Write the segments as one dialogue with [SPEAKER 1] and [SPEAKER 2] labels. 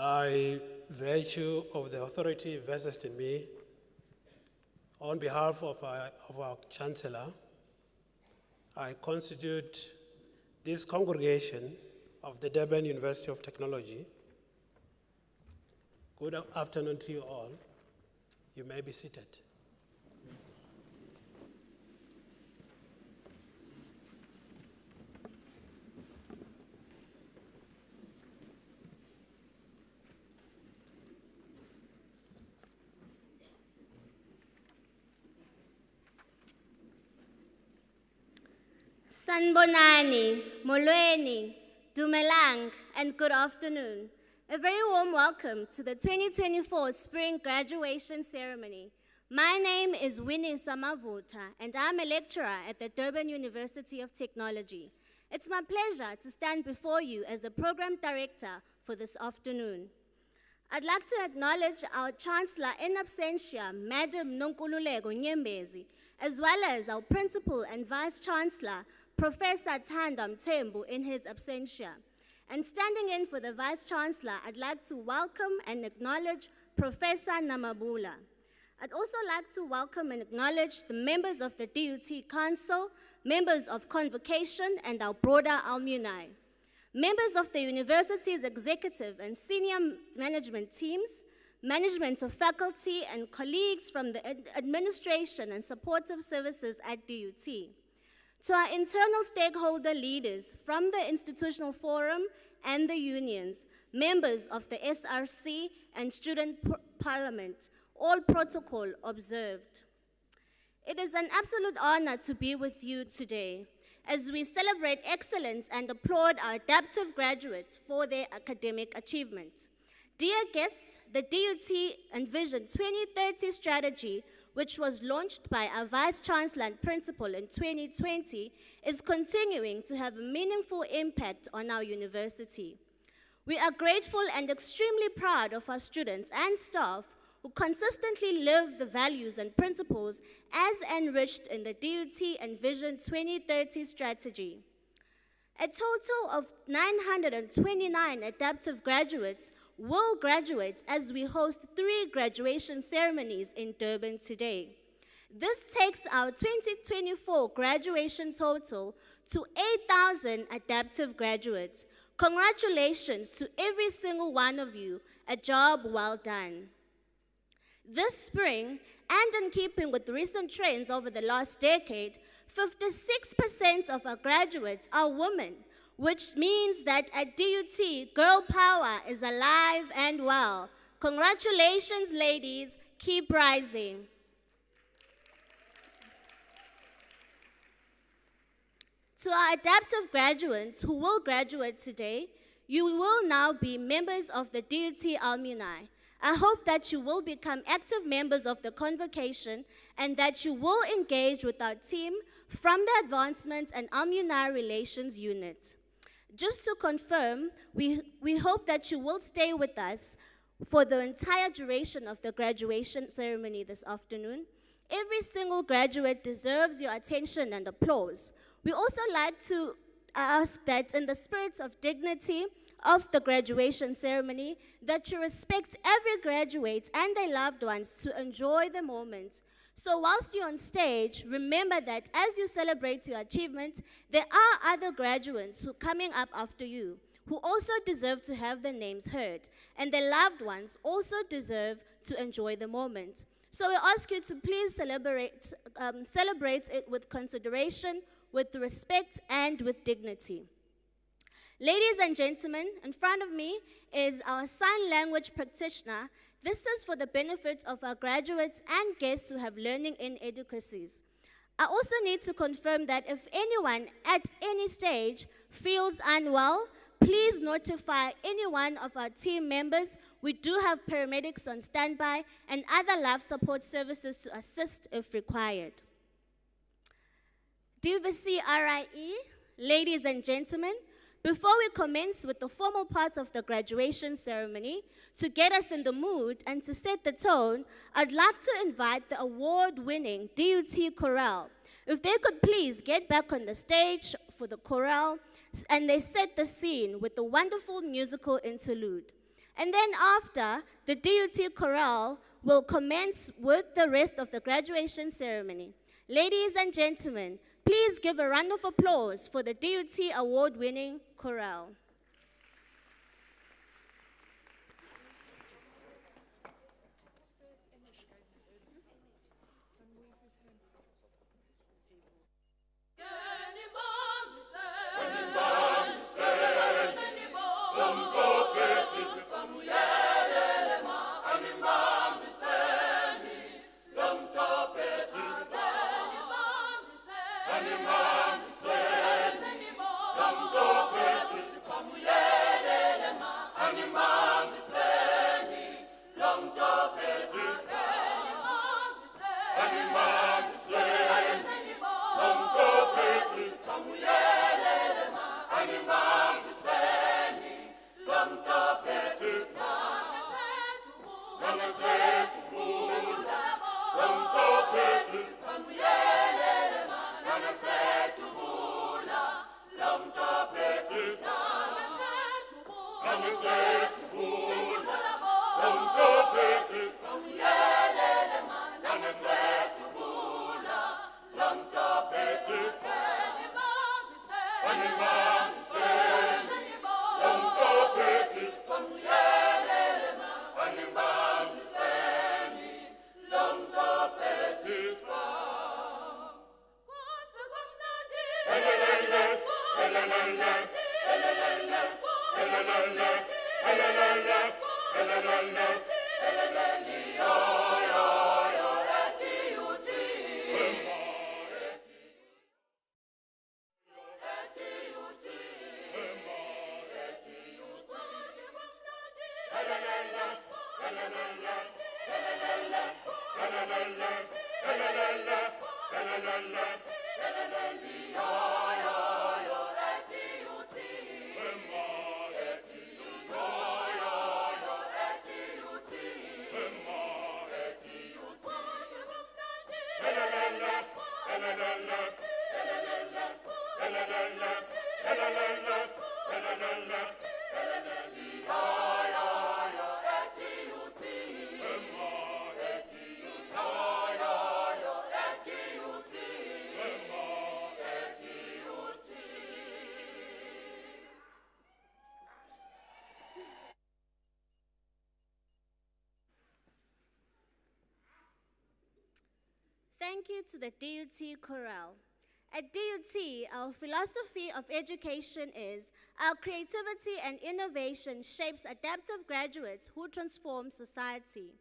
[SPEAKER 1] By virtue of the authority vested in me, on behalf of our Chancellor, I constitute this congregation of the Durban University of Technology. Good afternoon to you all. You may be seated.
[SPEAKER 2] Sanbonani, Molweni, Dumelang, and good afternoon. A very warm welcome to the 2024 Spring Graduation Ceremony. My name is Winnie Samavuta, and I'm a lecturer at the Durban University of Technology. It's my pleasure to stand before you as the Program Director for this afternoon. I'd like to acknowledge our Chancellor in absentia, Madam Nonkululeko Nyembezi, as well as our Principal and Vice Chancellor, Professor Thandam Tembu, in his absentia. And standing in for the Vice Chancellor, I'd like to welcome and acknowledge Professor Namabula. I'd also like to welcome and acknowledge the members of the DUT Council, members of Convocation, and our broader alumni. Members of the university's executive and senior management teams, management of faculty, and colleagues from the administration and supportive services at DUT. To our internal stakeholder leaders from the institutional forum and the unions, members of the SRC and student parliament, all protocol observed. It is an absolute honor to be with you today as we celebrate excellence and applaud our adaptive graduates for their academic achievements. Dear guests, the DUT Envision 2030 strategy, which was launched by our Vice Chancellor and Principal in 2020, is continuing to have a meaningful impact on our university. We are grateful and extremely proud of our students and staff who consistently live the values and principles as enriched in the DUT Envision 2030 strategy. A total of 929 adaptive graduates will graduate as we host 3 graduation ceremonies in Durban today. This takes our 2024 graduation total to 8,000 adaptive graduates. Congratulations to every single one of you. A job well done. This spring, and in keeping with recent trends over the last decade, 56% of our graduates are women, which means that at DUT, girl power is alive and well. Congratulations, ladies. Keep rising. To our adaptive graduates who will graduate today, you will now be members of the DUT alumni. I hope that you will become active members of the convocation and that you will engage with our team from the Advancement and Alumni Relations Unit. Just to confirm, we hope that you will stay with us for the entire duration of the graduation ceremony this afternoon. Every single graduate deserves your attention and applause. We also like to ask that in the spirit of dignity of the graduation ceremony, that you respect every graduate and their loved ones to enjoy the moment. So whilst you're on stage, remember that as you celebrate your achievement, there are other graduates who are coming up after you, who also deserve to have their names heard, and their loved ones also deserve to enjoy the moment. So we ask you to please celebrate it with consideration, with respect, and with dignity. Ladies and gentlemen, in front of me is our sign language practitioner. This is for the benefit of our graduates and guests who have learning inadequacies. I also need to confirm that if anyone at any stage feels unwell, please notify any one of our team members. We do have paramedics on standby and other life support services to assist if required. DUVC RIE, ladies and gentlemen, before we commence with the formal part of the graduation ceremony, to get us in the mood and to set the tone, I'd like to invite the award-winning DUT Chorale. If they could please get back on the stage for the chorale, and they set the scene with the wonderful musical interlude. And then after, the DUT chorale will commence with the rest of the graduation ceremony. Ladies and gentlemen, please give a round of applause for the DUT award-winning chorale. Thank you to the DUT chorale. At DUT, our philosophy of education is our creativity and innovation shapes adaptive graduates who transform society.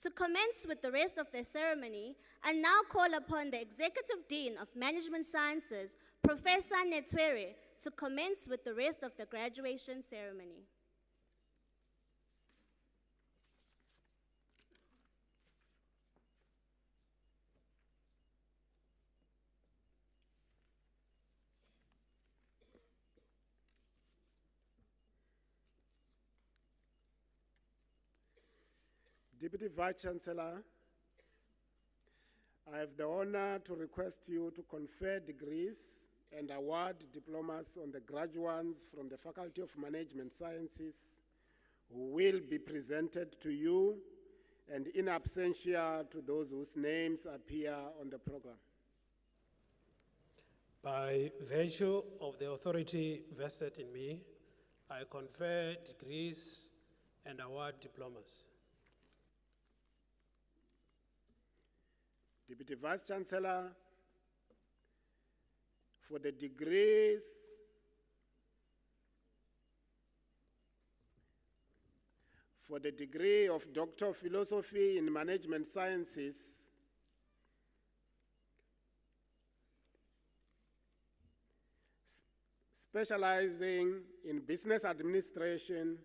[SPEAKER 2] To commence with the rest of the ceremony, I now call upon the Executive Dean of Management Sciences, Professor Netwere, to commence with the rest of the graduation ceremony.
[SPEAKER 3] Deputy Vice-Chancellor, I have the honor to request you to confer degrees and award diplomas on the graduands from the Faculty of Management Sciences who will be presented to you and in absentia to those whose names appear on the program.
[SPEAKER 1] By virtue of the authority vested in me, I confer degrees and award diplomas.
[SPEAKER 3] Deputy Vice-Chancellor, for the degrees for the degree of Doctor of Philosophy in Management Sciences, specializing in business administration,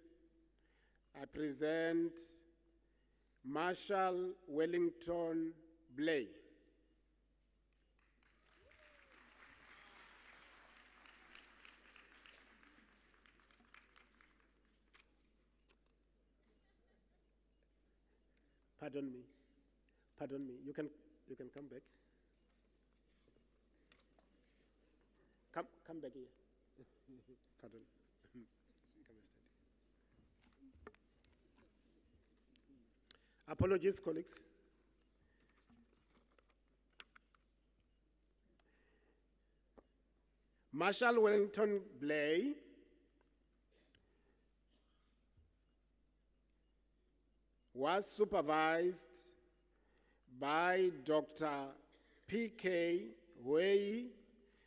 [SPEAKER 3] I present Marshall Wellington Blay. Pardon me, you can come back. Come back here. Pardon. Come and stand. Apologies, colleagues. Marshall Wellington Blay was supervised by Dr. P.K. Wei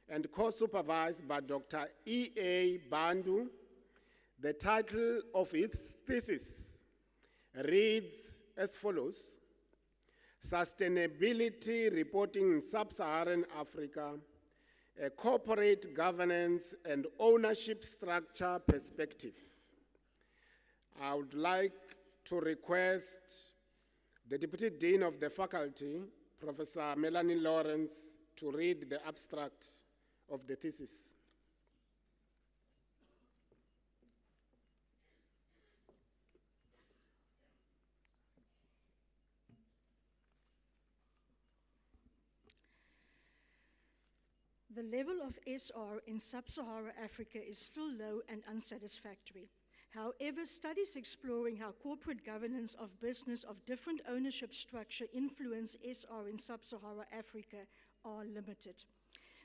[SPEAKER 3] and co-supervised by Dr. E.A. Bandu. The title of its thesis reads as follows: Sustainability Reporting in Sub-Saharan Africa, a Corporate Governance and Ownership Structure Perspective. I would like to request the Deputy Dean of the Faculty, Professor Melanie Lawrence, to read the abstract of the thesis.
[SPEAKER 4] The level of SR in sub-Saharan Africa is still low and unsatisfactory. However, studies exploring how corporate governance of business of different ownership structure influence SR in sub-Saharan Africa are limited.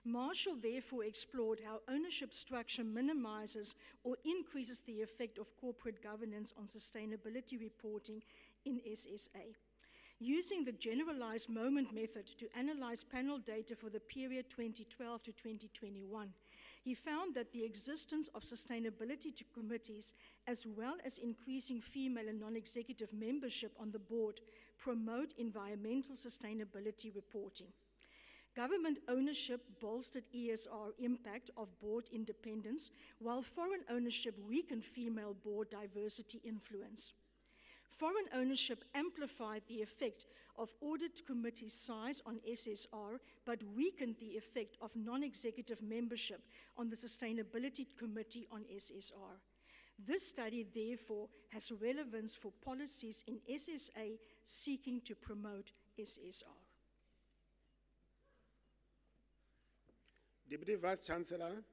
[SPEAKER 4] Marshall therefore explored how ownership structure minimizes or increases the effect of corporate governance on sustainability reporting in SSA. Using the generalized moment method to analyze panel data for the period 2012 to 2021, he found that the existence of sustainability committees, as well as increasing female and non-executive membership on the board, promote environmental sustainability reporting. Government ownership bolstered ESR impact of board independence, while foreign ownership weakened female board diversity influence. Foreign ownership amplified the effect of audit committee size on SSR, but weakened the effect of non-executive membership on the Sustainability Committee on SSR. This study, therefore, has relevance for policies in SSA seeking to promote SSR.
[SPEAKER 3] Deputy Vice-Chancellor,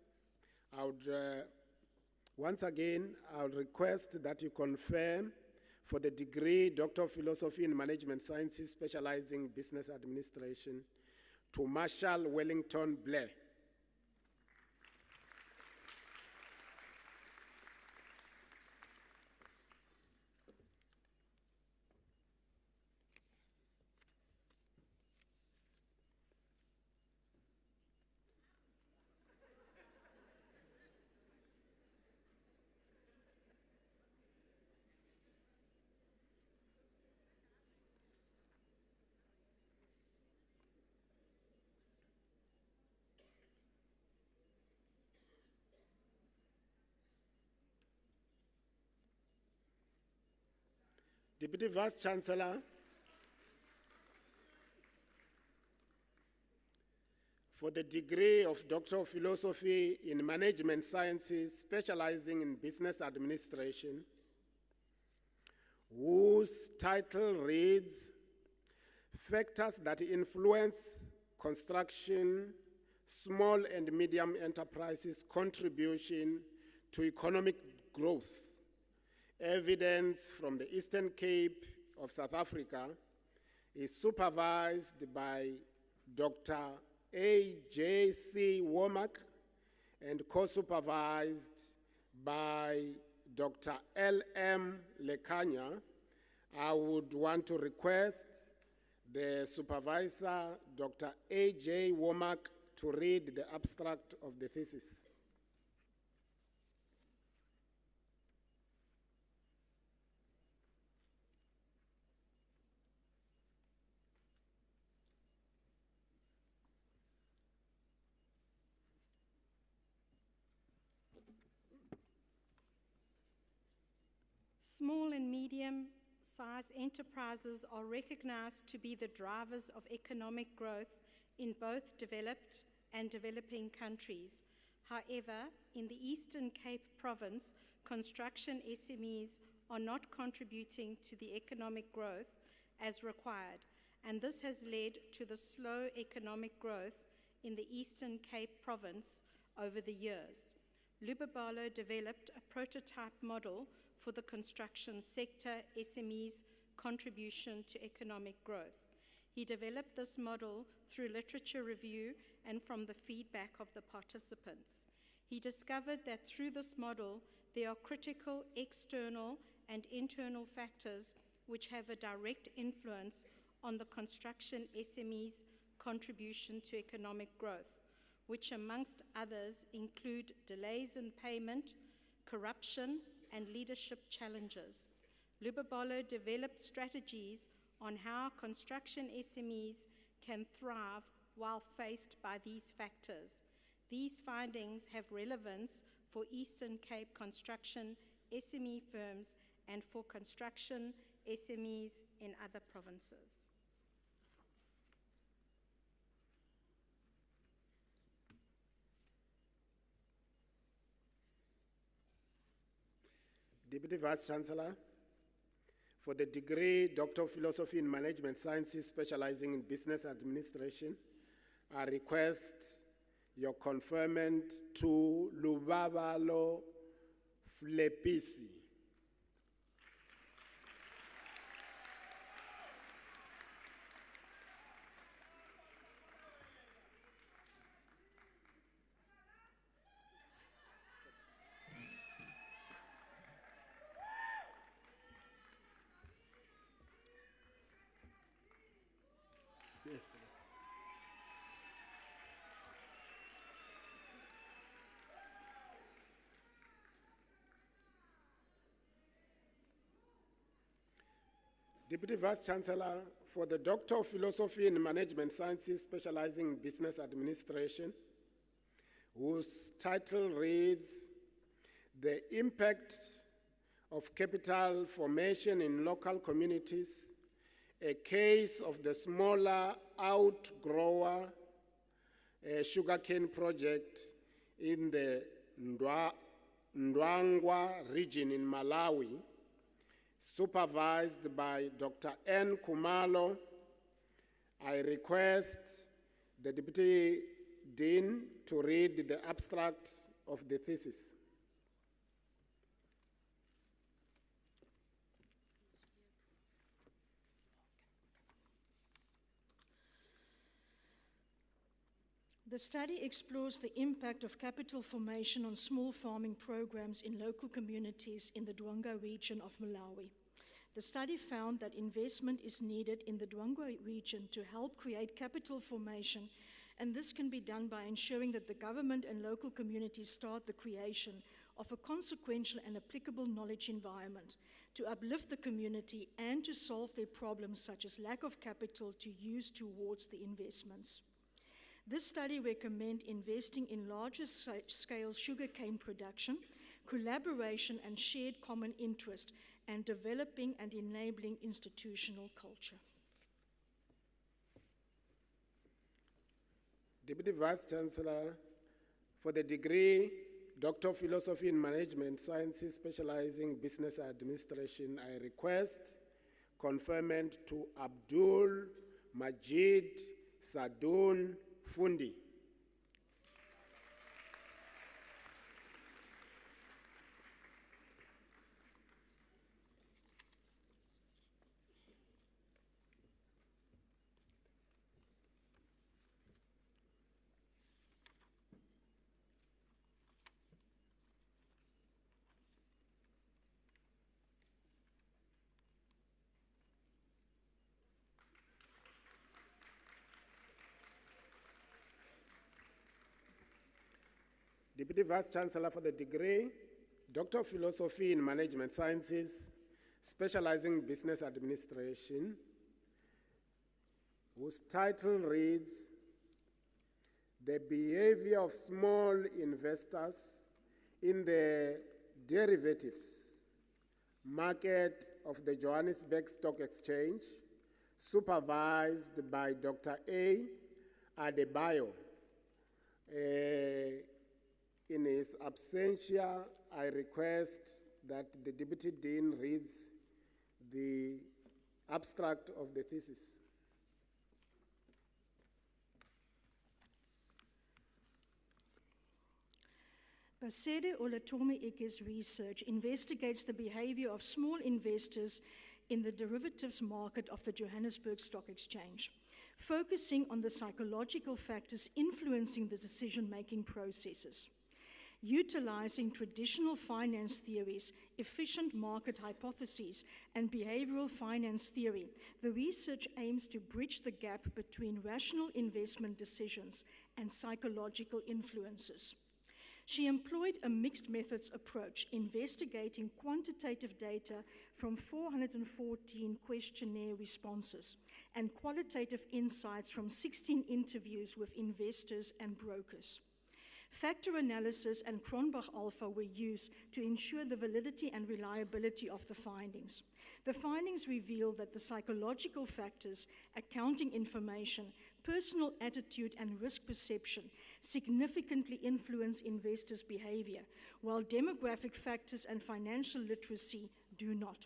[SPEAKER 3] once again, I would request that you confirm for the degree Doctor of Philosophy in Management Sciences, specializing Business Administration, to Marshall Wellington Blair. Deputy Vice-Chancellor, for the degree of Doctor of Philosophy in Management Sciences, specializing in Business Administration, whose title reads, Factors that Influence Construction, Small and Medium Enterprises' Contribution to Economic Growth. Evidence from the Eastern Cape of South Africa, is supervised by Dr. A.J.C. Womack and co-supervised by Dr. L.M. Lekanya. I would want to request the supervisor, Dr. A.J. Womack, to read the abstract of the thesis.
[SPEAKER 5] Small and medium-sized enterprises are recognized to be the drivers of economic growth in both developed and developing countries. However, in the Eastern Cape province, construction SMEs are not contributing to the economic growth as required, and this has led to the slow economic growth in the Eastern Cape province over the years. Lubabalo developed a prototype model for the construction sector SMEs contribution to economic growth. He developed this model through literature review and from the feedback of the participants. He discovered that through this model, there are critical external and internal factors which have a direct influence on the construction SME's contribution to economic growth, which amongst others include delays in payment, corruption, and leadership challenges. Lubabolo developed strategies on how construction SMEs can thrive while faced by these factors. These findings have relevance for Eastern Cape construction SME firms and for construction SMEs in other provinces.
[SPEAKER 3] Deputy Vice Chancellor, for the degree Doctor of Philosophy in Management Sciences specializing in Business Administration, I request your conferment to Lubabalo Flepisi. Deputy Vice Chancellor, for the Doctor of Philosophy in Management Sciences specializing in Business Administration, whose title reads, The Impact of Capital Formation in Local Communities, a Case of the Smaller Outgrower Sugarcane Project in the Ndwangwa region in Malawi, supervised by Dr. N. Kumalo. I request the Deputy Dean to read the abstract of the thesis.
[SPEAKER 4] The study explores the impact of capital formation on small farming programs in local communities in the Ndwangwa region of Malawi. The study found that investment is needed in the Ndwangwa region to help create capital formation, and this can be done by ensuring that the government and local communities start the creation of a consequential and applicable knowledge environment to uplift the community and to solve their problems such as lack of capital to use towards the investments. This study recommends investing in larger scale sugarcane production, collaboration and shared common interest, and developing and enabling institutional culture.
[SPEAKER 3] Deputy Vice Chancellor, for the degree Doctor of Philosophy in Management Sciences specializing Business Administration, I request conferment to Abdul Majid Sadoun Fundi. Deputy Vice Chancellor for the degree Doctor of Philosophy in Management Sciences, specializing in Business Administration, whose title reads, The Behavior of Small Investors in the Derivatives Market of the Johannesburg Stock Exchange, supervised by Dr. A. Adebayo. In his absentia, I request that the Deputy Dean reads the abstract of the thesis.
[SPEAKER 4] Basede Olatomi Ige's research investigates the behavior of small investors in the derivatives market of the Johannesburg Stock Exchange, focusing on the psychological factors influencing the decision-making processes. Utilizing traditional finance theories, efficient market hypotheses, and behavioral finance theory, the research aims to bridge the gap between rational investment decisions and psychological influences. She employed a mixed methods approach, investigating quantitative data from 414 questionnaire responses and qualitative insights from 16 interviews with investors and brokers. Factor analysis and Cronbach alpha were used to ensure the validity and reliability of the findings. The findings reveal that the psychological factors, accounting information, personal attitude, and risk perception significantly influence investors' behavior, while demographic factors and financial literacy do not.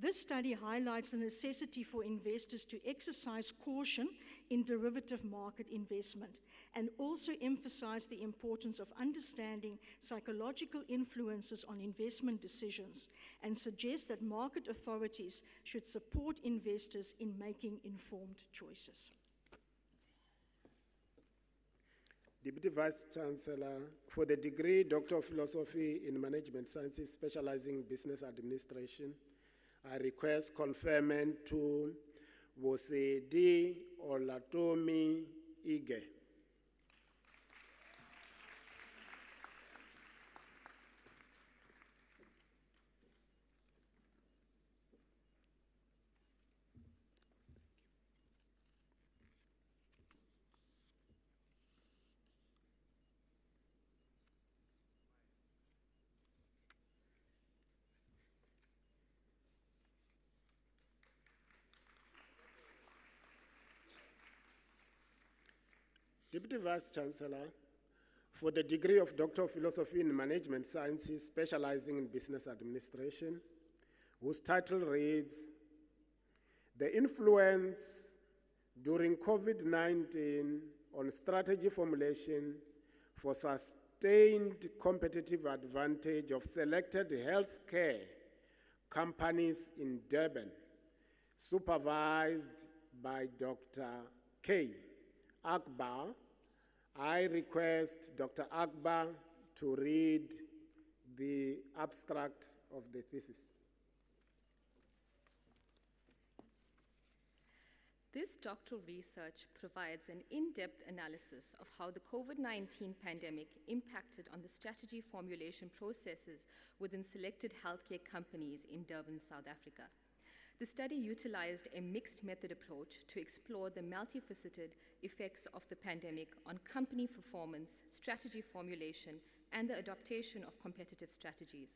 [SPEAKER 4] This study highlights the necessity for investors to exercise caution in derivative market investment, and also emphasize the importance of understanding psychological influences on investment decisions, and suggests that market authorities should support investors in making informed choices.
[SPEAKER 3] Deputy Vice Chancellor, for the degree Doctor of Philosophy in Management Sciences, specializing in Business Administration, I request conferment to Bosedi Olatomi Ige. Deputy Vice Chancellor, for the degree of Doctor of Philosophy in Management Sciences, specializing in Business Administration, whose title reads, The Influence During COVID-19 on Strategy Formulation for Sustained Competitive Advantage of Selected Healthcare Companies in Durban, supervised by Dr. K. Akbar. I request Dr. Akbar to read the abstract of the thesis.
[SPEAKER 6] This doctoral research provides an in-depth analysis of how the COVID-19 pandemic impacted on the strategy formulation processes within selected healthcare companies in Durban, South Africa. The study utilized a mixed method approach to explore the multifaceted effects of the pandemic on company performance, strategy formulation, and the adaptation of competitive strategies.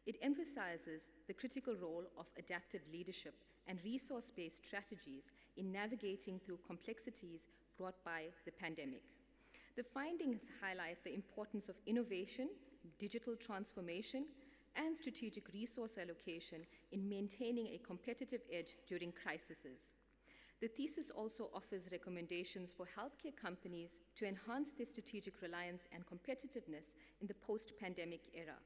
[SPEAKER 6] It emphasizes the critical role of adaptive leadership and resource-based strategies in navigating through complexities brought by the pandemic. The findings highlight the importance of innovation, digital transformation, and strategic resource allocation in maintaining a competitive edge during crises. The thesis also offers recommendations for healthcare companies to enhance their strategic reliance and competitiveness in the post-pandemic era.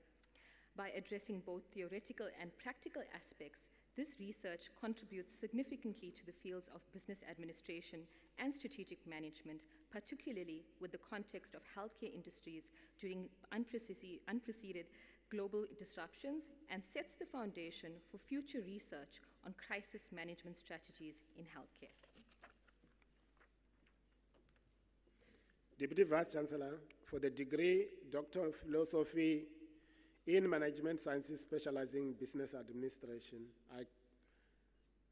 [SPEAKER 6] By addressing both theoretical and practical aspects, this research contributes significantly to the fields of business administration and strategic management, particularly with the context of healthcare industries during unprecedented global disruptions, and sets the foundation for future research on crisis management strategies in healthcare.
[SPEAKER 3] Deputy Vice Chancellor, for the degree Doctor of Philosophy in Management Sciences, specializing in Business Administration, I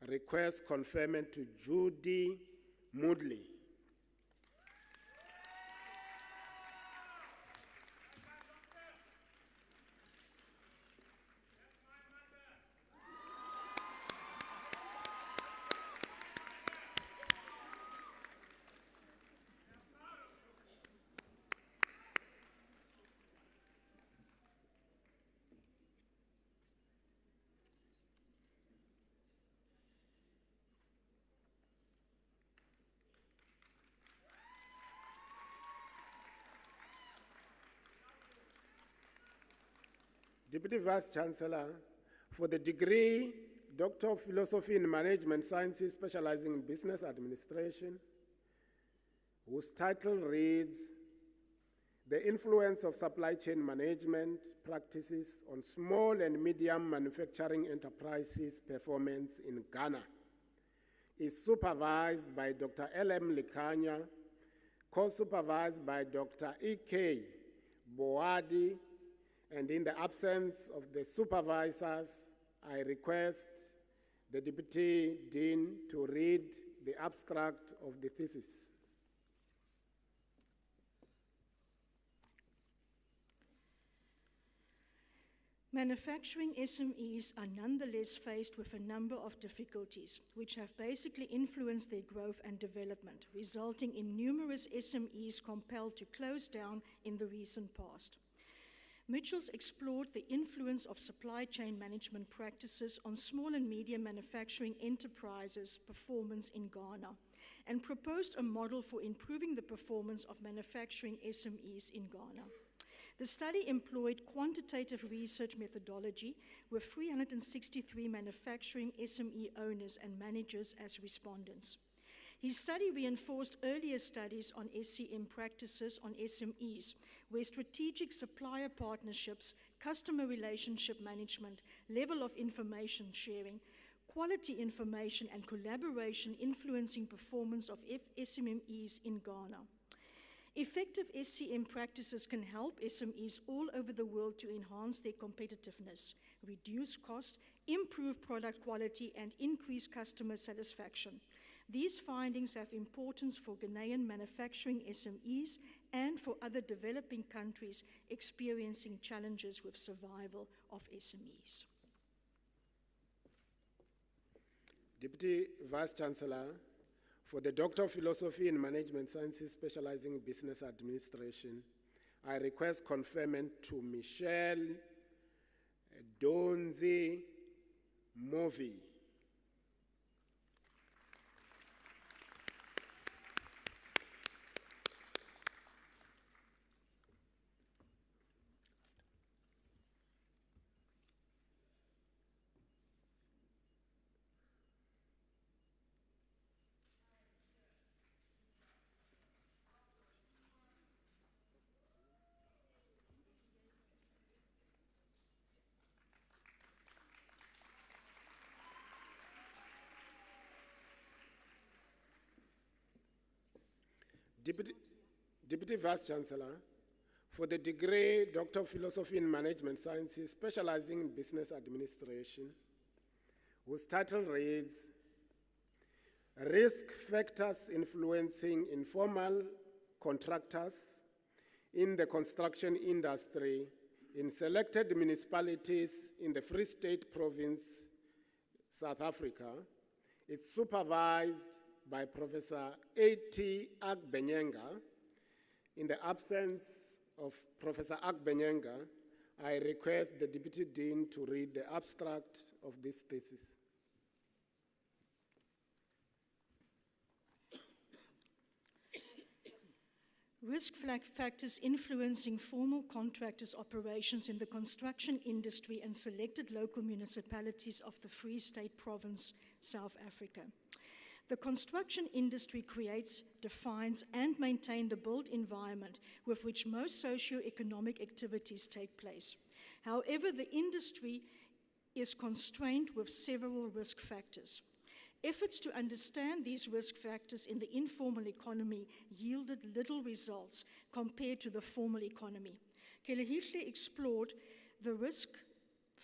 [SPEAKER 3] request conferment to Judy Moodley. Deputy Vice Chancellor, for the degree Doctor of Philosophy in Management Sciences, specializing in business administration, whose title reads, The Influence of Supply Chain Management Practices on Small and Medium Manufacturing Enterprises' Performance in Ghana, is supervised by Dr. L.M. Likanya, co-supervised by Dr. E.K. Boadi, and in the absence of the supervisors, I request the Deputy Dean to read the abstract of the thesis.
[SPEAKER 4] Manufacturing SMEs are nonetheless faced with a number of difficulties, which have basically influenced their growth and development, resulting in numerous SMEs compelled to close down in the recent past. Mitchell's explored the influence of supply chain management practices on small and medium manufacturing enterprises' performance in Ghana, and proposed a model for improving the performance of manufacturing SMEs in Ghana. The study employed quantitative research methodology with 363 manufacturing SME owners and managers as respondents. His study reinforced earlier studies on SCM practices on SMEs, where strategic supplier partnerships, customer relationship management, level of information sharing, quality information, and collaboration influencing performance of SMEs in Ghana. Effective SCM practices can help SMEs all over the world to enhance their competitiveness, reduce cost, improve product quality, and increase customer satisfaction. These findings have importance for Ghanaian manufacturing SMEs and for other developing countries experiencing challenges with survival of SMEs.
[SPEAKER 3] Deputy Vice-Chancellor, for the Doctor of Philosophy in Management Sciences, specializing in business administration, I request conferment to Michelle Donzi Movi. Deputy Vice-Chancellor, for the degree Doctor of Philosophy in Management Sciences, specializing in business administration, whose title reads, Risk Factors Influencing Informal Contractors in the Construction Industry in Selected Municipalities in the Free State Province, South Africa, is supervised by Professor A.T. Agbenyenga. In the absence of Professor Agbenyenga, I request the Deputy Dean to read the abstract of this thesis.
[SPEAKER 4] Risk factors influencing formal contractors' operations in the construction industry and selected local municipalities of the Free State Province, South Africa. The construction industry creates, defines, and maintains the built environment with which most socio-economic activities take place. However, the industry is constrained with several risk factors. Efforts to understand these risk factors in the informal economy yielded little results compared to the formal economy. Kelehihle explored the risk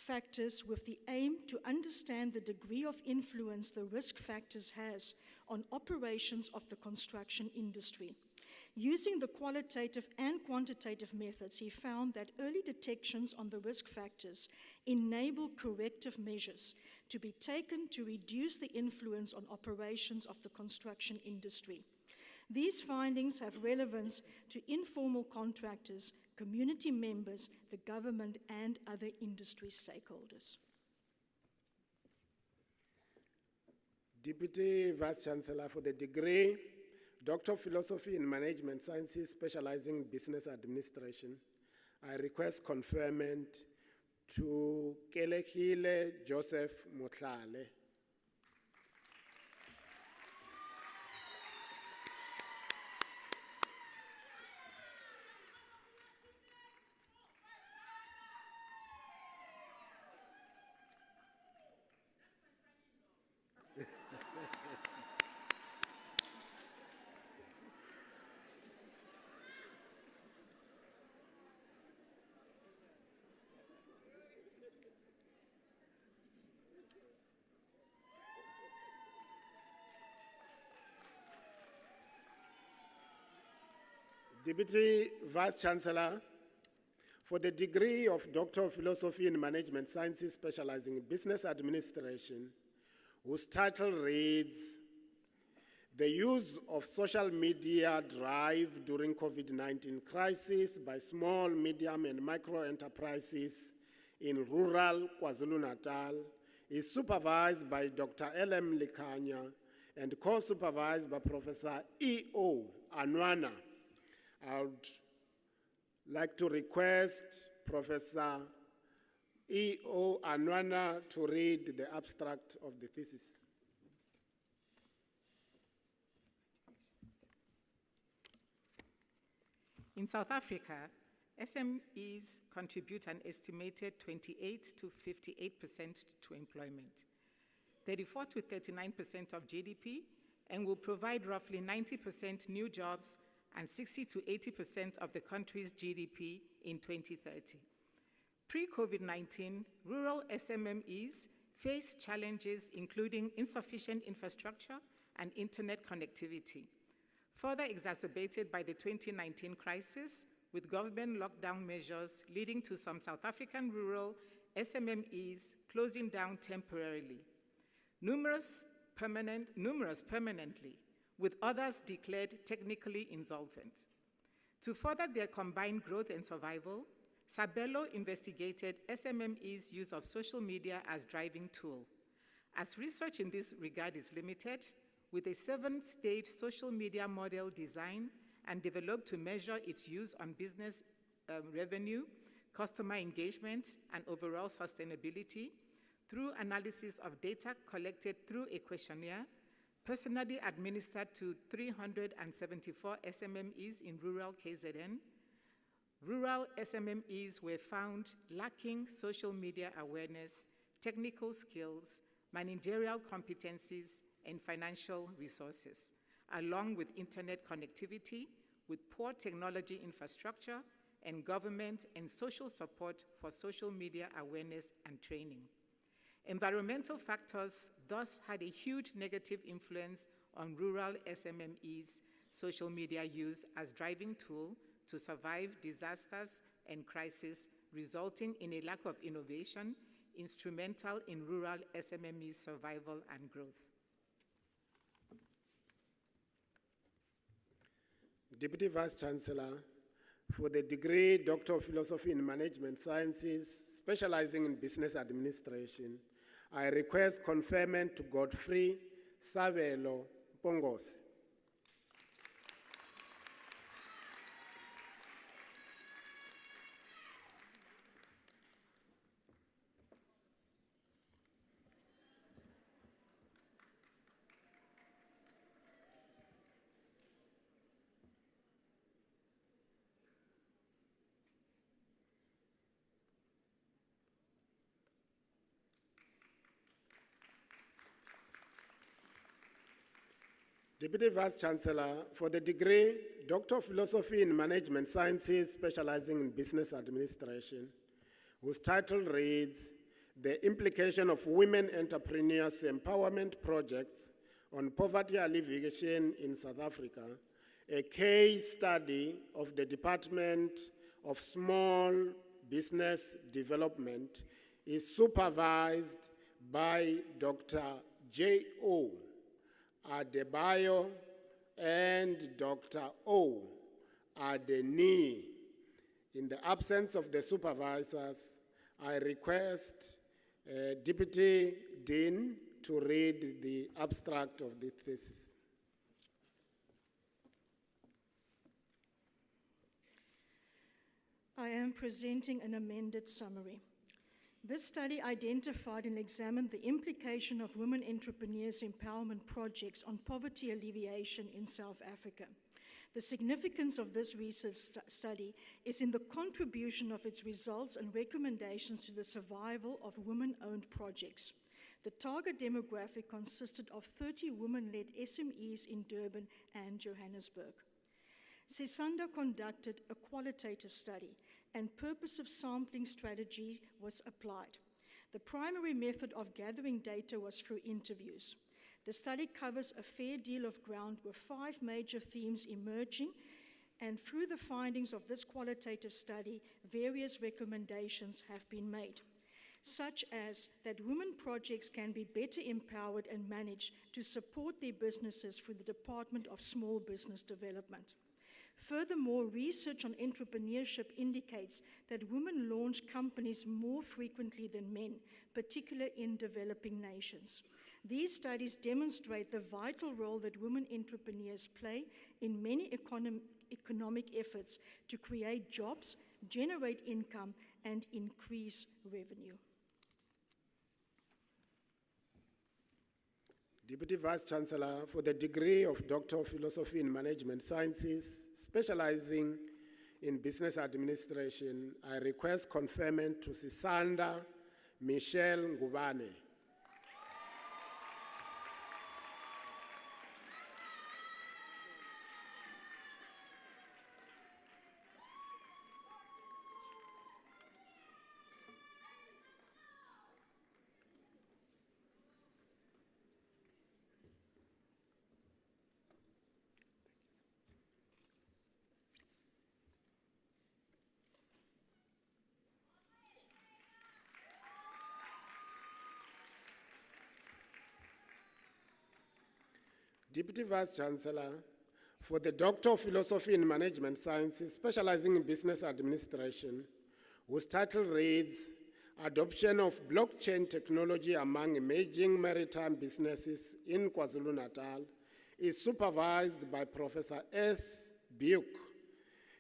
[SPEAKER 4] factors with the aim to understand the degree of influence the risk factors has on operations of the construction industry. Using the qualitative and quantitative methods, he found that early detections on the risk factors enable corrective measures to be taken to reduce the influence on operations of the construction industry. These findings have relevance to informal contractors, community members, the government, and other industry stakeholders.
[SPEAKER 3] Deputy Vice-Chancellor, for the degree Doctor of Philosophy in Management Sciences, specializing in business administration, I request conferment to Kelekile Joseph Motlale. Deputy Vice-Chancellor, for the degree of Doctor of Philosophy in Management Sciences specializing in Business Administration, whose title reads, The Use of Social Media Drive During COVID-19 Crisis by Small, Medium and Micro Enterprises in Rural KwaZulu-Natal, is supervised by Dr. L.M. Likanya and co-supervised by Professor E.O. Anwana. I would like to request Professor E.O. Anwana to read the abstract of the thesis.
[SPEAKER 7] In South Africa, SMEs contribute an estimated 28 to 58% to employment, 34 to 39% of GDP, and will provide roughly 90% new jobs and 60 to 80% of the country's GDP in 2030. Pre-COVID-19, rural SMMEs face challenges including insufficient infrastructure and internet connectivity, further exacerbated by the 2019 crisis, with government lockdown measures leading to some South African rural SMMEs closing down temporarily, numerous permanently, with others declared technically insolvent. To further their combined growth and survival, Sabelo investigated SMMEs' use of social media as driving tool. As research in this regard is limited, with a 7-stage social media model designed and developed to measure its use on business revenue, customer engagement, and overall sustainability through analysis of data collected through a questionnaire, personally administered to 374 SMMEs in rural KZN, rural SMMEs were found lacking social media awareness, technical skills, managerial competencies, and financial resources, along with internet connectivity, with poor technology infrastructure, and government and social support for social media awareness and training. Environmental factors thus had a huge negative influence on rural SMMEs' social media use as driving tool to survive disasters and crises, resulting in a lack of innovation, instrumental in rural SMMEs' survival and growth.
[SPEAKER 3] Deputy Vice-Chancellor, for the degree Doctor of Philosophy in Management Sciences, specializing in Business Administration, I request conferment to Godfrey Sabelo Pongose. Deputy Vice-Chancellor, for the degree Doctor of Philosophy in Management Sciences, specializing in Business Administration, whose title reads, The Implication of Women Entrepreneurs Empowerment Projects on Poverty Alleviation in South Africa, a case study of the Department of Small Business Development, is supervised by Dr. J.O. Adebayo and Dr. O. Adeni. In the absence of the supervisors, I request Deputy Dean to read the abstract of the thesis.
[SPEAKER 4] I am presenting an amended summary. This study identified and examined the implication of women entrepreneurs' empowerment projects on poverty alleviation in South Africa. The significance of this research study is in the contribution of its results and recommendations to the survival of women-owned projects. The target demographic consisted of 30 women-led SMEs in Durban and Johannesburg. Sesanda conducted a qualitative study, and purposive sampling strategy was applied. The primary method of gathering data was through interviews. The study covers a fair deal of ground with 5 major themes emerging, and through the findings of this qualitative study, various recommendations have been made, such as that women projects can be better empowered and managed to support their businesses through the Department of Small Business Development. Furthermore, research on entrepreneurship indicates that women launch companies more frequently than men, particularly in developing nations. These studies demonstrate the vital role that women entrepreneurs play in many economic efforts to create jobs, generate income, and increase revenue.
[SPEAKER 3] Deputy Vice-Chancellor, for the degree of Doctor of Philosophy in Management Sciences, specializing in Business Administration, I request conferment to Sisanda Michelle Ngubane. Deputy Vice-Chancellor, for the Doctor of Philosophy in Management Sciences, specializing in Business Administration, whose title reads, Adoption of Blockchain Technology Among Emerging Maritime Businesses in KwaZulu-Natal, is supervised by Professor S. Buke.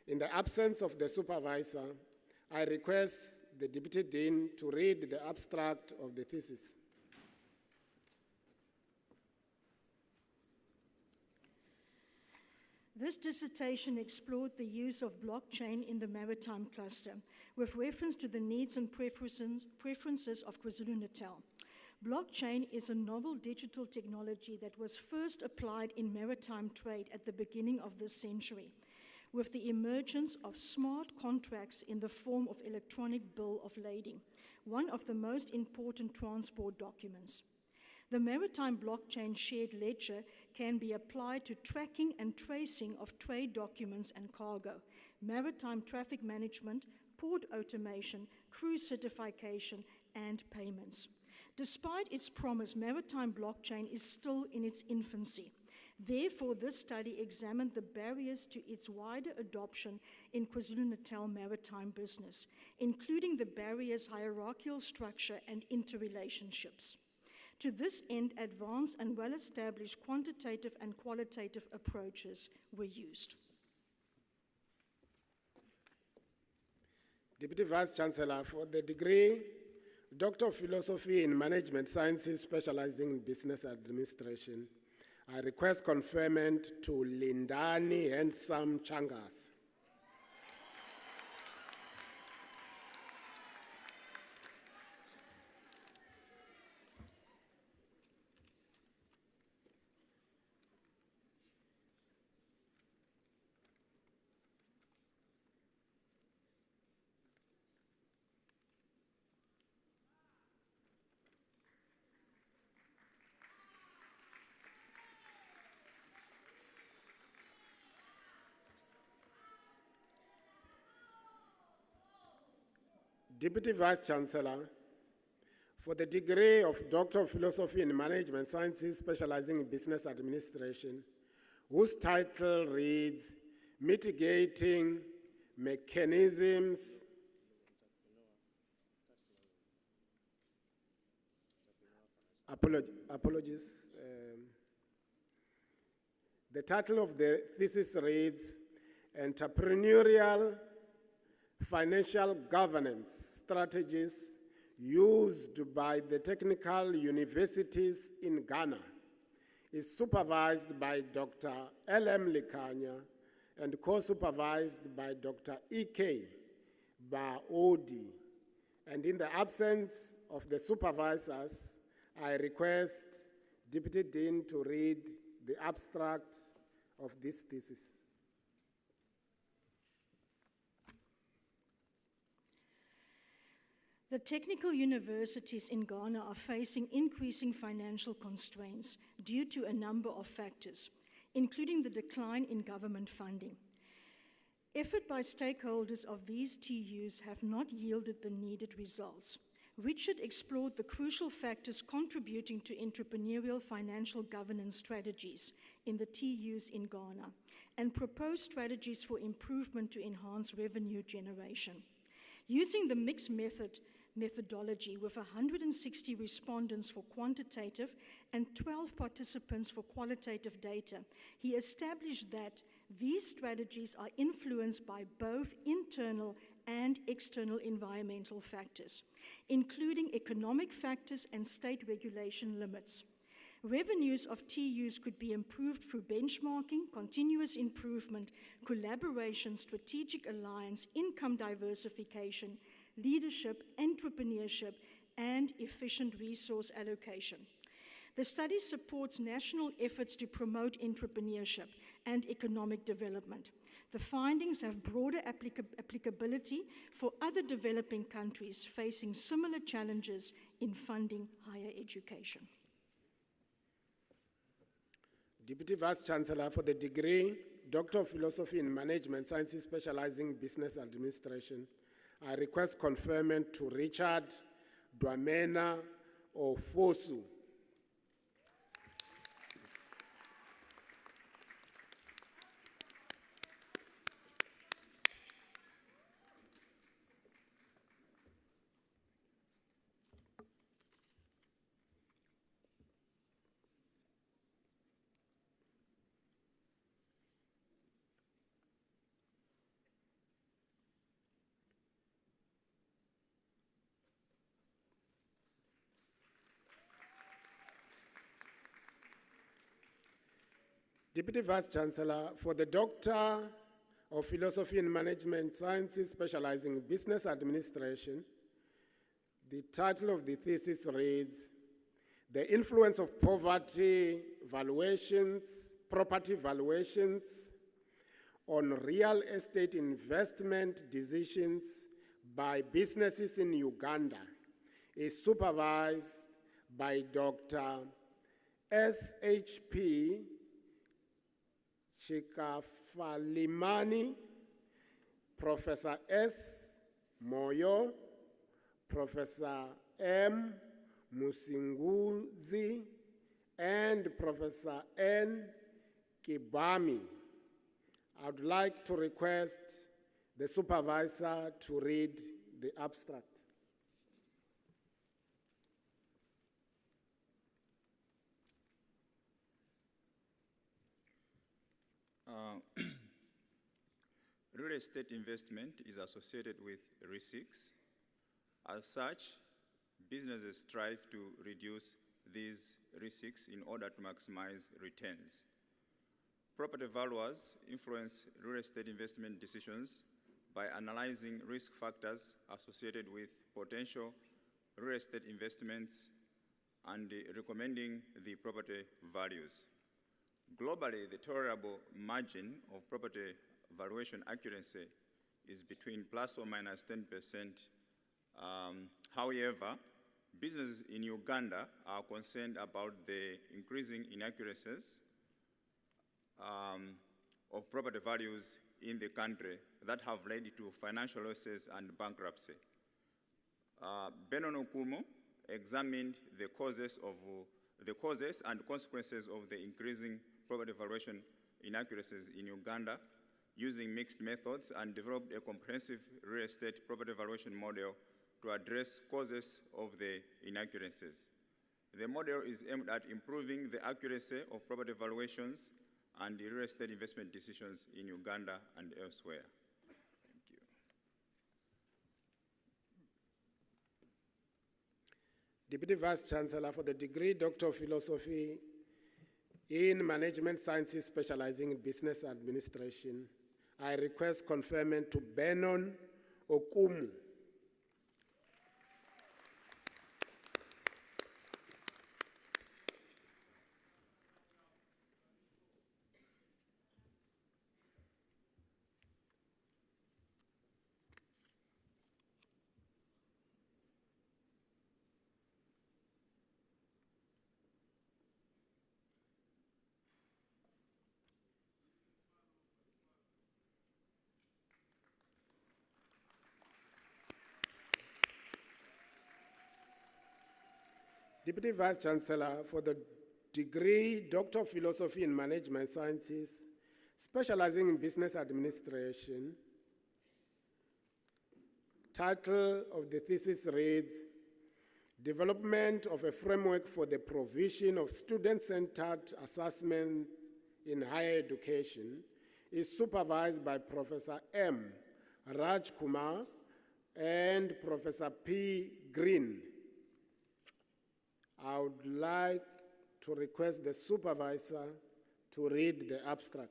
[SPEAKER 3] In the absence of the supervisor, I request the Deputy Dean to read the abstract of the thesis.
[SPEAKER 4] This dissertation explored the use of blockchain in the maritime cluster, with reference to the needs and preferences of KwaZulu-Natal. Blockchain is a novel digital technology that was first applied in maritime trade at the beginning of this century, with the emergence of smart contracts in the form of electronic bill of lading, one of the most important transport documents. The maritime blockchain shared ledger can be applied to tracking and tracing of trade documents and cargo, maritime traffic management, port automation, cruise certification, and payments. Despite its promise, maritime blockchain is still in its infancy. Therefore, this study examined the barriers to its wider adoption in KwaZulu-Natal maritime business, including the barriers' hierarchical structure and interrelationships. To this end, advanced and well-established quantitative and qualitative approaches were used.
[SPEAKER 3] Deputy Vice-Chancellor, for the degree Doctor of Philosophy in Management Sciences, specializing in Business Administration, I request conferment to Lindani Handsome Changas. Deputy Vice-Chancellor, for the degree of Doctor of Philosophy in Management Sciences, specializing in Business Administration, whose title reads, Mitigating Mechanisms Apologies. The title of the thesis reads, Entrepreneurial Financial Governance Strategies used by the technical universities in Ghana is supervised by Dr. L.M. Likanya and co-supervised by Dr. E.K. Baodi. And in the absence of the supervisors, I request Deputy Dean to read the abstract of this thesis.
[SPEAKER 4] The technical universities in Ghana are facing increasing financial constraints due to a number of factors, including the decline in government funding. Effort by stakeholders of these TUs have not yielded the needed results. Richard explored the crucial factors contributing to entrepreneurial financial governance strategies in the TUs in Ghana and proposed strategies for improvement to enhance revenue generation. Using the mixed methodology with 160 respondents for quantitative and 12 participants for qualitative data, he established that these strategies are influenced by both internal and external environmental factors, including economic factors and state regulation limits. Revenues of TUs could be improved through benchmarking, continuous improvement, collaboration, strategic alliance, income diversification, leadership, entrepreneurship, and efficient resource allocation. The study supports national efforts to promote entrepreneurship and economic development. The findings have broader applicability for other developing countries facing similar challenges in funding higher education.
[SPEAKER 3] Deputy Vice-Chancellor for the degree, Doctor of Philosophy in Management Sciences specializing Business Administration, I request conferment to Richard Dwamena Ofosu. Deputy Vice-Chancellor for the Doctor of Philosophy in Management Sciences specializing in Business Administration, the title of the thesis reads, The Influence of Property Valuations on Real Estate Investment Decisions by Businesses in Uganda is supervised by Dr. S.H.P. Chikafalimani, Professor S. Moyo, Professor M. Musinguzi, and Professor N. Kibami. I would like to request the supervisor to read the abstract.
[SPEAKER 8] Real estate investment is associated with risks. As such, businesses strive to reduce these risks in order to maximize returns. Property valuers influence real estate investment decisions by analyzing risk factors associated with potential real estate investments and recommending the property values. Globally, the tolerable margin of property valuation accuracy is between plus or minus 10%. However, businesses in Uganda are concerned about the increasing inaccuracies of property values in the country that have led to financial losses and bankruptcy. Benon Okumo examined the causes and consequences of the increasing property valuation inaccuracies in Uganda using mixed methods and developed a comprehensive real estate property valuation model to address causes of the inaccuracies. The model is aimed at improving the accuracy of property valuations and the real estate investment decisions in Uganda and elsewhere. Thank you.
[SPEAKER 3] Deputy Vice-Chancellor for the degree Doctor of Philosophy in Management Sciences specializing in Business Administration, I request conferment to Benon Okumu. Deputy Vice-Chancellor for the degree Doctor of Philosophy in Management Sciences, specializing in Business Administration. Title of the thesis reads, Development of a Framework for the Provision of Student-Centered Assessment in Higher Education, is supervised by Professor M. Raj Kumar and Professor P. Green. I would like to request the supervisor to read the abstract.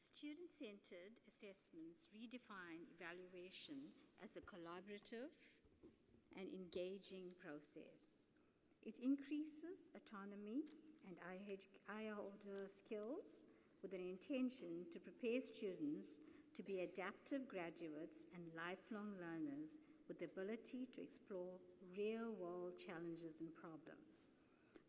[SPEAKER 9] Student-centered assessments redefine evaluation as a collaborative and engaging process. It increases autonomy and higher order skills with an intention to prepare students to be adaptive graduates and lifelong learners with the ability to explore real-world challenges and problems.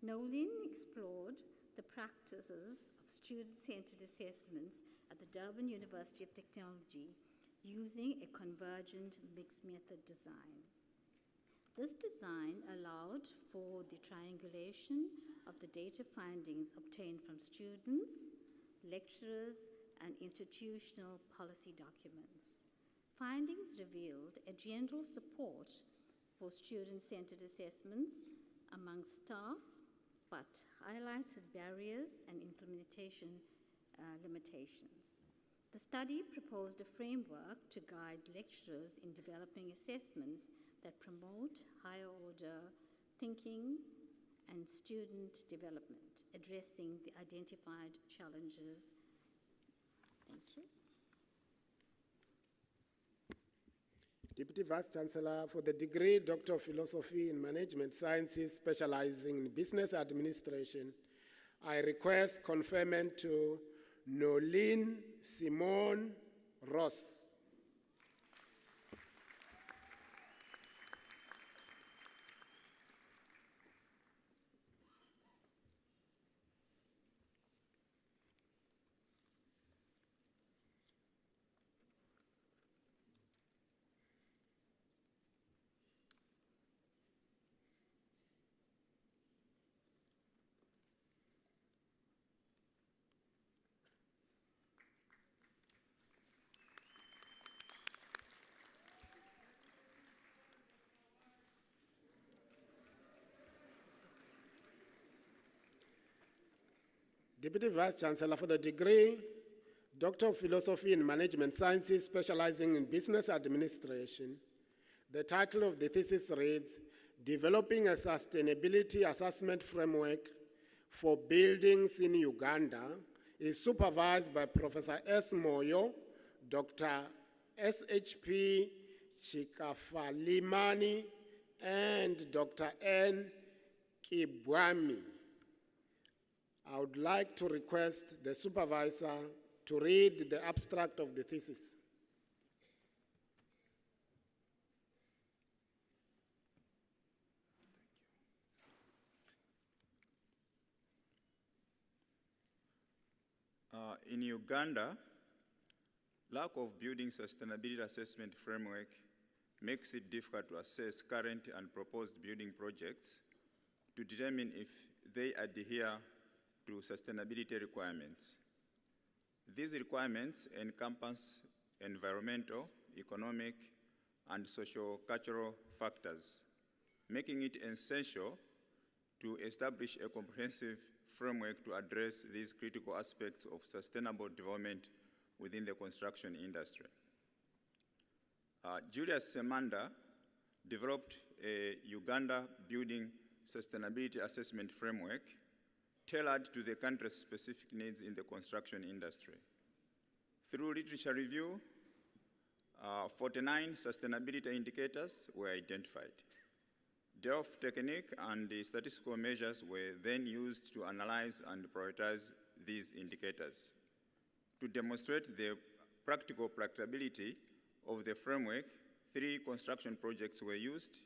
[SPEAKER 9] Nolin explored the practices of student-centered assessments at the Durban University of Technology using a convergent mixed method design. This design allowed for the triangulation of the data findings obtained from students, lecturers, and institutional policy documents. Findings revealed a general support for student-centered assessments among staff, but highlighted barriers and implementation limitations. The study proposed a framework to guide lecturers in developing assessments that promote higher order thinking and student development, addressing the identified challenges. Thank you.
[SPEAKER 3] Deputy Vice-Chancellor for the degree Doctor of Philosophy in Management Sciences, specializing in Business Administration, I request conferment to Nolin Simone Ross. Deputy Vice-Chancellor for the degree Doctor of Philosophy in Management Sciences, specializing in Business Administration. The title of the thesis reads, Developing a Sustainability Assessment Framework for Buildings in Uganda, is supervised by Professor S. Moyo, Dr. S.H.P. Chikafalimani, and Dr. N. Kibwami. I would like to request the supervisor to read the abstract of the thesis.
[SPEAKER 8] In Uganda, lack of building sustainability assessment framework makes it difficult to assess current and proposed building projects to determine if they adhere to sustainability requirements. These requirements encompass environmental, economic, and socio-cultural factors, making it essential to establish a comprehensive framework to address these critical aspects of sustainable development within the construction industry. Julius Semanda developed a Uganda Building Sustainability Assessment Framework tailored to the country's specific needs in the construction industry. Through literature review, 49 sustainability indicators were identified. Delft technique and the statistical measures were then used to analyze and prioritize these indicators. To demonstrate the practical practicability of the framework, 3 construction projects were used.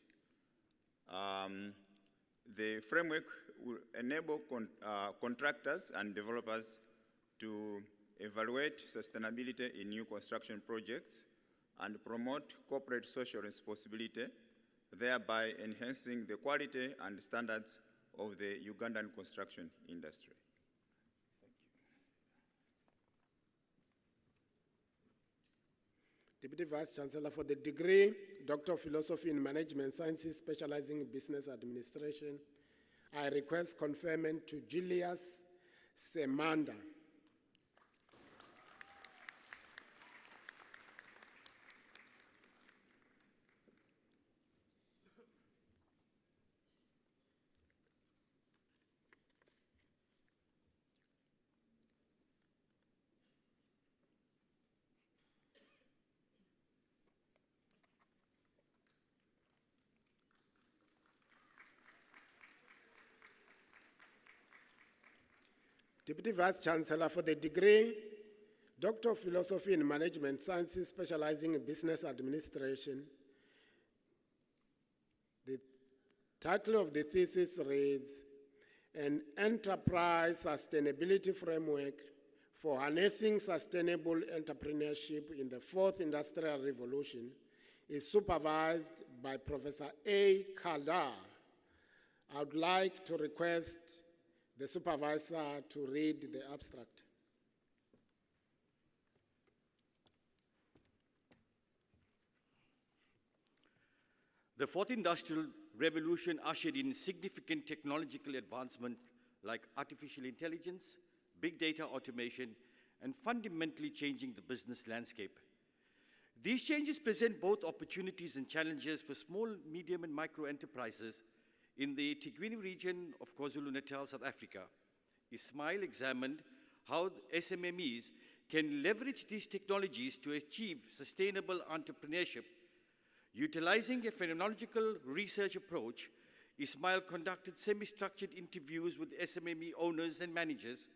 [SPEAKER 8] The framework will enable contractors and developers to evaluate sustainability in new construction projects and promote corporate social responsibility, thereby enhancing the quality and standards of the Ugandan construction industry.
[SPEAKER 3] Deputy Vice Chancellor, for the degree Doctor of Philosophy in Management Sciences, specializing in Business Administration, I request conferment to Julius Semanda. Deputy Vice Chancellor, for the degree Doctor of Philosophy in Management Sciences, specializing in Business Administration, the title of the thesis reads, An Enterprise Sustainability Framework for Harnessing Sustainable Entrepreneurship in the Fourth Industrial Revolution, is supervised by Professor A. Kaldar. I would like to request the supervisor to read the abstract.
[SPEAKER 10] The Fourth Industrial Revolution ushered in significant technological advancement like artificial intelligence, big data automation, and fundamentally changing the business landscape. These changes present both opportunities and challenges for small, medium, and micro enterprises in the Tigwini region of KwaZulu-Natal, South Africa. Ismail examined how SMMEs can leverage these technologies to achieve sustainable entrepreneurship. Utilizing a phenomenological research approach, Ismail conducted semi-structured interviews with SMME owners and managers,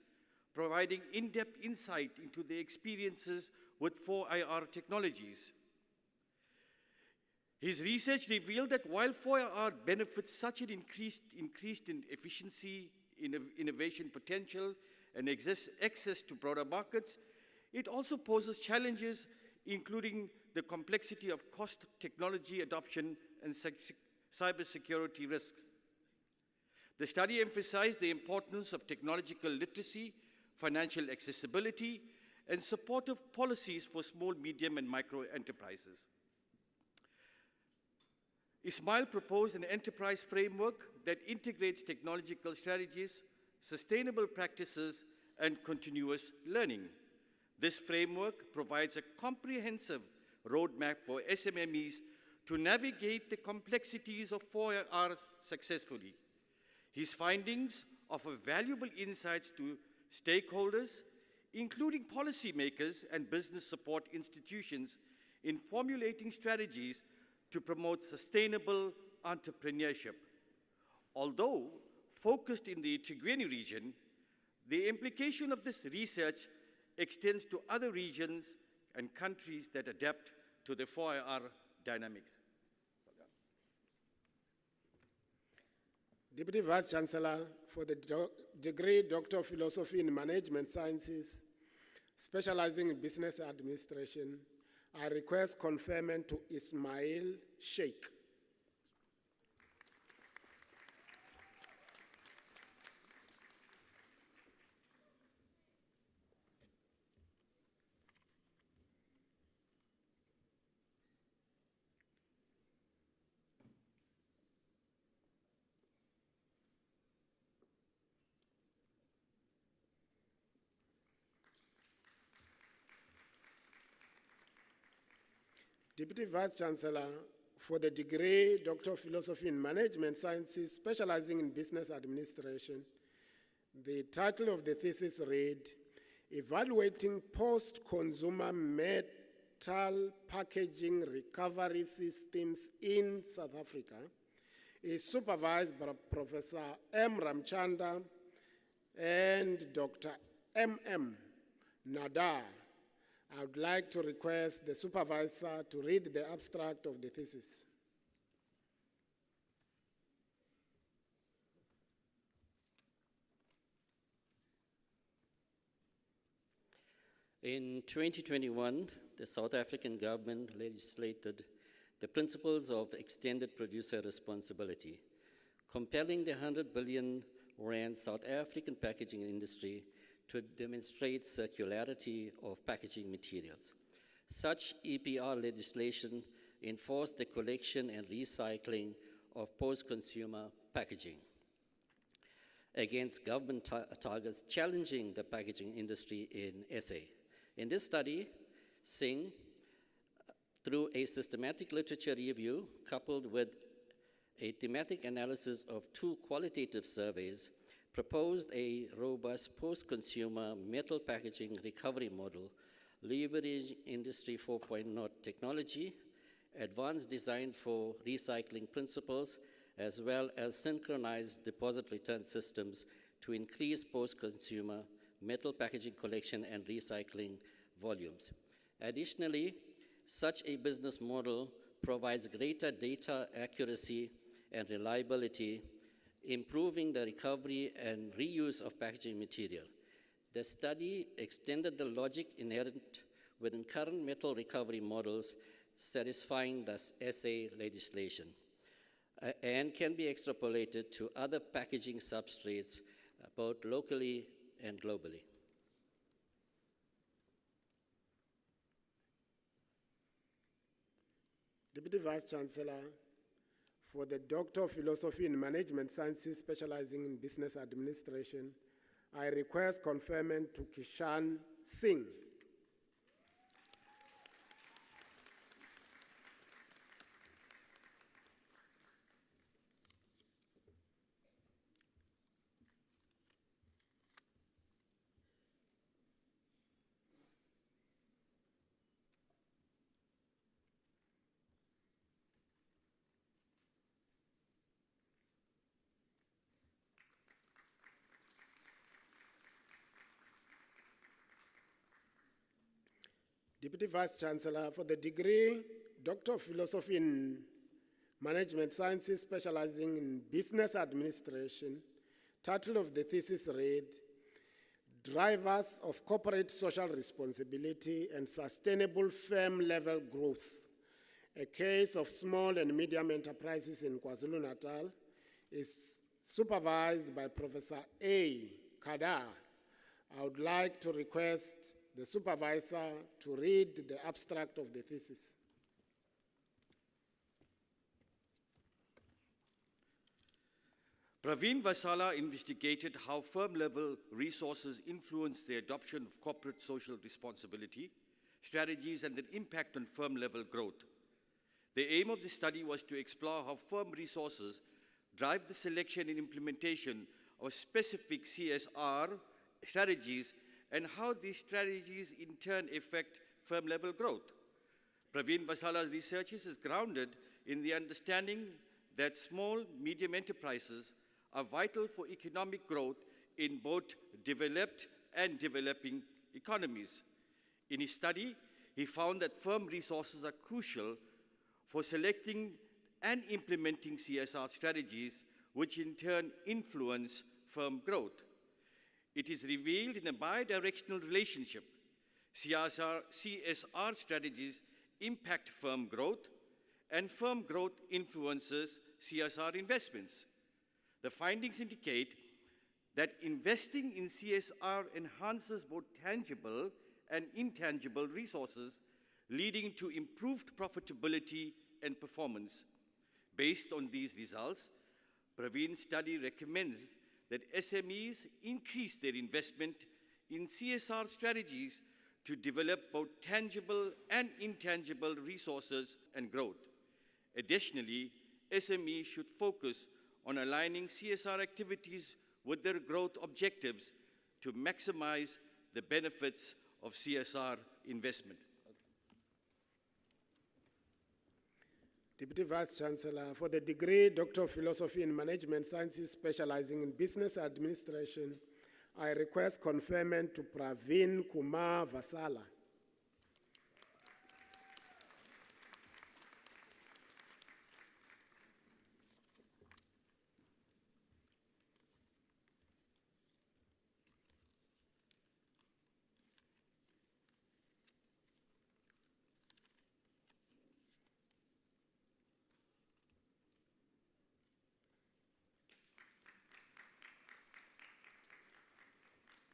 [SPEAKER 10] providing in-depth insight into their experiences with 4IR technologies. His research revealed that while 4IR benefits such an increased in efficiency, innovation potential, and access to broader markets, it also poses challenges, including the complexity of cost, technology adoption, and cybersecurity risks. The study emphasized the importance of technological literacy, financial accessibility, and supportive policies for small, medium, and micro enterprises. Ismail proposed an enterprise framework that integrates technological strategies, sustainable practices, and continuous learning. This framework provides a comprehensive roadmap for SMMEs to navigate the complexities of 4IR successfully. His findings offer valuable insights to stakeholders, including policymakers and business support institutions, in formulating strategies to promote sustainable entrepreneurship. Although focused in the Tigwini region, the implication of this research extends to other regions and countries that adapt to the 4IR dynamics.
[SPEAKER 3] Deputy Vice Chancellor, for the degree Doctor of Philosophy in Management Sciences, specializing in Business Administration, I request conferment to Ismail Sheikh. Deputy Vice-Chancellor, for the degree Doctor of Philosophy in Management Sciences, specializing in business administration, the title of the thesis read, Evaluating Post-Consumer Metal Packaging Recovery Systems in South Africa, is supervised by Professor M. Ramchanda and Dr. M.M. Nadar. I would like to request the supervisor to read the abstract of the thesis.
[SPEAKER 11] In 2021, the South African government legislated the principles of extended producer responsibility, compelling the 100 billion rand South African packaging industry to demonstrate circularity of packaging materials. Such EPR legislation enforced the collection and recycling of post-consumer packaging against government targets challenging the packaging industry in SA. In this study, Singh, through a systematic literature review coupled with a thematic analysis of 2 qualitative surveys, proposed a robust post-consumer metal packaging recovery model, leveraging Industry 4.0 technology, advanced design for recycling principles, as well as synchronized deposit return systems to increase post-consumer metal packaging collection and recycling volumes. Additionally, such a business model provides greater data accuracy and reliability, improving the recovery and reuse of packaging material. The study extended the logic inherent within current metal recovery models, satisfying the SA legislation, and can be extrapolated to other packaging substrates, both locally and globally.
[SPEAKER 3] Deputy Vice-Chancellor, for the Doctor of Philosophy in Management Sciences, specializing in business administration, I request conferment to Kishan Singh. Deputy Vice-Chancellor, for the degree Doctor of Philosophy in Management Sciences, specializing in business administration, title of the thesis read, Drivers of Corporate Social Responsibility and Sustainable Firm-Level Growth, a case of small and medium enterprises in KwaZulu-Natal, is supervised by Professor A. Kadar. I would like to request the supervisor to read the abstract of the thesis.
[SPEAKER 10] Praveen Vasala investigated how firm-level resources influence the adoption of corporate social responsibility, strategies, and their impact on firm-level growth. The aim of the study was to explore how firm resources drive the selection and implementation of specific CSR strategies and how these strategies in turn affect firm-level growth. Praveen Vasala's research is grounded in the understanding that small, medium enterprises are vital for economic growth in both developed and developing economies. In his study, he found that firm resources are crucial for selecting and implementing CSR strategies, which in turn influence firm growth. It is revealed in a bi-directional relationship. CSR strategies impact firm growth, and firm growth influences CSR investments. The findings indicate that investing in CSR enhances both tangible and intangible resources, leading to improved profitability and performance. Based on these results, Praveen's study recommends that SMEs increase their investment in CSR strategies to develop both tangible and intangible resources and growth. Additionally, SMEs should focus on aligning CSR activities with their growth objectives to maximize the benefits of CSR investment.
[SPEAKER 3] Deputy Vice-Chancellor, for the degree Doctor of Philosophy in Management Sciences specializing in Business Administration, I request conferment to Praveen Kumar Vasala.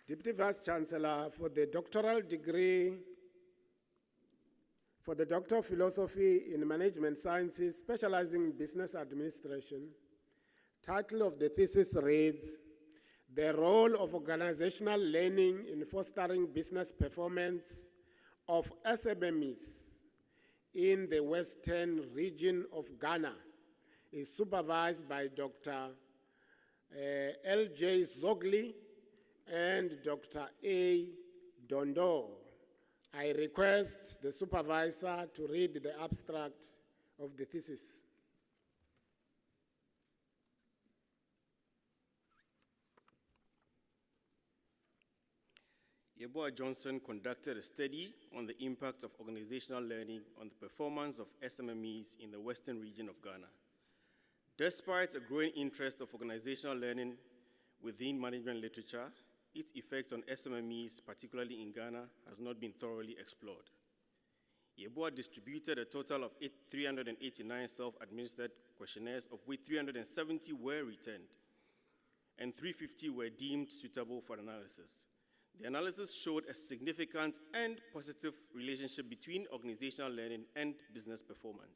[SPEAKER 3] Deputy Vice-Chancellor, for the doctoral degree, for the Doctor of Philosophy in Management Sciences, specializing in Business Administration, title of the thesis reads, The Role of Organizational Learning in Fostering Business Performance of SMMEs in the Western Region of Ghana, is supervised by Dr. L.J. Zogli and Dr. A. Dondo. I request the supervisor to read the abstract of the thesis.
[SPEAKER 12] Yeboah Johnson conducted a study on the impact of organizational learning on the performance of SMMEs in the Western region of Ghana. Despite a growing interest of organizational learning within management literature, its effect on SMMEs, particularly in Ghana, has not been thoroughly explored. Yeboah distributed a total of 389 self-administered questionnaires, of which 370 were returned, and 350 were deemed suitable for analysis. The analysis showed a significant and positive relationship between organizational learning and business performance.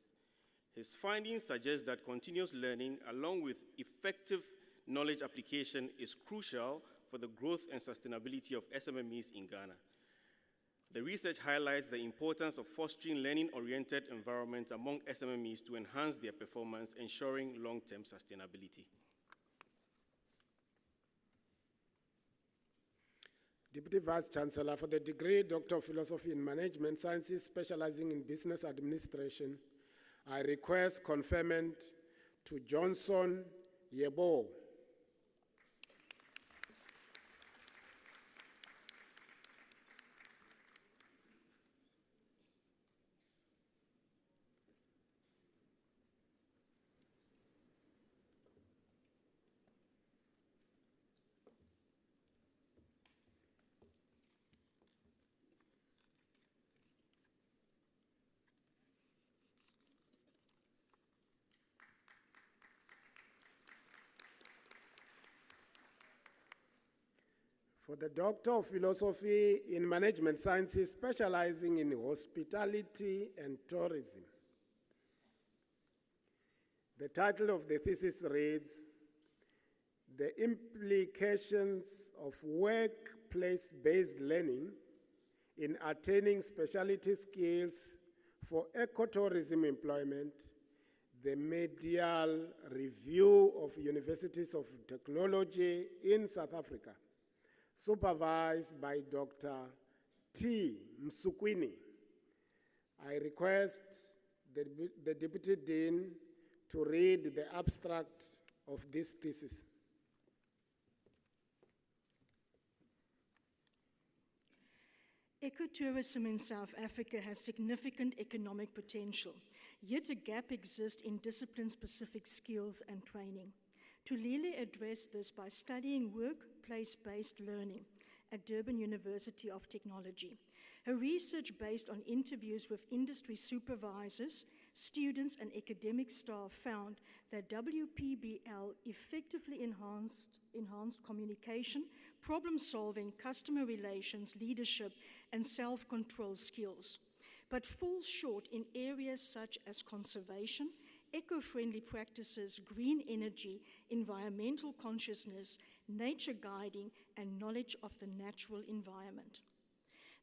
[SPEAKER 12] His findings suggest that continuous learning, along with effective knowledge application, is crucial for the growth and sustainability of SMMEs in Ghana. The research highlights the importance of fostering learning-oriented environments among SMMEs to enhance their performance, ensuring long-term sustainability.
[SPEAKER 3] Deputy Vice-Chancellor, for the degree Doctor of Philosophy in Management Sciences specializing in Business Administration, I request conferment to Johnson Yeboah. For the Doctor of Philosophy in Management Sciences specializing in Hospitality and Tourism, the title of the thesis reads, The Implications of Workplace-Based Learning in Attaining Specialty Skills for Ecotourism Employment, the Medial Review of Universities of Technology in South Africa, supervised by Dr. T. Msukwini. I request the Deputy Dean to read the abstract of this thesis.
[SPEAKER 4] Ecotourism in South Africa has significant economic potential, yet a gap exists in discipline-specific skills and training. Tulile addressed this by studying workplace-based learning at Durban University of Technology. Her research, based on interviews with industry supervisors, students, and academic staff, found that WPBL effectively enhanced communication, problem-solving, customer relations, leadership, and self-control skills, but falls short in areas such as conservation, eco-friendly practices, green energy, environmental consciousness, nature guiding, and knowledge of the natural environment.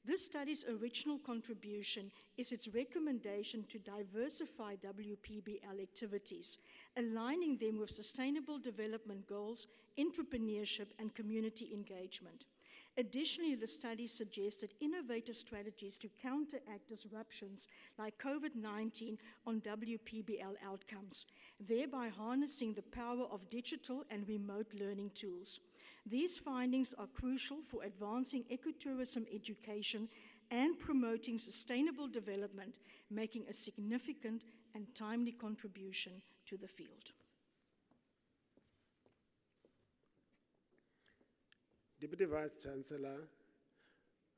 [SPEAKER 4] This study's original contribution is its recommendation to diversify WPBL activities, aligning them with sustainable development goals, entrepreneurship, and community engagement. Additionally, the study suggested innovative strategies to counteract disruptions like COVID-19 on WPBL outcomes, thereby harnessing the power of digital and remote learning tools. These findings are crucial for advancing ecotourism education and promoting sustainable development, making a significant and timely contribution to the field.
[SPEAKER 3] Deputy Vice-Chancellor,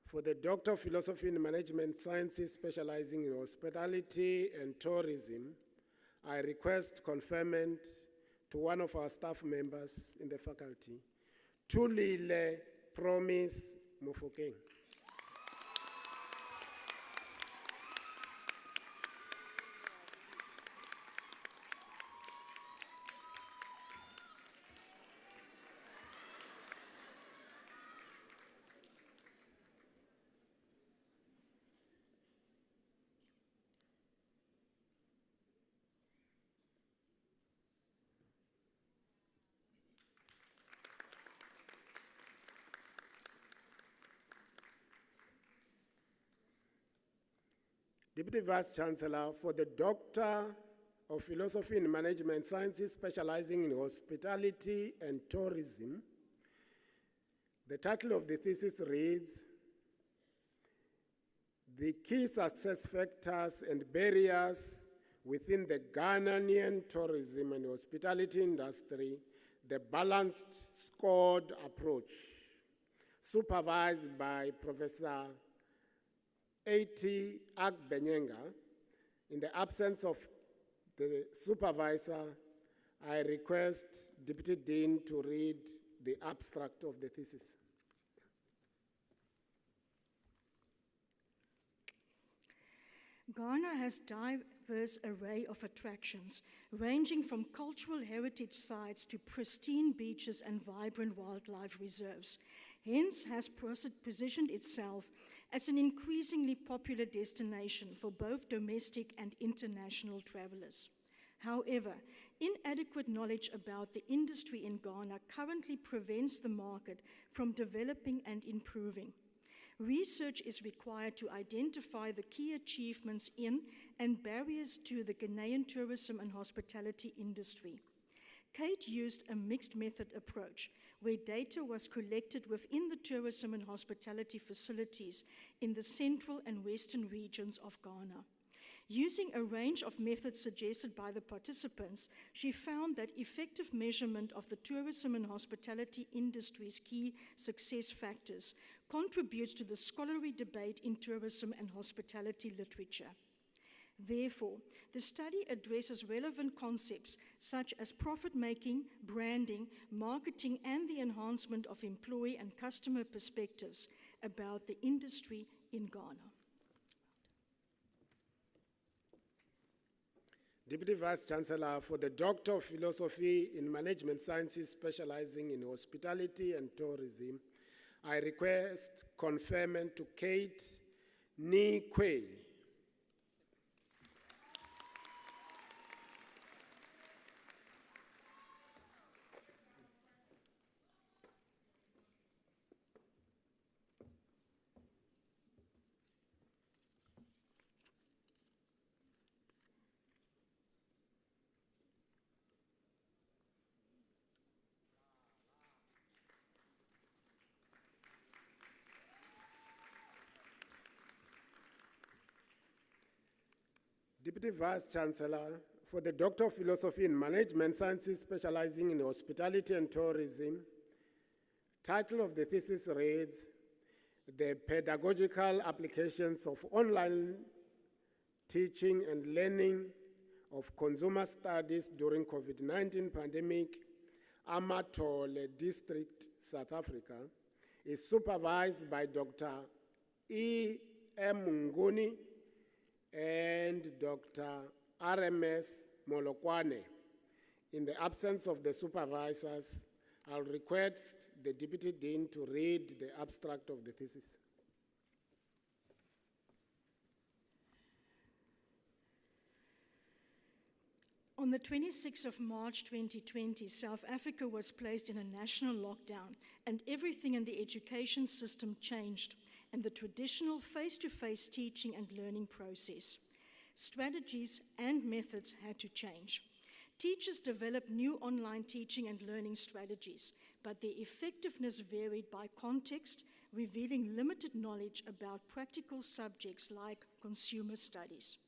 [SPEAKER 3] for the Doctor of Philosophy in Management Sciences specializing in hospitality and tourism, I request conferment to one of our staff members in the faculty, Tulile Promise Mufokeng. Deputy Vice-Chancellor, for the Doctor of Philosophy in Management Sciences specializing in hospitality and tourism, the title of the thesis reads, "The Key Success Factors and Barriers Within the Ghanaian Tourism and Hospitality Industry, the Balanced Scored Approach," supervised by Professor A.T. Agbenyenga. In the absence of the supervisor, I request Deputy Dean to read the abstract of the thesis.
[SPEAKER 4] Ghana has a diverse array of attractions, ranging from cultural heritage sites to pristine beaches and vibrant wildlife reserves. Hence, has positioned itself as an increasingly popular destination for both domestic and international travelers. However, inadequate knowledge about the industry in Ghana currently prevents the market from developing and improving. Research is required to identify the key achievements in and barriers to the Ghanaian tourism and hospitality industry. Kate used a mixed method approach, where data was collected within the tourism and hospitality facilities in the central and western regions of Ghana. Using a range of methods suggested by the participants, she found that effective measurement of the tourism and hospitality industry's key success factors contributes to the scholarly debate in tourism and hospitality literature. Therefore, the study addresses relevant concepts such as profit-making, branding, marketing, and the enhancement of employee and customer perspectives about the industry in Ghana.
[SPEAKER 3] Deputy Vice-Chancellor, for the Doctor of Philosophy in Management Sciences specializing in hospitality and tourism, I request conferment to Kate Nikwe. Deputy Vice-Chancellor, for the Doctor of Philosophy in Management Sciences specializing in hospitality and tourism, title of the thesis reads, "The Pedagogical Applications of Online Teaching and Learning of Consumer Studies During COVID-19 Pandemic, Amatole District, South Africa," is supervised by Dr. E. M. Nguni and Dr. RMS Molokwane. In the absence of the supervisors, I'll request the Deputy Dean to read the abstract of the thesis.
[SPEAKER 4] the 26th of March 2020, South Africa was placed in a national lockdown, and everything in the education system changed, and the traditional face-to-face teaching and learning process. Strategies and methods had to change. Teachers developed new online teaching and learning strategies, but their effectiveness varied by context, revealing limited knowledge about practical subjects like consumer studies.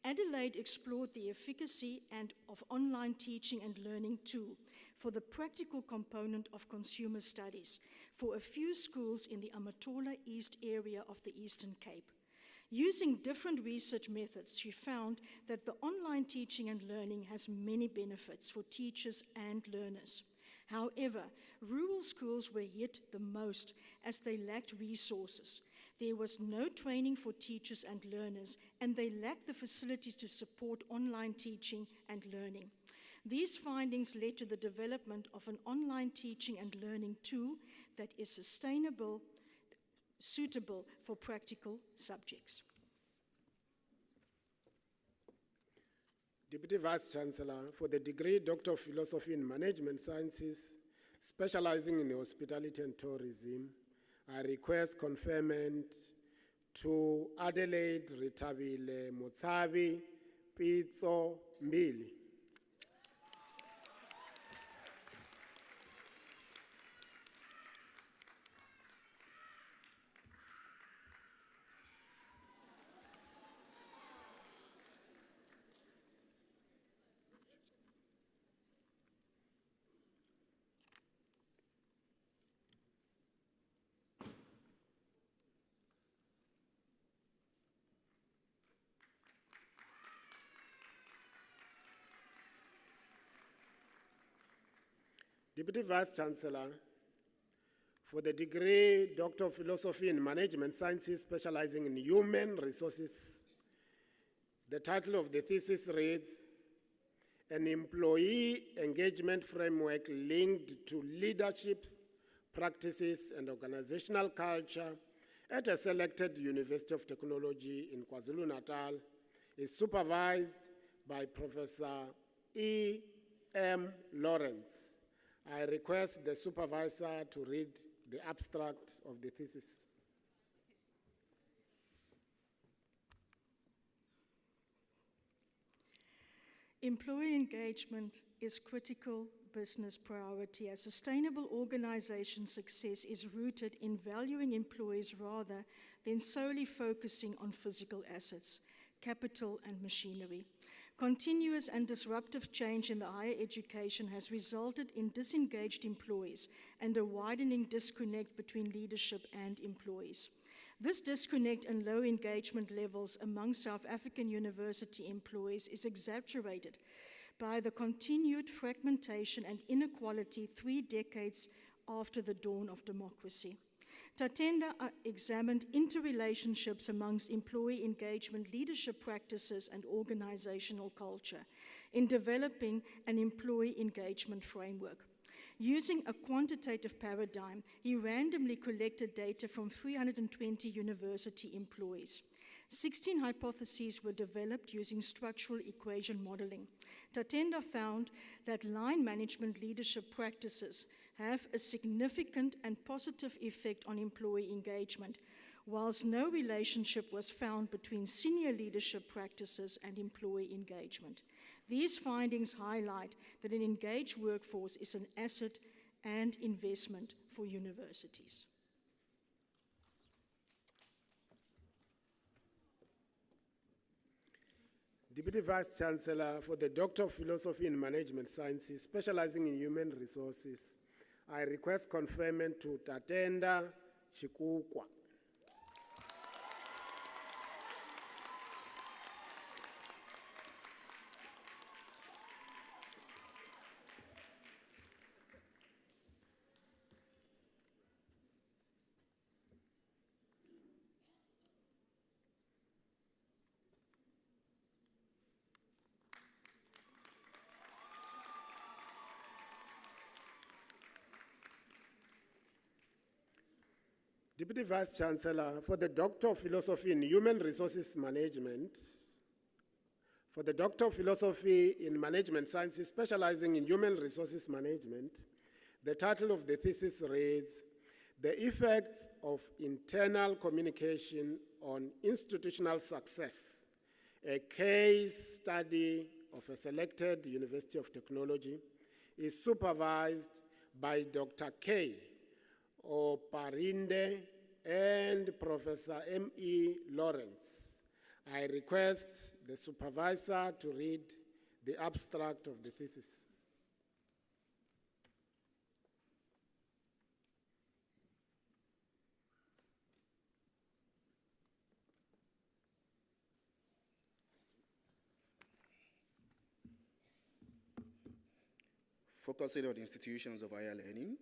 [SPEAKER 4] Adelaide explored the efficacy of online teaching and learning too for the practical component of consumer studies for a few schools in the Amatola East area of the Eastern Cape. Using different research methods, she found that the online teaching and learning has many benefits for teachers and learners. However, rural schools were hit the most as they lacked resources. There was no training for teachers and learners, and they lacked the facilities to support online teaching and learning. These findings led to the development of an online teaching and learning tool that is suitable for practical subjects.
[SPEAKER 3] Deputy Vice-Chancellor, for the degree Doctor of Philosophy in Management Sciences, specializing in hospitality and tourism, I request conferment to Adelaide Ritabile Motsabi Pitso Mbili. Deputy Vice-Chancellor, for the degree Doctor of Philosophy in Management Sciences, specializing in human resources, the title of the thesis reads, An Employee Engagement Framework Linked to Leadership Practices and Organizational Culture at a selected University of Technology in KwaZulu-Natal is supervised by Professor E. M. Lawrence. I request the supervisor to read the abstract of the thesis.
[SPEAKER 4] Employee engagement is critical business priority as sustainable organization success is rooted in valuing employees rather than solely focusing on physical assets, capital and machinery. Continuous and disruptive change in the higher education has resulted in disengaged employees and a widening disconnect between leadership and employees. This disconnect and low engagement levels among South African university employees is exacerbated by the continued fragmentation and inequality 3 decades after the dawn of democracy. Tatenda examined interrelationships amongst employee engagement, leadership practices, and organizational culture in developing an employee engagement framework. Using a quantitative paradigm, he randomly collected data from 320 university employees. 16 hypotheses were developed using structural equation modeling. Tatenda found that line management leadership practices have a significant and positive effect on employee engagement, whilst no relationship was found between senior leadership practices and employee engagement. These findings highlight that an engaged workforce is an asset and investment for universities.
[SPEAKER 3] Deputy Vice-Chancellor, for the Doctor of Philosophy in Management Sciences, specializing in human resources, I request conferment to Tatenda Chikukwa. Deputy Vice-Chancellor, for the Doctor of Philosophy in Human Resources Management, For the Doctor of Philosophy in Management Sciences, specializing in human resources management, the title of the thesis reads, The Effects of Internal Communication on Institutional Success, a case study of a selected University of Technology, is supervised by Dr. K. Oparinde and Professor M.E. Lawrence. I request the supervisor to read the abstract of the thesis.
[SPEAKER 13] Focusing on institutions of higher learning,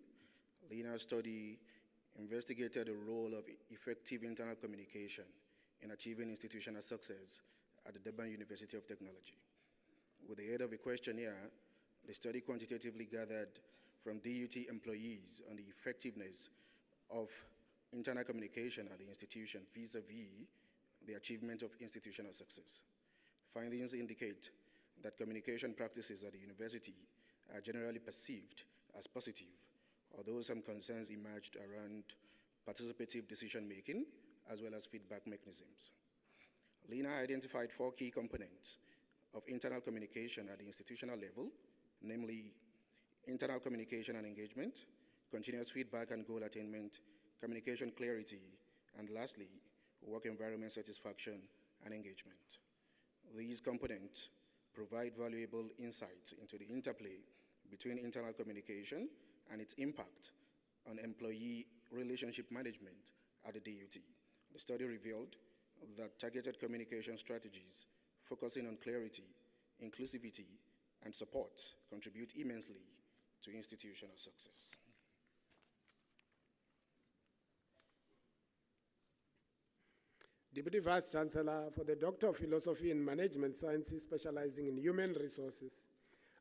[SPEAKER 13] Lena's study investigated the role of effective internal communication in achieving institutional success at the Durban University of Technology. With the aid of a questionnaire, the study quantitatively gathered from DUT employees on the effectiveness of internal communication at the institution vis-a-vis the achievement of institutional success. Findings indicate that communication practices at the university are generally perceived as positive, although some concerns emerged around participative decision-making as well as feedback mechanisms. Lena identified 4 key components of internal communication at the institutional level, namely internal communication and engagement, continuous feedback and goal attainment, communication clarity, and lastly, work environment satisfaction and engagement. These components provide valuable insights into the interplay between internal communication and its impact on employee relationship management at the DUT. The study revealed that targeted communication strategies focusing on clarity, inclusivity, and support contribute immensely to institutional success.
[SPEAKER 3] Deputy Vice Chancellor, for the Doctor of Philosophy in Management Sciences, specializing in human resources,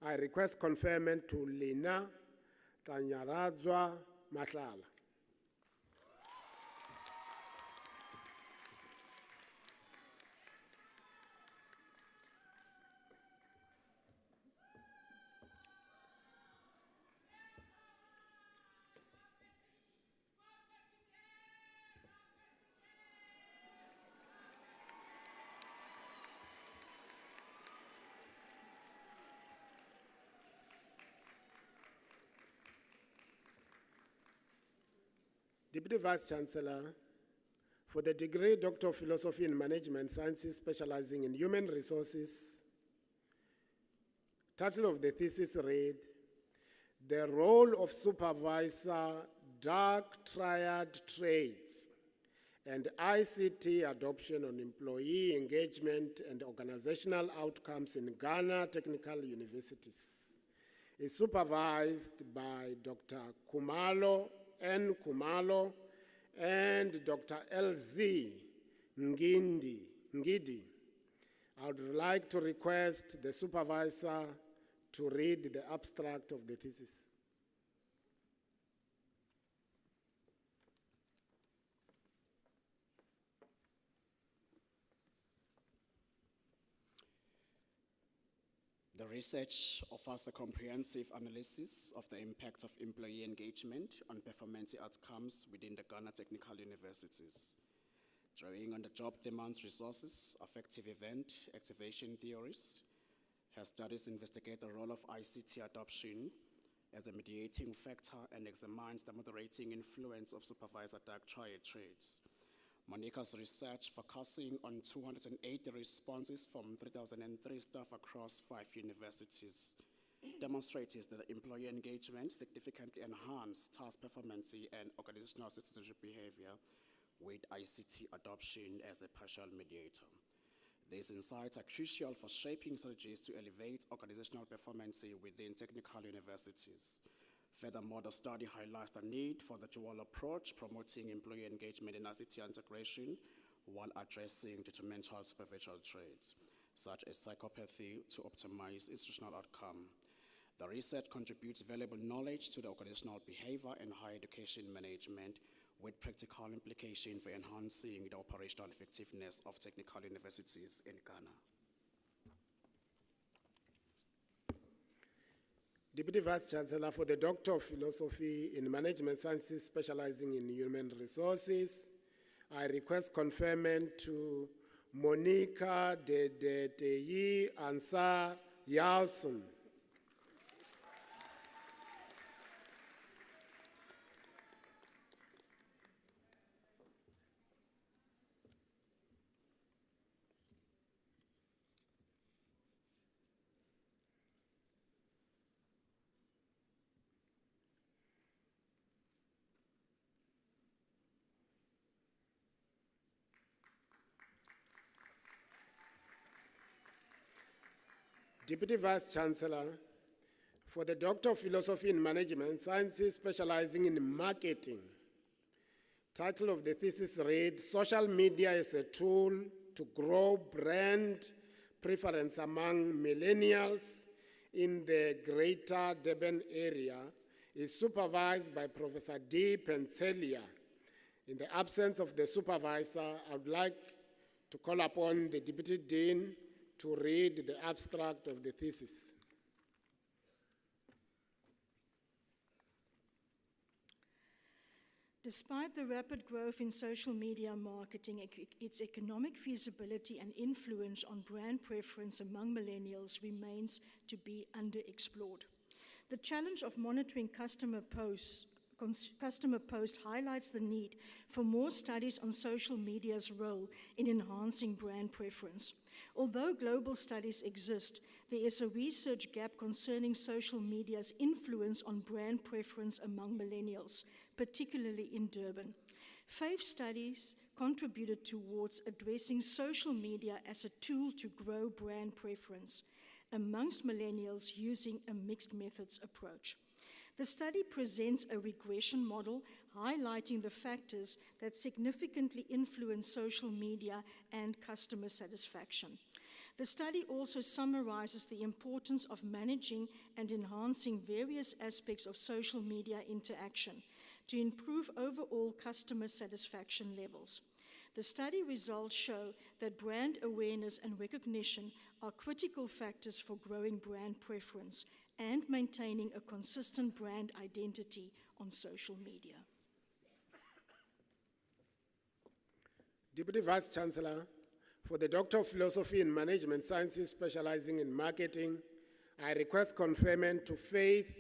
[SPEAKER 3] I request conferment to Lena Tanyaradzwa Mahlala. Deputy Vice Chancellor, for the degree Doctor of Philosophy in Management Sciences, specializing in human resources, title of the thesis read, The Role of Supervisor, Dark Triad Traits, and ICT Adoption on Employee Engagement and Organizational Outcomes in Ghana Technical Universities. Is supervised by Dr. Kumalo N. Kumalo and Dr. L.Z. Ngidi. I would like to request the supervisor to read the abstract of the thesis.
[SPEAKER 14] The research offers a comprehensive analysis of the impact of employee engagement on performance outcomes within the Ghana Technical Universities. Drawing on the job demands resources, affective event activation theories, her studies investigate the role of ICT adoption as a mediating factor and examines the moderating influence of supervisor dark triad traits. Monica's research, focusing on 280 responses from 3,003 staff across 5 universities, demonstrates that employee engagement significantly enhanced task performance and organizational citizenship behavior with ICT adoption as a partial mediator. These insights are crucial for shaping strategies to elevate organizational performance within technical universities. Furthermore, the study highlights the need for the dual approach, promoting employee engagement and ICT integration while addressing detrimental superficial traits, such as psychopathy, to optimize institutional outcome. The research contributes valuable knowledge to the organizational behavior and higher education management, with practical implication for enhancing the operational effectiveness of technical universities in Ghana.
[SPEAKER 3] Deputy Vice Chancellor for the Doctor of Philosophy in Management Sciences specializing in human resources, I request conferment to Monica Dedeteyi Ansar Yalson. Deputy Vice Chancellor for the Doctor of Philosophy in Management Sciences specializing in marketing. Title of the thesis reads, Social Media is a Tool to Grow Brand Preference Among Millennials in the Greater Durban Area, is supervised by Professor D. Pencelia. In the absence of the supervisor, I would like to call upon the Deputy Dean to read the abstract of the thesis.
[SPEAKER 4] Despite the rapid growth in social media marketing, its economic feasibility and influence on brand preference among millennials remains to be underexplored. The challenge of monitoring customer posts highlights the need for more studies on social media's role in enhancing brand preference. Although global studies exist, there is a research gap concerning social media's influence on brand preference among millennials, particularly in Durban. 5 studies contributed towards addressing social media as a tool to grow brand preference amongst millennials using a mixed methods approach. The study presents a regression model highlighting the factors that significantly influence social media and customer satisfaction. The study also summarizes the importance of managing and enhancing various aspects of social media interaction to improve overall customer satisfaction levels. The study results show that brand awareness and recognition are critical factors for growing brand preference and maintaining a consistent brand identity on social media.
[SPEAKER 3] Deputy Vice Chancellor for the Doctor of Philosophy in Management Sciences specializing in marketing, I request conferment to Faith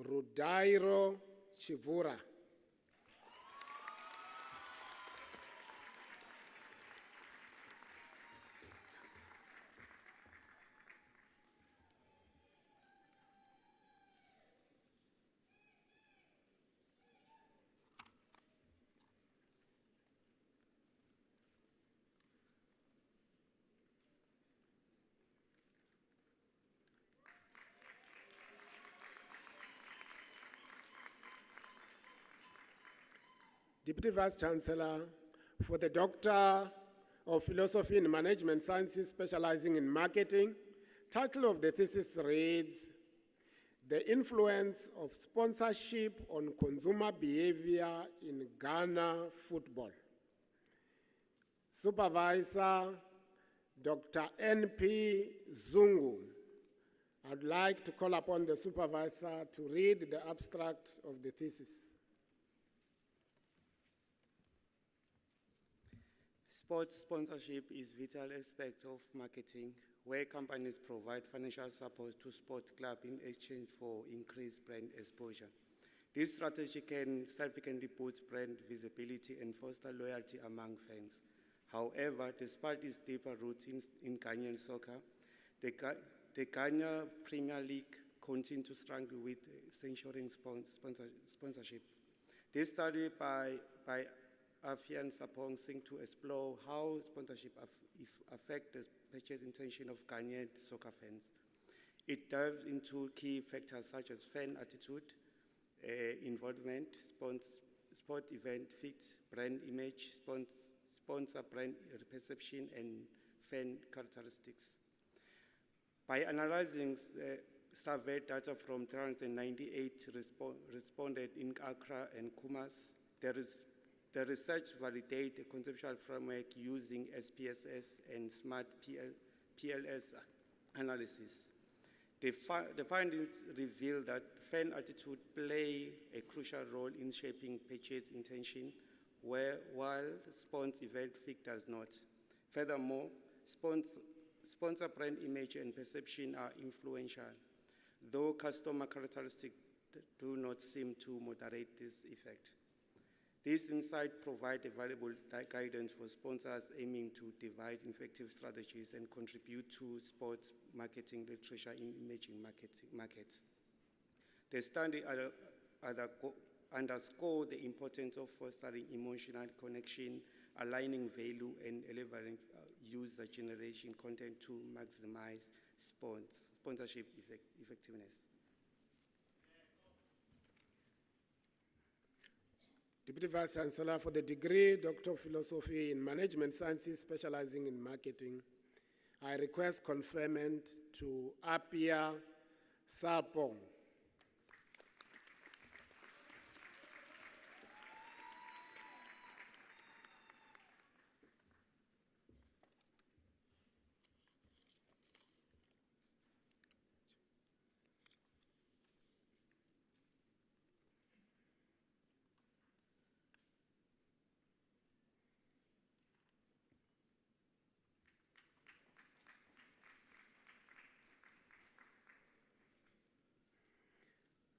[SPEAKER 3] Rudairo Chivura. Deputy Vice Chancellor for the Doctor of Philosophy in Management Sciences specializing in marketing. Title of the thesis reads, The Influence of Sponsorship on Consumer Behavior in Ghana Football. Supervisor, Dr. N.P. Zungu. I'd like to call upon the supervisor to read the abstract of the thesis.
[SPEAKER 15] Sports sponsorship is a vital aspect of marketing, where companies provide financial support to sport clubs in exchange for increased brand exposure. This strategy can significantly boost brand visibility and foster loyalty among fans. However, despite its deeper roots in Ghanaian soccer, the Ghana Premier League continues to struggle with censoring sponsorship. This study by Afian Sapong seeks to explore how sponsorship affects the purchase intention of Ghanaian soccer fans. It dives into key factors such as fan attitude, involvement, sport event fit, brand image, sponsor brand perception, and fan characteristics. By analyzing survey data from 398 respondents in Accra and Kumasi, the research validates a conceptual framework using SPSS and smart PLS analysis. The findings reveal that fan attitude play a crucial role in shaping purchase intention, while sponsor event fee does not. Furthermore, sponsor brand image and perception are influential, though customer characteristics do not seem to moderate this effect. These insights provide a valuable guidance for sponsors aiming to devise effective strategies and contribute to sports marketing literature in emerging markets. The study underscore the importance of fostering emotional connection, aligning value, and delivering user generation content to maximize sponsorship effectiveness.
[SPEAKER 3] Deputy Vice Chancellor, for the degree Doctor of Philosophy in Management Sciences specializing in marketing, I request conferment to Apia Sarpong.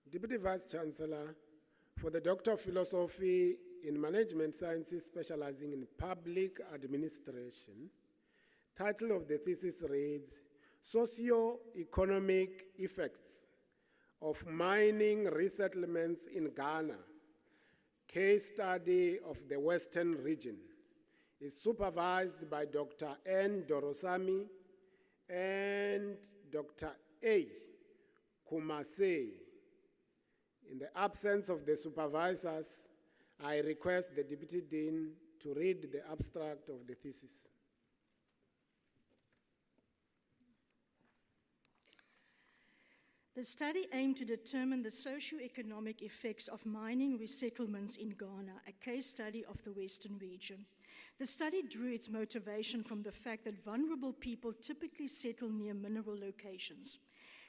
[SPEAKER 3] Deputy Vice Chancellor, for the Doctor of Philosophy in Management Sciences specializing in Public Administration, title of the thesis reads, Socio-Economic Effects of Mining Resettlements in Ghana, Case Study of the Western Region. Is supervised by Dr. N. Dorosami and Dr. A. Kumase. In the absence of the supervisors, I request the Deputy Dean to read the abstract of the thesis.
[SPEAKER 4] The study aimed to determine the socio-economic effects of mining resettlements in Ghana, a case study of the Western region. The study drew its motivation from the fact that vulnerable people typically settle near mineral locations.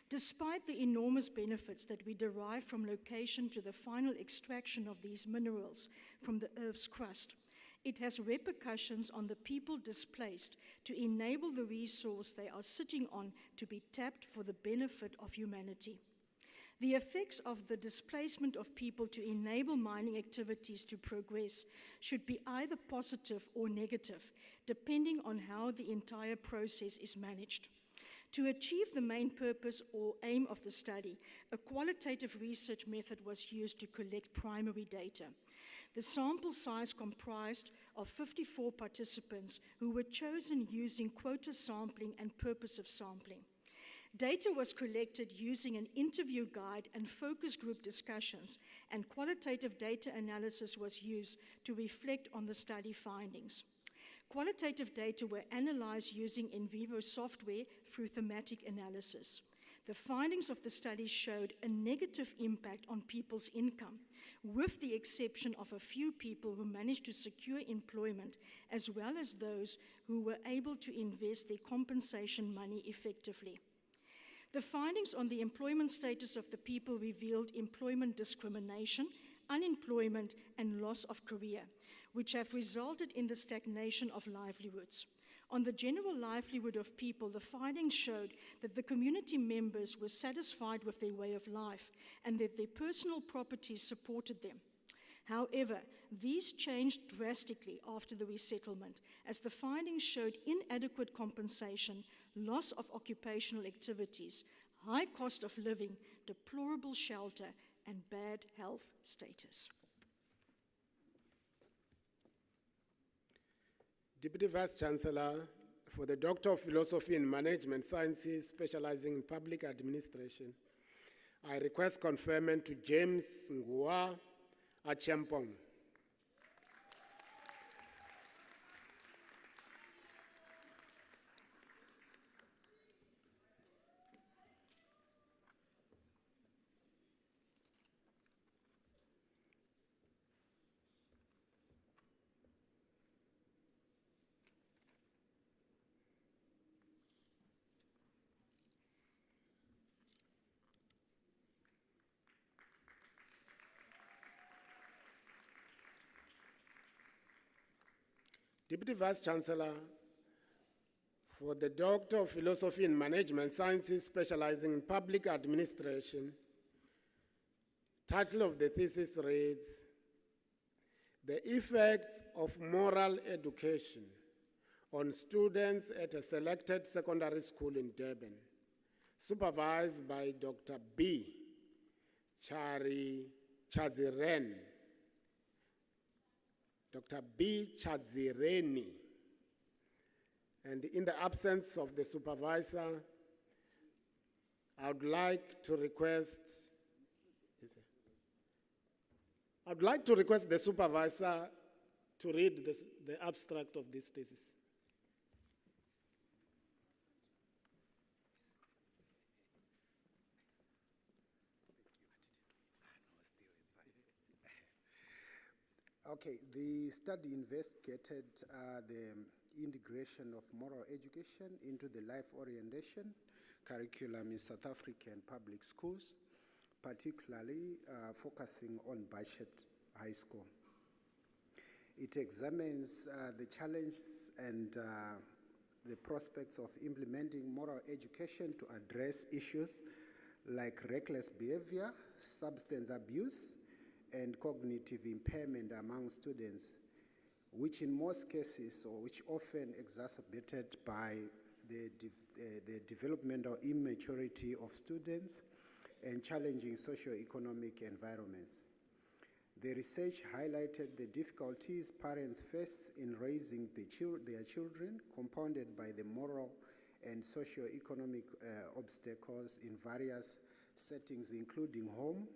[SPEAKER 4] Despite the enormous benefits that we derive from location to the final extraction of these minerals from the Earth's crust, it has repercussions on the people displaced to enable the resource they are sitting on to be tapped for the benefit of humanity. The effects of the displacement of people to enable mining activities to progress should be either positive or negative, depending on how the entire process is managed. To achieve the main purpose or aim of the study, a qualitative research method was used to collect primary data. The sample size comprised of 54 participants who were chosen using quota sampling and purposive sampling. Data was collected using an interview guide and focus group discussions, and qualitative data analysis was used to reflect on the study findings. Qualitative data were analyzed using in vivo software through thematic analysis. The findings of the study showed a negative impact on people's income, with the exception of a few people who managed to secure employment, as well as those who were able to invest their compensation money effectively. The findings on the employment status of the people revealed employment discrimination, unemployment, and loss of career, which have resulted in the stagnation of livelihoods. On the general livelihood of people, the findings showed that the community members were satisfied with their way of life and that their personal properties supported them. However, these changed drastically after the resettlement, as the findings showed inadequate compensation, loss of occupational activities, high cost of living, deplorable shelter, and bad health status.
[SPEAKER 3] Deputy Vice Chancellor, for the Doctor of Philosophy in Management Sciences specializing in Public Administration, I request conferment to James Ngua Achiampong. Deputy Vice Chancellor, for the Doctor of Philosophy in Management Sciences specializing in public administration, title of the thesis reads, The Effects of Moral Education on Students at a Selected Secondary School in Durban, supervised by Dr. B. Chaziren. Dr. B. Chazireni. And in the absence of the supervisor, I would like to request the supervisor to read the abstract of this thesis.
[SPEAKER 16] Okay, the study investigated the integration of moral education into the life orientation curriculum in South African public schools, particularly focusing on Bult High School. It examines the challenges and the prospects of implementing moral education to address issues like reckless behavior, substance abuse, and cognitive impairment among students, which in most cases, or which often exacerbated by the developmental immaturity of students and challenging socio-economic environments. The research highlighted the difficulties parents face in raising their children, compounded by the moral and socio-economic obstacles in various settings, including home,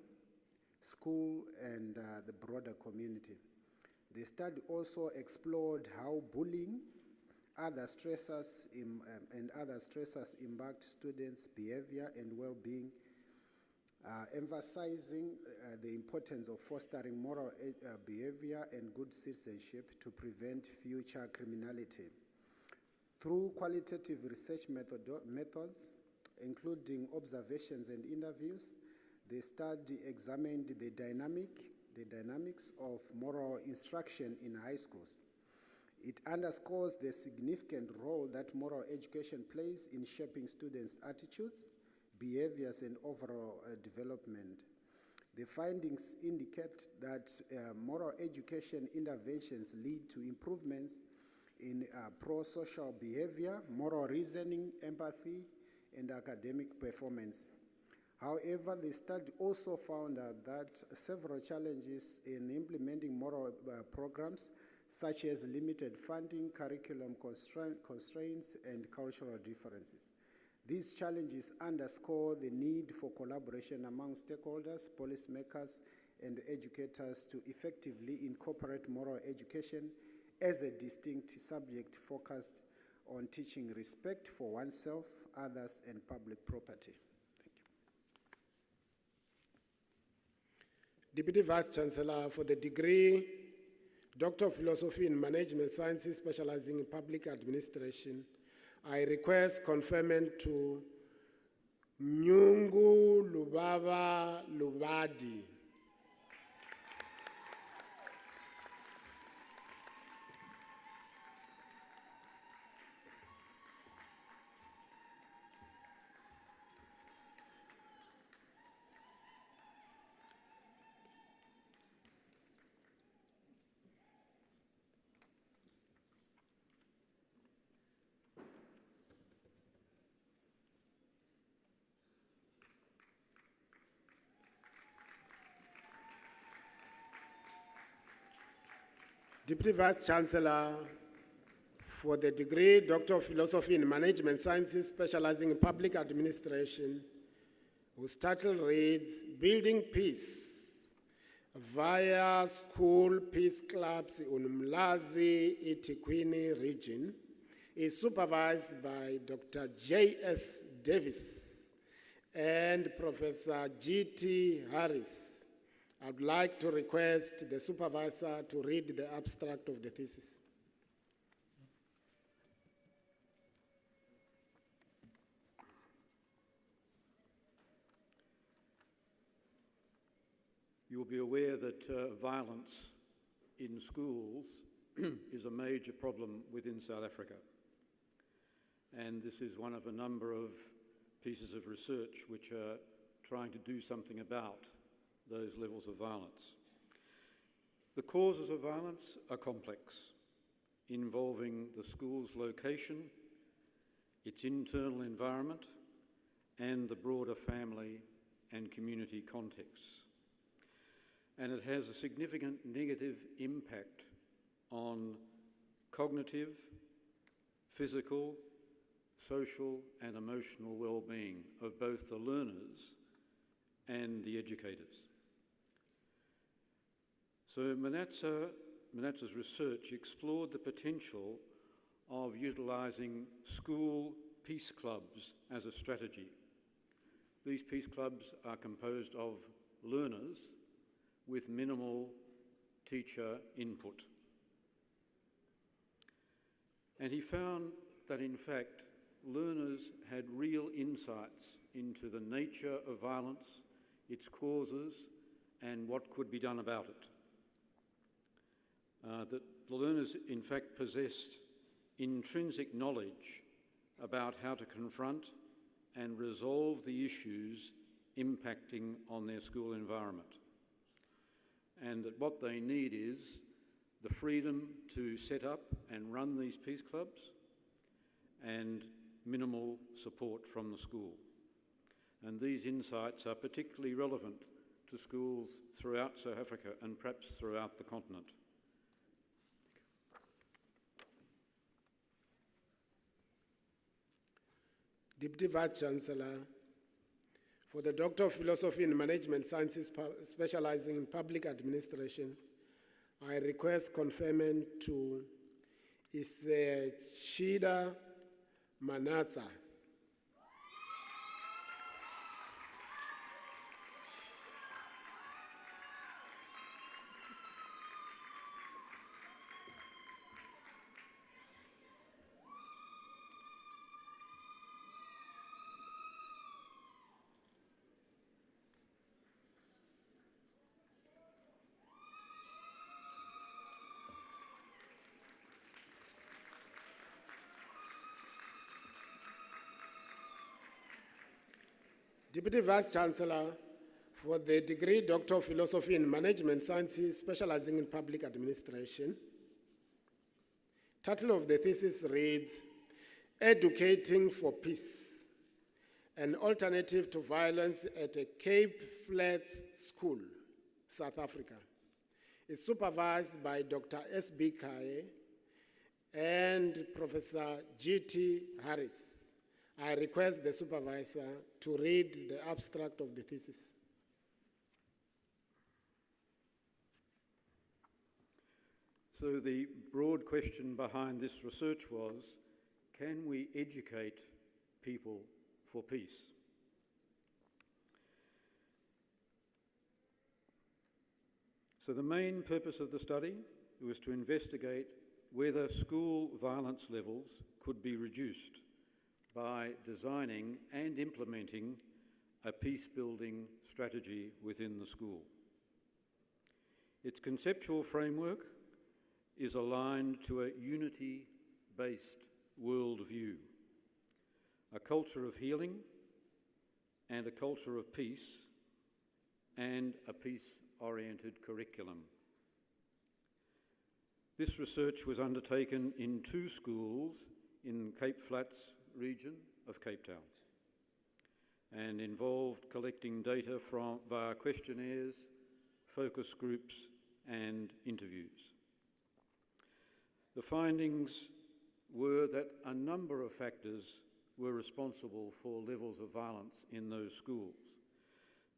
[SPEAKER 16] school, and the broader community. The study also explored how bullying and other stressors impact students' behavior and well-being, emphasizing the importance of fostering moral behavior and good citizenship to prevent future criminality. Through qualitative research methods, including observations and interviews, the study examined the dynamics of moral instruction in high schools. It underscores the significant role that moral education plays in shaping students' attitudes, behaviors, and overall development. The findings indicate that moral education interventions lead to improvements in pro-social behavior, moral reasoning, empathy, and academic performance. However, the study also found that several challenges in implementing moral programs, such as limited funding, curriculum constraints, and cultural differences. These challenges underscore the need for collaboration among stakeholders, policymakers, and educators to effectively incorporate moral education as a distinct subject focused on teaching respect for oneself, others, and public property.
[SPEAKER 3] Deputy Vice Chancellor, for the degree Doctor of Philosophy in Management Sciences specializing in public administration, I request conferment to Nyungu Lubaba Lubadi. Deputy Vice Chancellor, for the degree Doctor of Philosophy in Management Sciences specializing in public administration, whose title reads, Building Peace via School Peace Clubs in Umlazi eThekwini region, is supervised by Dr. J.S. Davis and Professor G.T. Harris. I would like to request the supervisor to read the abstract of the thesis.
[SPEAKER 17] You'll be aware that violence in schools is a major problem within South Africa. And this is one of a number of pieces of research which are trying to do something about those levels of violence. The causes of violence are complex, involving the school's location, its internal environment, and the broader family and community contexts. And it has a significant negative impact on cognitive, physical, social and emotional well-being of both the learners and the educators. So Manatsa's research explored the potential of utilising school peace clubs as a strategy. These peace clubs are composed of learners with minimal teacher input. And he found that, in fact, learners had real insights into the nature of violence, its causes, and what could be done about it. That the learners, in fact, possessed intrinsic knowledge about how to confront and resolve the issues impacting on their school environment. And that what they need is the freedom to set up and run these peace clubs and minimal support from the school. And these insights are particularly relevant to schools throughout South Africa and perhaps throughout the continent.
[SPEAKER 3] Deputy Vice-Chancellor, for the Doctor of Philosophy in Management Sciences specializing in public administration, I request conferment to Chida Manatsa. Deputy Vice-Chancellor, for the degree Doctor of Philosophy in Management Sciences specializing in public administration. Title of the thesis reads, Educating for Peace, an alternative to violence at a Cape Flats school, South Africa. It's supervised by Dr. S.B. Kaye and Professor G.T. Harris. I request the supervisor to read the abstract of the thesis.
[SPEAKER 17] So the broad question behind this research was, can we educate people for peace? So the main purpose of the study was to investigate whether school violence levels could be reduced by designing and implementing a peace-building strategy within the school. Its conceptual framework is aligned to a unity-based worldview, a culture of healing and a culture of peace, and a peace-oriented curriculum. This research was undertaken in 2 schools in Cape Flats region of Cape Town and involved collecting data via questionnaires, focus groups and interviews. The findings were that a number of factors were responsible for levels of violence in those schools.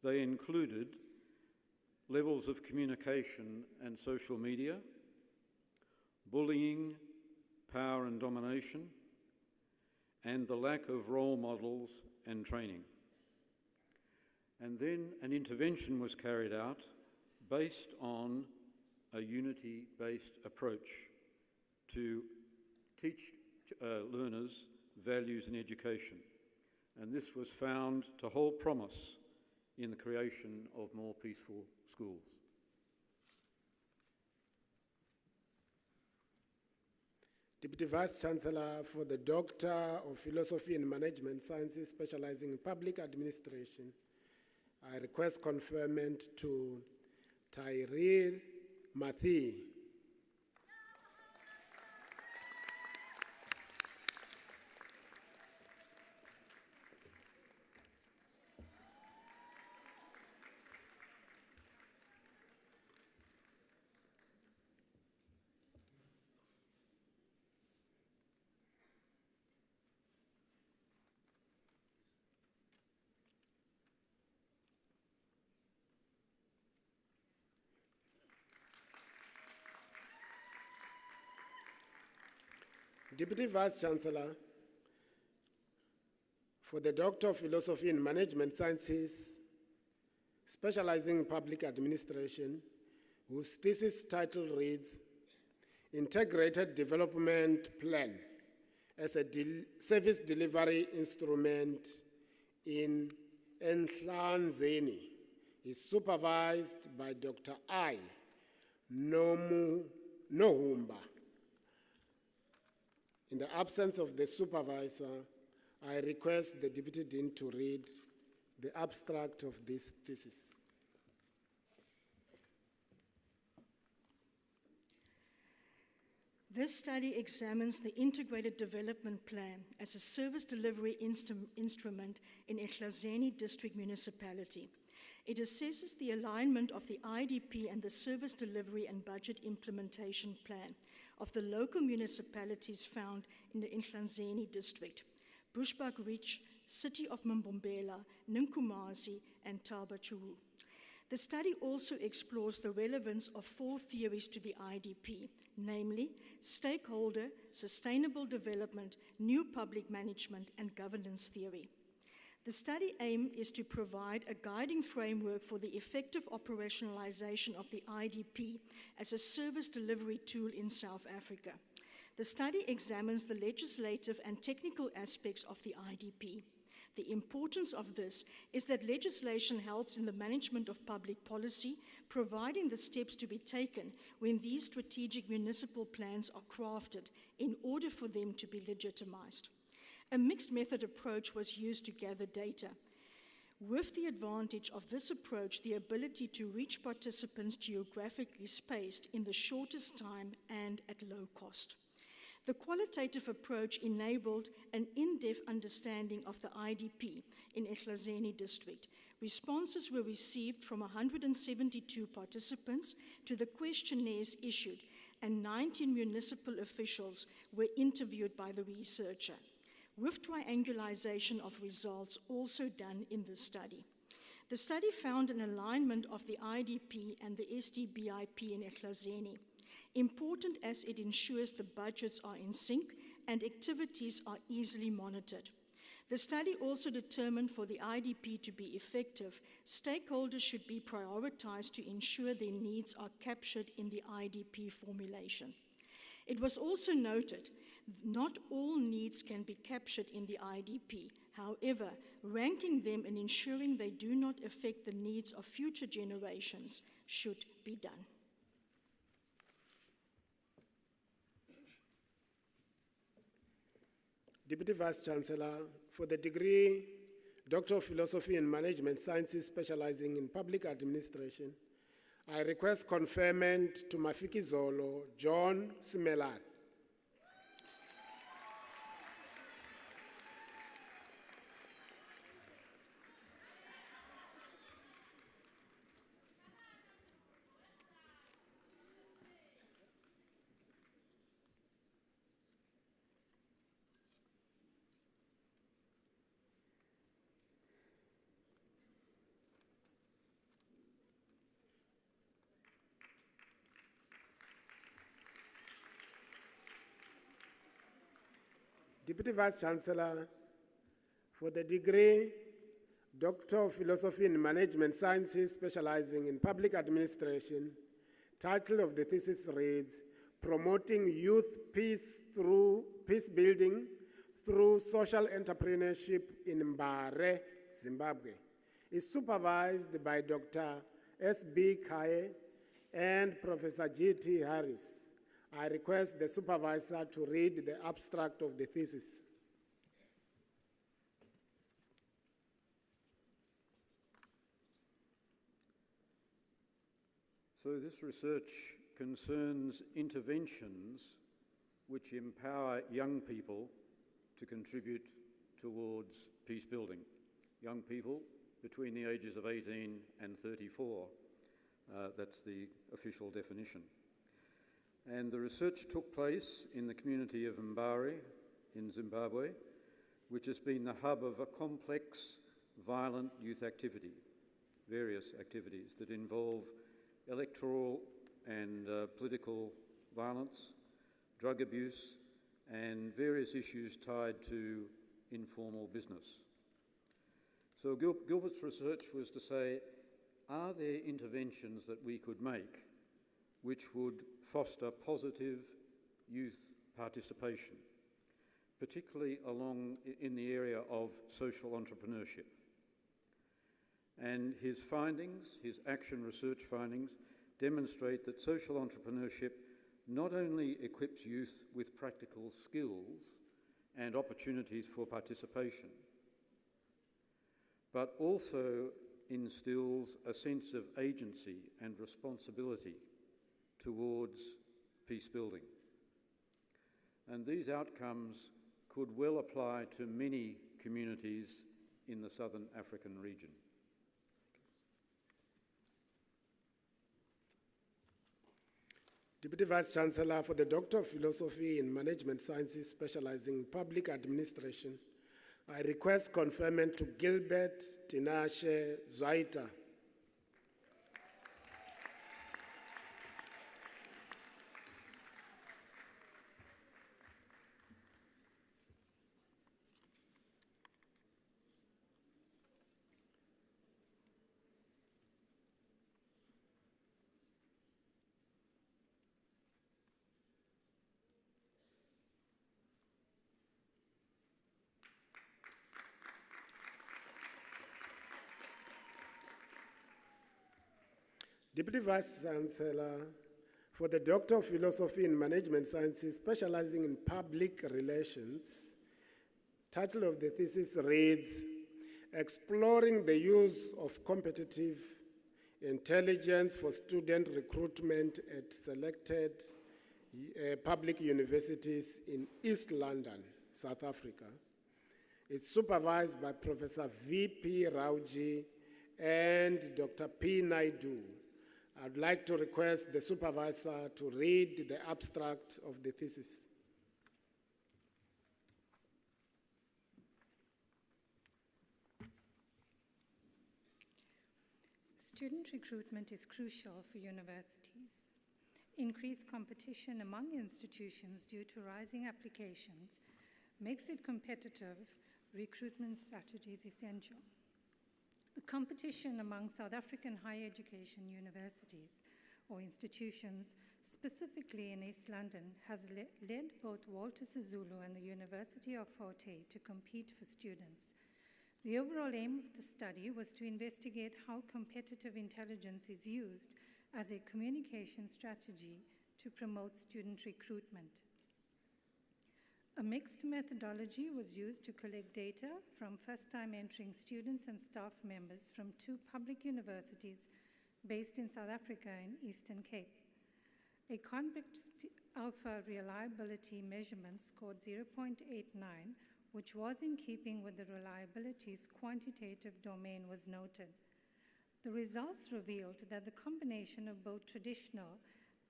[SPEAKER 17] They included levels of communication and social media, bullying, power and domination, and the lack of role models and training. And then an intervention was carried out based on a unity-based approach to teach learners values in education. And this was found to hold promise in the creation of more peaceful schools.
[SPEAKER 3] Deputy Vice Chancellor for the Doctor of Philosophy and Management Sciences specializing in public administration, I request conferment to Tyree Mathi. Deputy Vice Chancellor for the Doctor of Philosophy and Management Sciences, specializing in public administration, whose thesis title reads, Integrated Development Plan as a Service Delivery Instrument in Enhlanzeni, is supervised by Dr. I. Nohumba. In the absence of the supervisor, I request the Deputy Dean to read the abstract of this thesis.
[SPEAKER 4] This study examines the Integrated Development Plan as a service delivery instrument in Enhlanzeni District Municipality. It assesses the alignment of the IDP and the Service Delivery and Budget Implementation Plan of the local municipalities found in the Enhlanzeni district, Bushbuck-Reach, City of Mbombela, Ninkumazi, and Tabachuwu. The study also explores the relevance of 4 theories to the IDP, namely stakeholder, sustainable development, new public management, and governance theory. The study aim is to provide a guiding framework for the effective operationalization of the IDP as a service delivery tool in South Africa. The study examines the legislative and technical aspects of the IDP. The importance of this is that legislation helps in the management of public policy, providing the steps to be taken when these strategic municipal plans are crafted in order for them to be legitimized. A mixed method approach was used to gather data, with the advantage of this approach the ability to reach participants geographically spaced in the shortest time and at low cost. The qualitative approach enabled an in-depth understanding of the IDP in Enhlanzeni district. Responses were received from 172 participants to the questionnaires issued, and 19 municipal officials were interviewed by the researcher, with triangulation of results also done in the study. The study found an alignment of the IDP and the SDBIP in Enhlanzeni, important as it ensures the budgets are in sync and activities are easily monitored. The study also determined for the IDP to be effective, stakeholders should be prioritized to ensure their needs are captured in the IDP formulation. It was also noted not all needs can be captured in the IDP. However, ranking them and ensuring they do not affect the needs of future generations should be done.
[SPEAKER 3] Deputy Vice Chancellor for the degree Doctor of Philosophy and Management Sciences specializing in public administration, I request conferment to Mafiki Zolo, John Simelan. Deputy Vice Chancellor for the degree Doctor of Philosophy and Management Sciences specializing in public administration, title of the thesis reads, Promoting Youth Peace Building through Social Entrepreneurship in Mbare, Zimbabwe, is supervised by Dr. S.B. Kaye and Professor G.T. Harris. I request the supervisor to read the abstract of the thesis.
[SPEAKER 17] So this research concerns interventions which empower young people to contribute towards peace building. Young people between the ages of 18 and 34, that's the official definition. And the research took place in the community of Mbari in Zimbabwe, which has been the hub of a complex, violent youth activity, various activities that involve electoral and political violence, drug abuse, and various issues tied to informal business. So Gilbert's research was to say, are there interventions that we could make which would foster positive youth participation, particularly in the area of social entrepreneurship? And his findings, his action research findings, demonstrate that social entrepreneurship not only equips youth with practical skills and opportunities for participation, but also instills a sense of agency and responsibility towards peace building. And these outcomes could well apply to many communities in the Southern African region.
[SPEAKER 3] Deputy Vice-Chancellor for the Doctor of Philosophy in Management Sciences specializing in public administration, I request conferment to Gilbert Tinashe Zwaita. Deputy Vice-Chancellor for the Doctor of Philosophy in Management Sciences specializing in public relations. Title of the thesis reads, Exploring the Use of Competitive Intelligence for Student Recruitment at Selected Public Universities in East London, South Africa. It's supervised by Professor V.P. Rauji and Dr. P. Naidu. I'd like to request the supervisor to read the abstract of the thesis.
[SPEAKER 5] Student recruitment is crucial for universities. Increased competition among institutions due to rising applications makes it competitive. Recruitment strategy is essential. The competition among South African higher education universities or institutions, specifically in East London, has led both Walter Sisulu and the University of Fort Hare to compete for students. The overall aim of the study was to investigate how competitive intelligence is used as a communication strategy to promote student recruitment. A mixed methodology was used to collect data from first-time entering students and staff members from 2 public universities based in South Africa and Eastern Cape. A convex alpha reliability measurement scored 0.89, which was in keeping with the reliability's quantitative domain, was noted. The results revealed that the combination of both traditional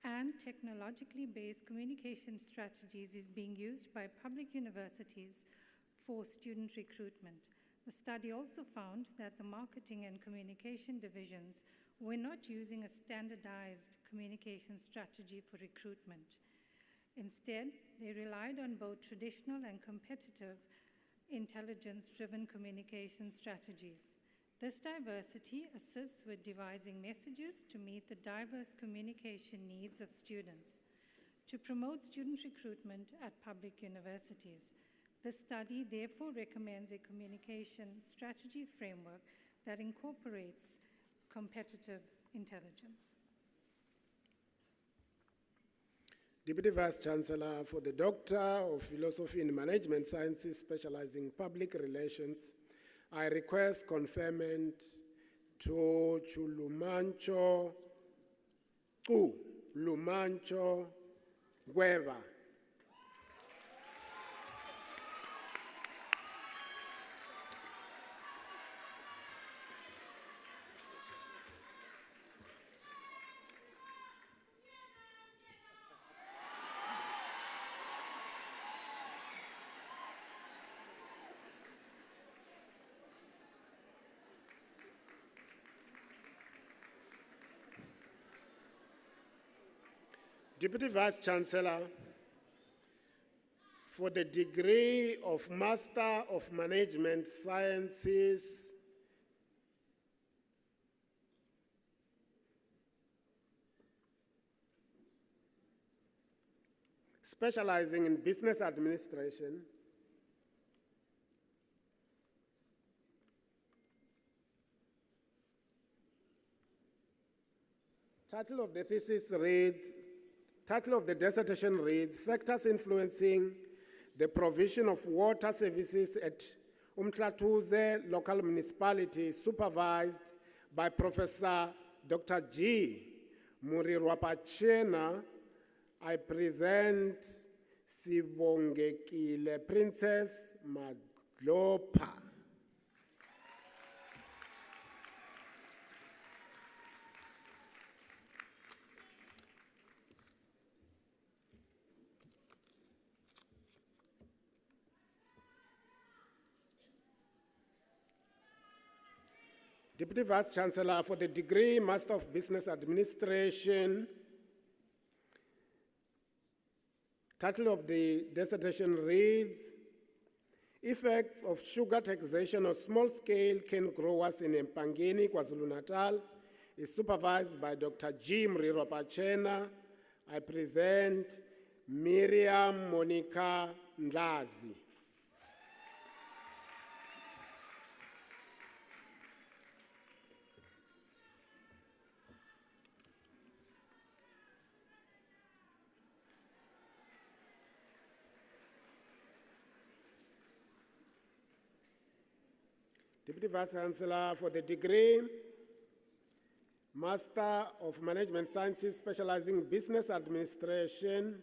[SPEAKER 5] and technologically based communication strategies is being used by public universities for student recruitment. The study also found that the marketing and communication divisions were not using a standardized communication strategy for recruitment. Instead, they relied on both traditional and competitive intelligence-driven communication strategies. This diversity assists with devising messages to meet the diverse communication needs of students. To promote student recruitment at public universities, the study therefore recommends a communication strategy framework that incorporates competitive intelligence.
[SPEAKER 3] Deputy Vice Chancellor for the Doctor of Philosophy in Management Sciences, specializing public relations, I request conferment to Chulumancho Gueva. Deputy Vice Chancellor for the degree of Master of Management Sciences, specializing in business administration, title of the thesis reads, title of the dissertation reads, Factors Influencing the Provision of Water Services at Umhlatuze Local Municipality, supervised by Professor Dr. G. Murirwapachena. I present Sibongekile Princess Madlopa. Deputy Vice Chancellor for the degree Master of Business Administration. Title of the dissertation reads, Effects of Sugar Taxation on Small-Scale Cane Growers in Mpangeni, KwaZulu-Natal, is supervised by Dr. G. Mriropachena. I present Miriam Monica Ndlazi. Deputy Vice Chancellor for the degree Master of Management Sciences, specializing in business administration.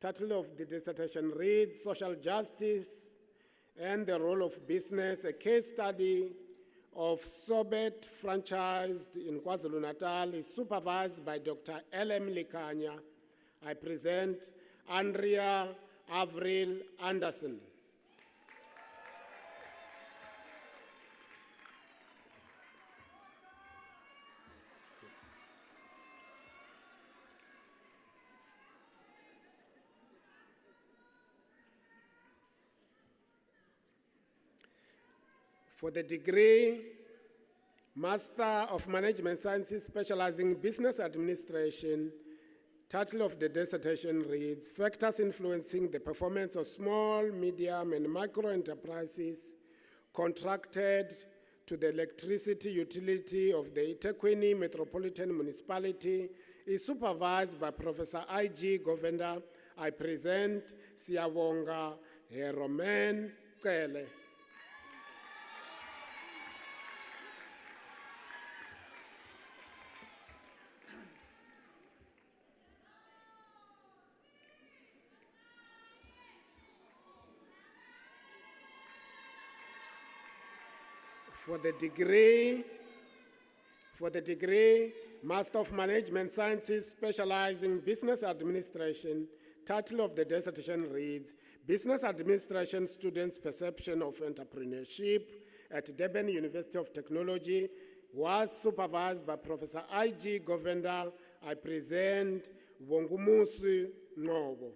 [SPEAKER 3] Title of the dissertation reads, Social Justice and the Role of Business, a case study of Sobet franchised in KwaZulu-Natal, is supervised by Dr. L.M. Likanya. I present Andrea Avril Anderson. For the degree Master of Management Sciences, specializing in business administration, title of the dissertation reads, Factors Influencing the Performance of Small, Medium, and Micro Enterprises Contracted to the Electricity Utility of the eThekwini Metropolitan Municipality, is supervised by Professor I.G. Govender. I present Siyabonga Heromen Cele. For the degree Master of Management Sciences, specializing in business administration, title of the dissertation reads, Business Administration Students' Perception of Entrepreneurship at Durban University of Technology, was supervised by Professor I.G. Govender. I present Wongumusi Ngobo.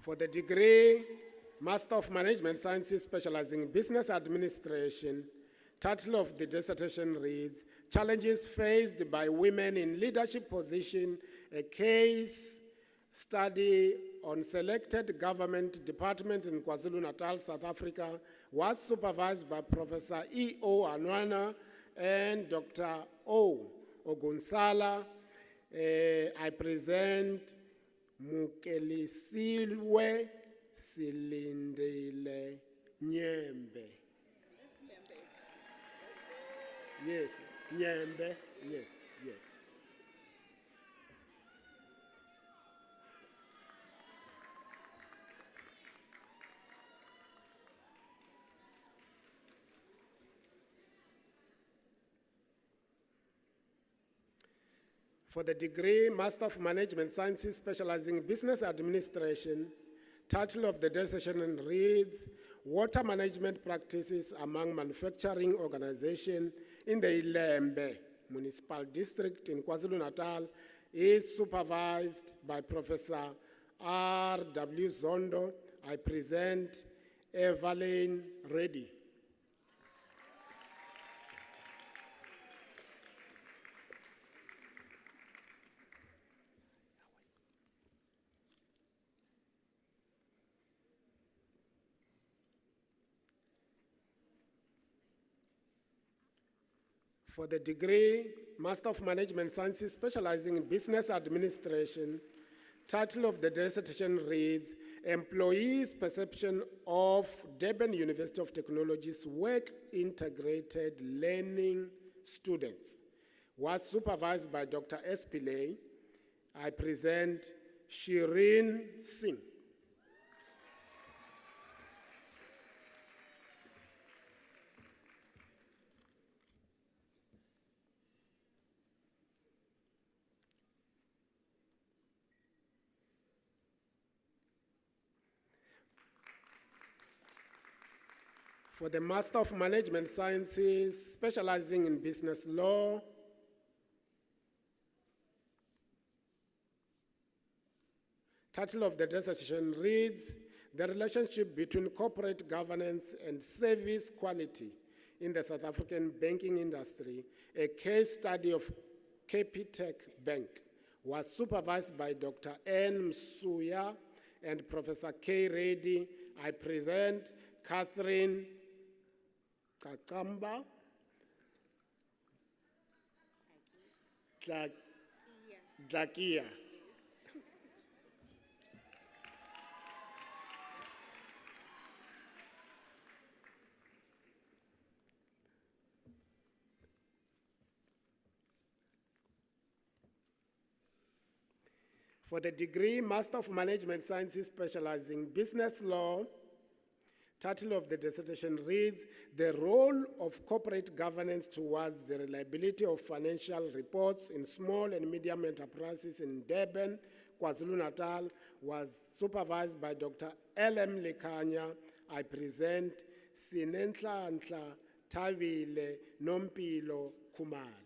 [SPEAKER 3] For the degree Master of Management Sciences, specializing in business administration, title of the dissertation reads, Challenges Faced by Women in Leadership Position, a case study on selected government department in KwaZulu-Natal, South Africa, was supervised by Professor E.O. Anwana and Dr. O. Ogunsala. I present Mukelisiwe Silindile Nyembe. Yes, Nyembe, yes, yes. For the degree Master of Management Sciences specializing in Business Administration, title of the dissertation reads, Water Management Practices Among Manufacturing Organizations in the Ilembe Municipal District in KwaZulu-Natal, is supervised by Professor R.W. Zondo. I present Evelyn Reddy. For the degree Master of Management Sciences specializing in Business Administration, title of the dissertation reads, Employees' Perception of Durban University of Technology's Work Integrated Learning Students, was supervised by Dr. S. Pillay. I present Shireen Singh. For the Master of Management Sciences, specializing in business law, title of the dissertation reads, The Relationship Between Corporate Governance and Service Quality in the South African Banking Industry, a case study of Capitec Bank, was supervised by Dr. N. Msuya and Professor K. Reddy. I present Catherine Kakamba Dlakia. For the degree Master of Management Sciences specializing Business Law, title of the dissertation reads, The Role of Corporate Governance Towards the Reliability of Financial Reports in Small and Medium Enterprises in Durban, KwaZulu-Natal, was supervised by Dr. L.M. Lekanya. I present Sinenhlanhla Thabile Nompilo Khumalo.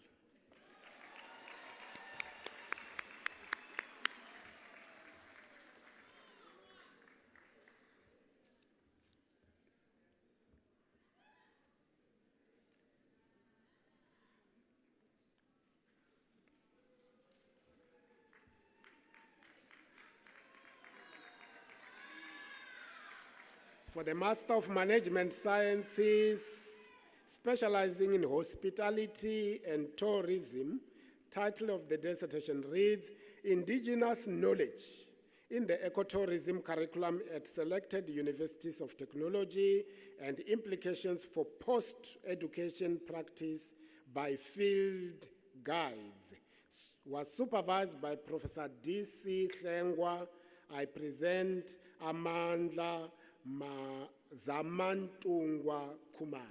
[SPEAKER 3] For the Master of Management Sciences, specializing in hospitality and tourism, title of the dissertation reads, Indigenous Knowledge in the Ecotourism Curriculum at Selected Universities of Technology and Implications for Post-Education Practice by Field Guides, was supervised by Professor D.C. Hlengwa. I present Amandla Zamantungwa Khumalo.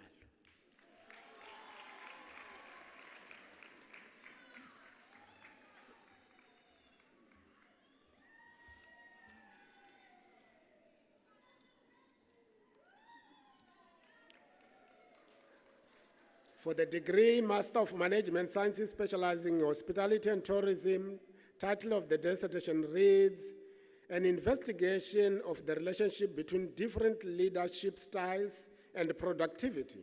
[SPEAKER 3] For the degree Master of Management Sciences specializing in Hospitality and Tourism, title of the dissertation reads, An investigation of the relationship between different leadership styles and productivity.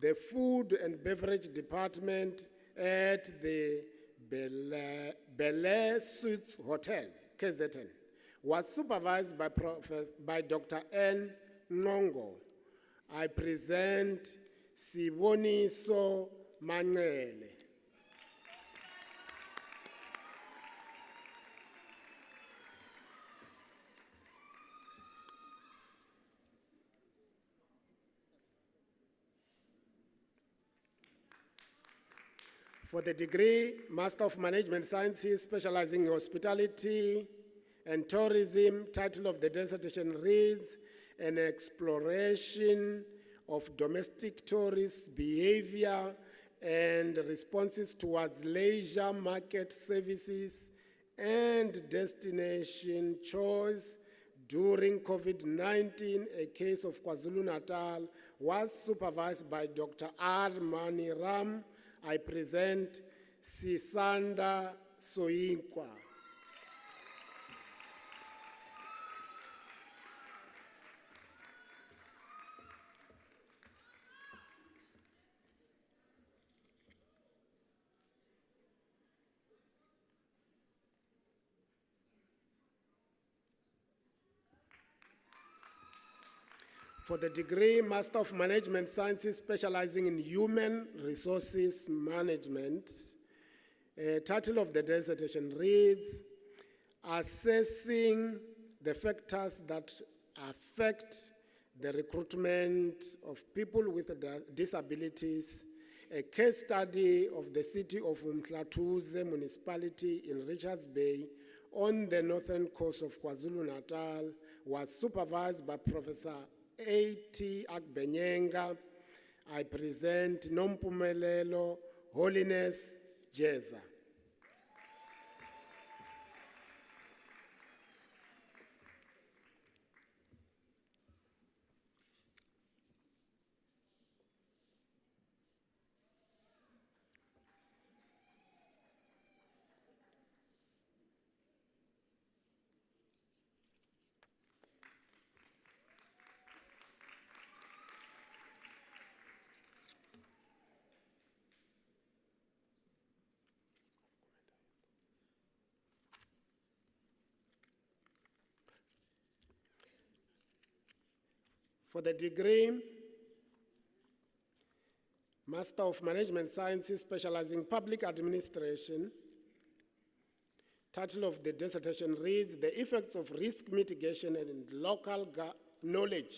[SPEAKER 3] The Food and Beverage Department at the Bel Air Suites Hotel, KZN, was supervised by Dr. N. Ngongo. I present Siboniso Manele. For the degree, Master of Management Sciences, specializing in hospitality and tourism, title of the dissertation reads, An Exploration of Domestic Tourist Behavior and Responses Towards Leisure Market Services and Destination Choice during COVID-19, a case of KwaZulu-Natal, was supervised by Dr. R. Mani Ram. I present Sisanda Soinkwa. For the degree, Master of Management Sciences, specializing in human resources management, title of the dissertation reads, Assessing the Factors that Affect the Recruitment of People with Disabilities, a case study of the city of Umhlatuze municipality in Richards Bay on the northern coast of KwaZulu-Natal, was supervised by Professor A.T. Akbenyenga. I present Nompumelelo Holiness Jeza. For the degree, Master of Management Sciences, specializing in public administration, title of the dissertation reads, The Effects of Risk Mitigation and Local Knowledge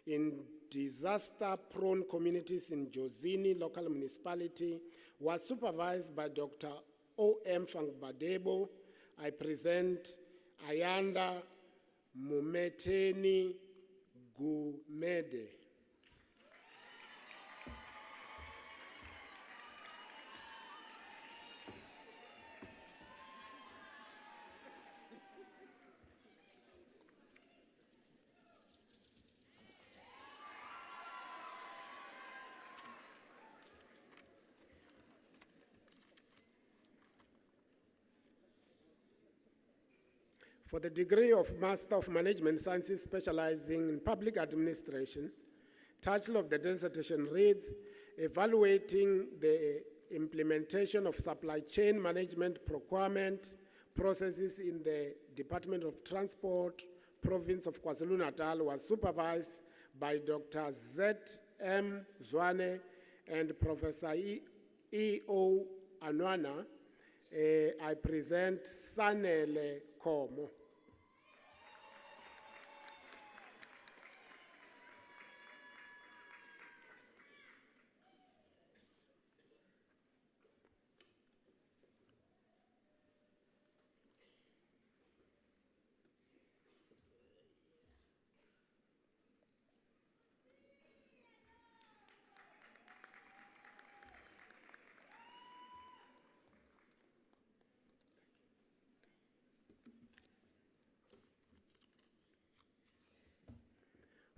[SPEAKER 3] in Disaster-Prone Communities in Jozini Local Municipality, was supervised by Dr. O.M. Fangbadebo. I present Ayanda Mumeteni Gumede. For the degree of Master of Management Sciences, specializing in public administration, title of the dissertation reads, Evaluating the Implementation of Supply Chain Management Procurement Processes in the Department of Transport, Province of KwaZulu-Natal, was supervised by Dr. Z.M. Zwane and Professor E.O. Anwana. I present Sanele Komo.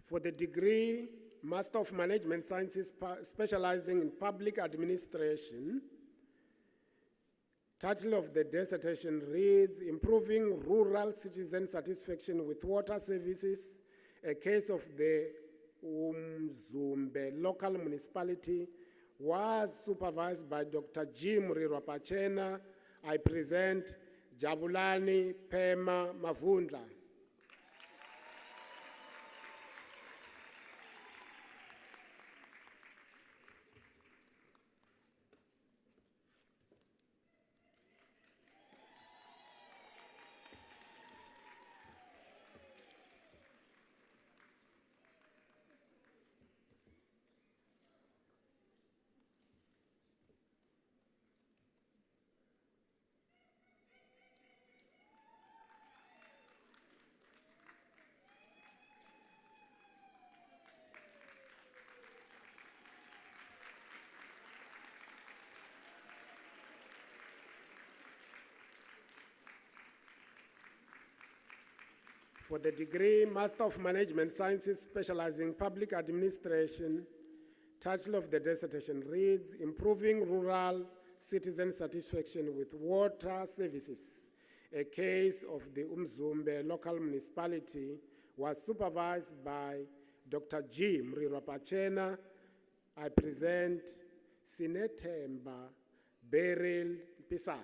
[SPEAKER 3] For the degree, Master of Management Sciences, specializing in public administration, title of the dissertation reads, Improving Rural Citizen Satisfaction with Water Services, a case of the Umzumbe local municipality, was supervised by Dr. Jim Rirwapachena. I present Jabulani Pema Mavundla. For the degree Master of Management Sciences specializing Public Administration, title of the dissertation reads, Improving Rural Citizen Satisfaction with Water Services. A case of the Umzumbe local municipality was supervised by Dr. G. Mrirapachena. I present Sinetemba Beryl Pisai.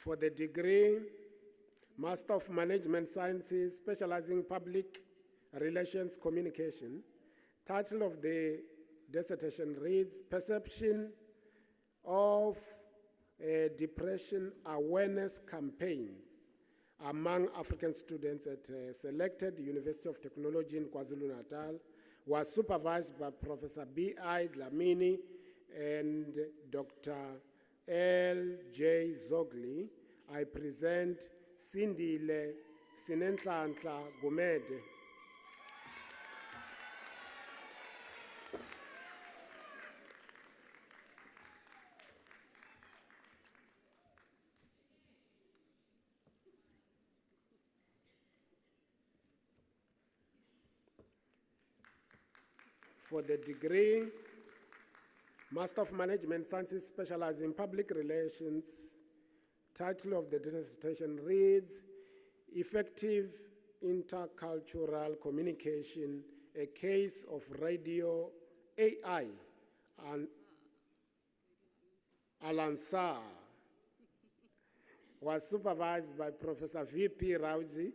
[SPEAKER 3] For the degree Master of Management Sciences specializing Public Relations Communication, title of the dissertation reads, Perception of Depression Awareness Campaigns among African students at a selected University of Technology in KwaZulu-Natal, was supervised by Professor B.I. Dlamini and Dr. L.J. Zogli. I present Sindile Sinenhlanhla Gumede. For the degree Master of Management Sciences specializing in Public Relations, title of the dissertation reads, Effective Intercultural Communication, a case of radio AI and Alansar, was supervised by Professor V.P. Rauzi.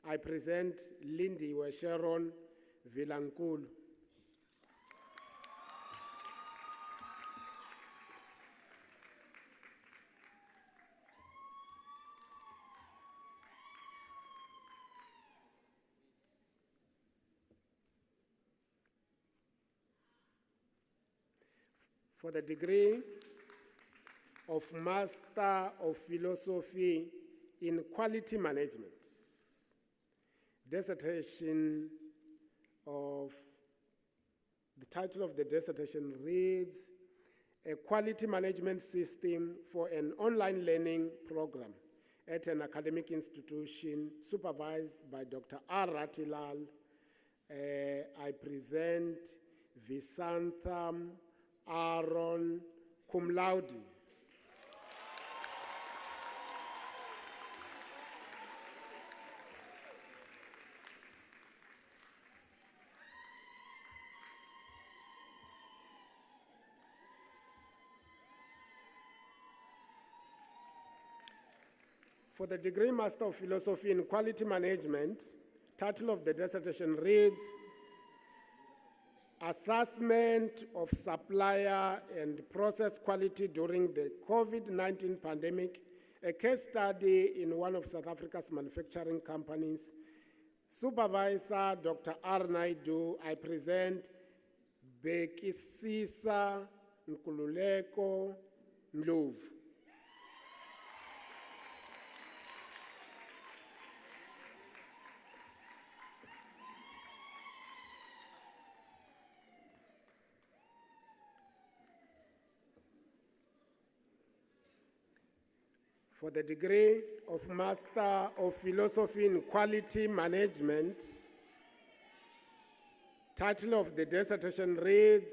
[SPEAKER 3] I present Lindy Sharon Vilankulu. For the degree of Master of Philosophy in Quality Management, dissertation of, the title of the dissertation reads, A Quality Management System for an Online Learning Program at an Academic Institution, supervised by Dr. R. Ratilal. I present Visantham Aaron cum laude. For the degree Master of Philosophy in Quality Management, title of the dissertation reads, Assessment of Supplier and Process Quality During the COVID-19 Pandemic, a case study in one of South Africa's manufacturing companies. Supervisor, Dr. R. Naidu. I present Bekisisa Nkululeko Ndlovu. For the degree of Master of Philosophy in Quality Management, title of the dissertation reads,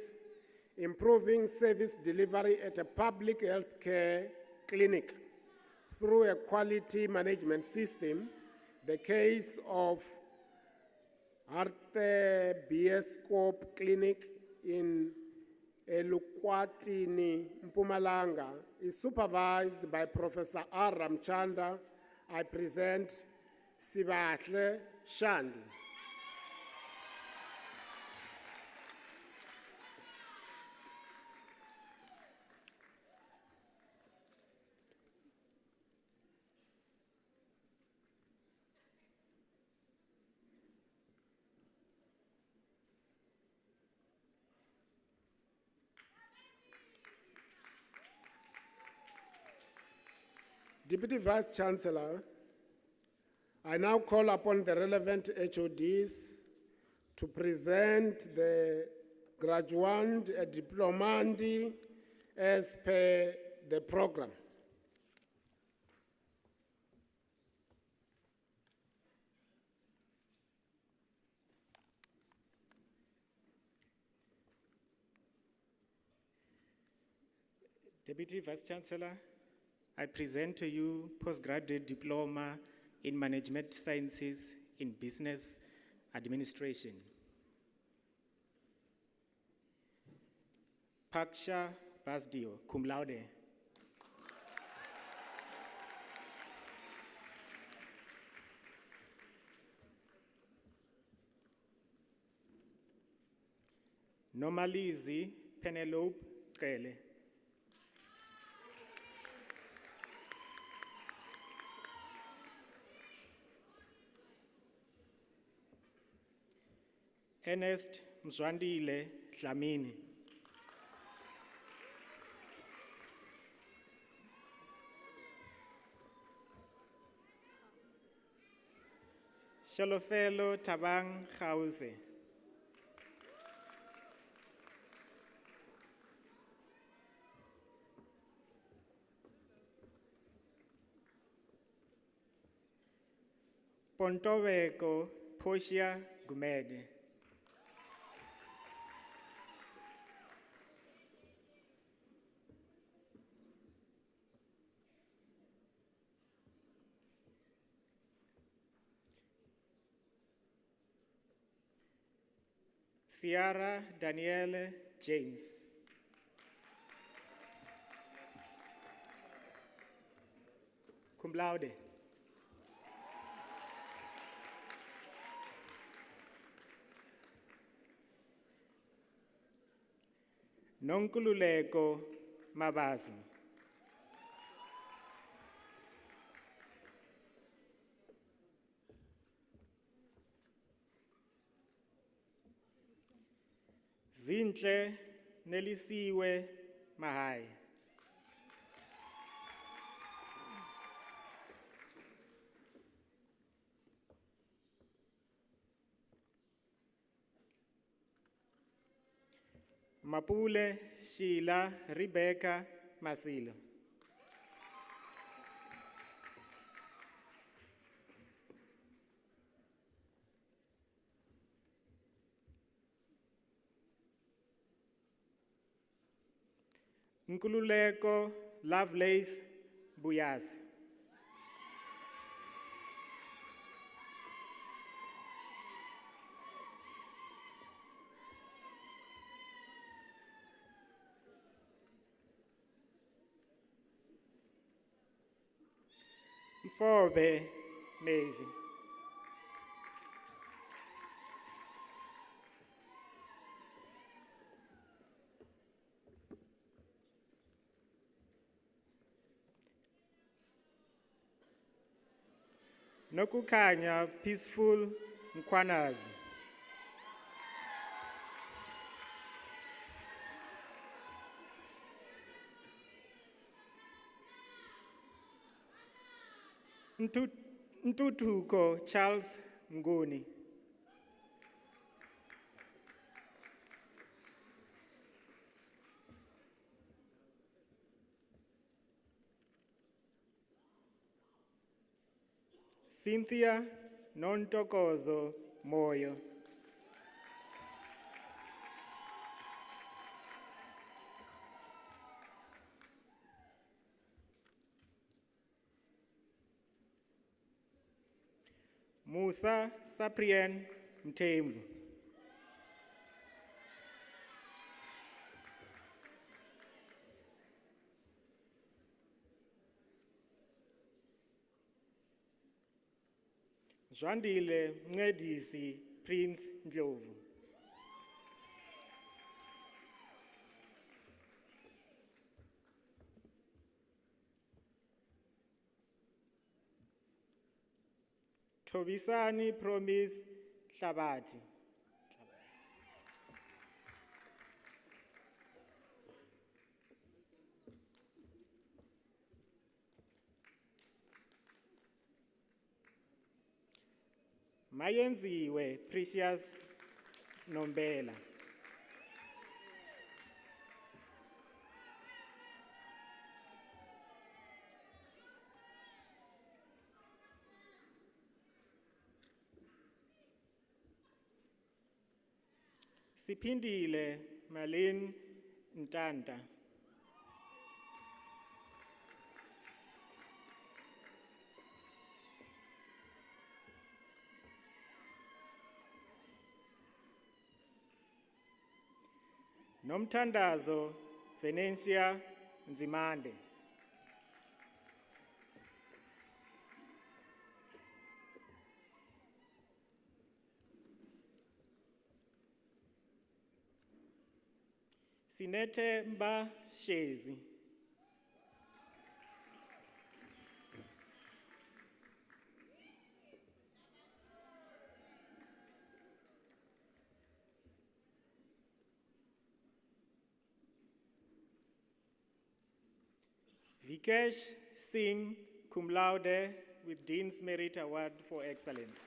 [SPEAKER 3] Improving Service Delivery at a Public Healthcare Clinic through a Quality Management System, the case of Arte Bioscope Clinic in Elukwatini, Mpumalanga, is supervised by Professor R. Ramchanda. I present Sibatle Shandu. Deputy Vice Chancellor, I now call upon the relevant HODs to present the graduand diplomandi as per the program.
[SPEAKER 18] Deputy Vice Chancellor, I present to you postgraduate diploma in management sciences in business administration. Paksha Basdio, cum laude. Normalizi Penelope Kele. Ernest Mzwandile Dlamini. Shalofelo Tabang Khause. Pontoveko Portia Gumede. Ciara Danielle James. Cum laude. Nonkululeko Mabazi. Zinhle Nelisiwe Mahai. Mapule Sheila Rebecca Masilo. Nkululeko Lovelace Buyasi. Mfobe Mevi. Nokukanya Peaceful Mkwanazi. Ntutuko Charles Nguni. Cynthia Nontokozo Moyo. Musa Cyprian Mtembu. Zwandile Mncedisi Prince Ndlovu. Tobisani Promise Hlabati. Mayenziwe Precious Nombela. Sipindile Malin Ntanta. Nomtandazo Venetia Nzimande. Sinete Mba Shezi. Vikesh Singh, cum laude, with Dean's Merit Award for Excellence.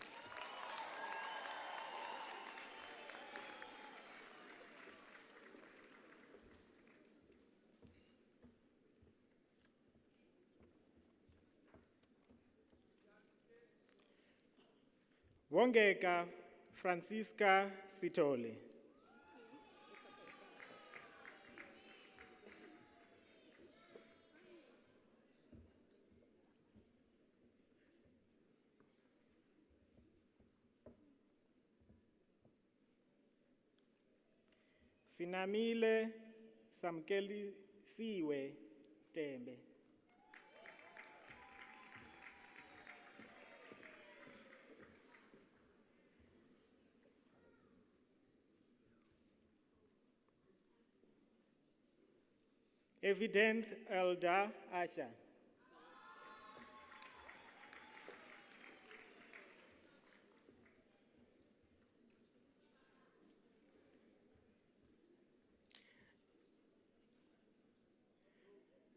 [SPEAKER 18] Wongeka Francisca Sitole. Sinamile Samkeli Siwe Tembe. Evidence Elder Asha.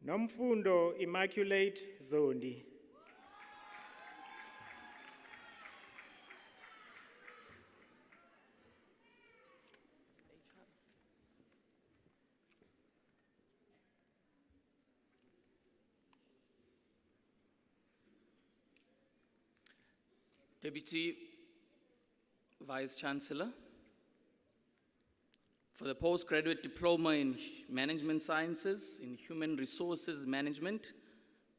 [SPEAKER 18] Nomfundo Immaculate Zondi.
[SPEAKER 19] Deputy Vice Chancellor, for the postgraduate diploma in Management Sciences in Human Resources Management,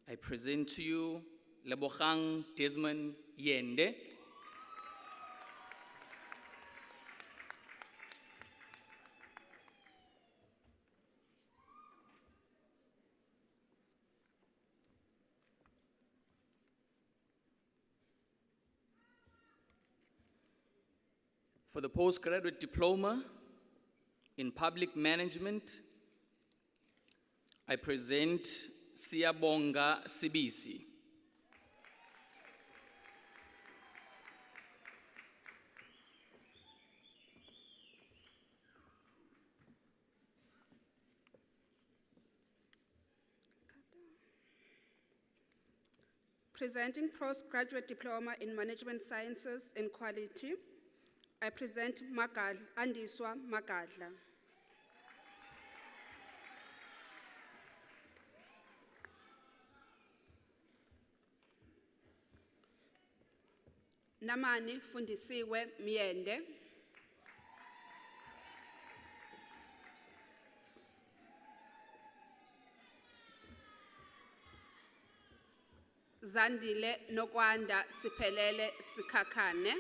[SPEAKER 19] I present to you Lebogang Desmond Yende. For the postgraduate diploma in Public Management, I present Siyabonga Sibisi.
[SPEAKER 20] Presenting postgraduate diploma in Management Sciences and Quality, I present Andiswa Magadla. Namani Fundisiwe Miende. Zandile Nokwanda Siphelele Sikhakhane.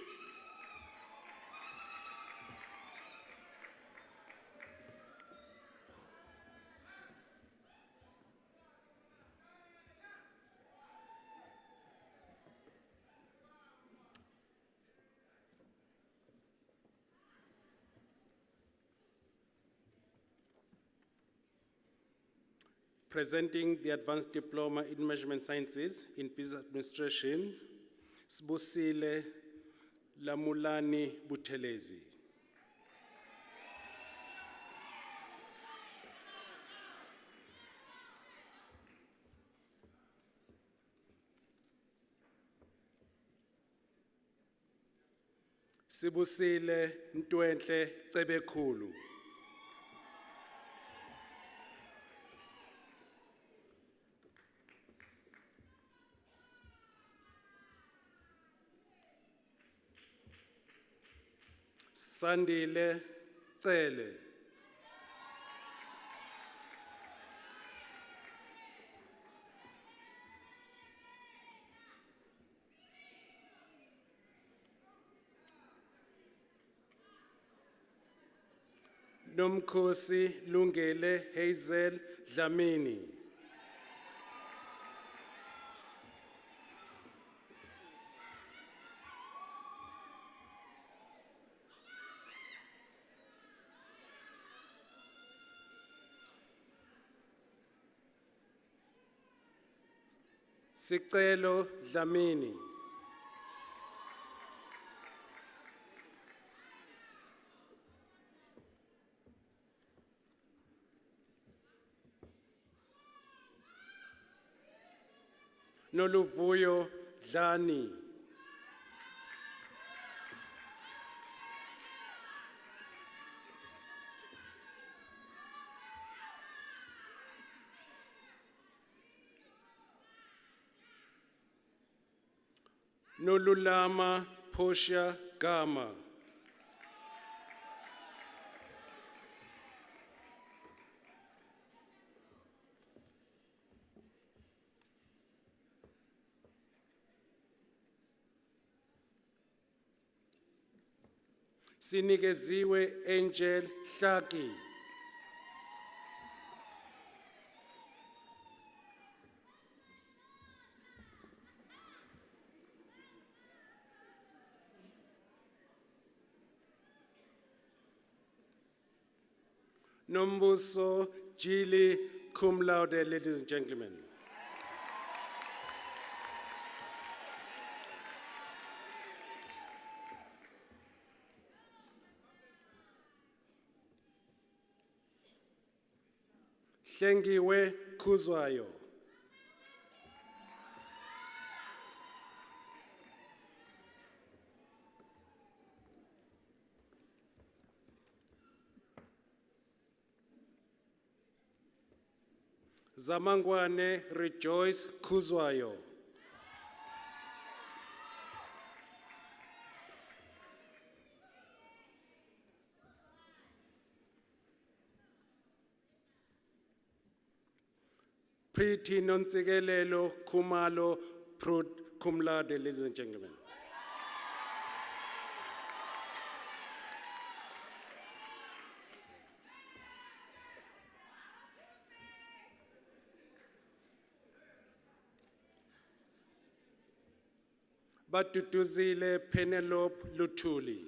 [SPEAKER 3] Presenting the Advanced Diploma in Management Sciences in Business Administration, Sbusile Lamulani Buthelezi. Sibusile Ntwentle Cebekhulu. Sandile Cele. Nomkhosi Lungele Hazel Dlamini. Sicelo Dlamini. Noluvuyo Dlani. Nolulama Portia Gama. Sinikeziwe Angel Hlaki. Nombuso Jili cum laude, ladies and gentlemen. Hlengiwe Khuzwayo. Zamangwane Rejoice Khuzwayo. Pretty Nontsigelelo Kumalo Prud cum laude, ladies and gentlemen. Batutuzile Penelope Lutuli.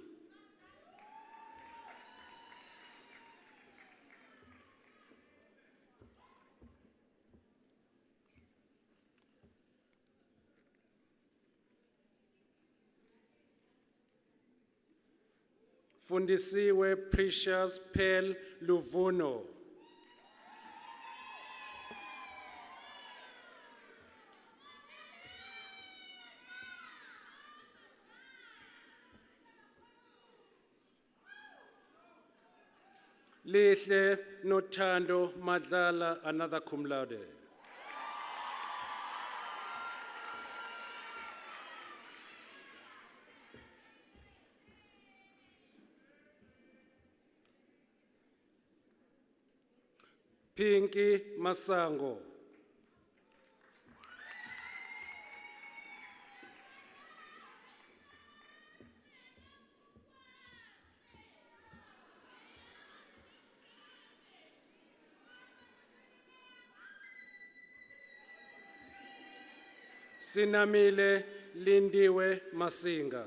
[SPEAKER 3] Fundisiwe Precious Pearl Luvuno. Lihle Notando Madlala, another cum laude. Pinky Masango. Sinamile Lindiwe Masinga.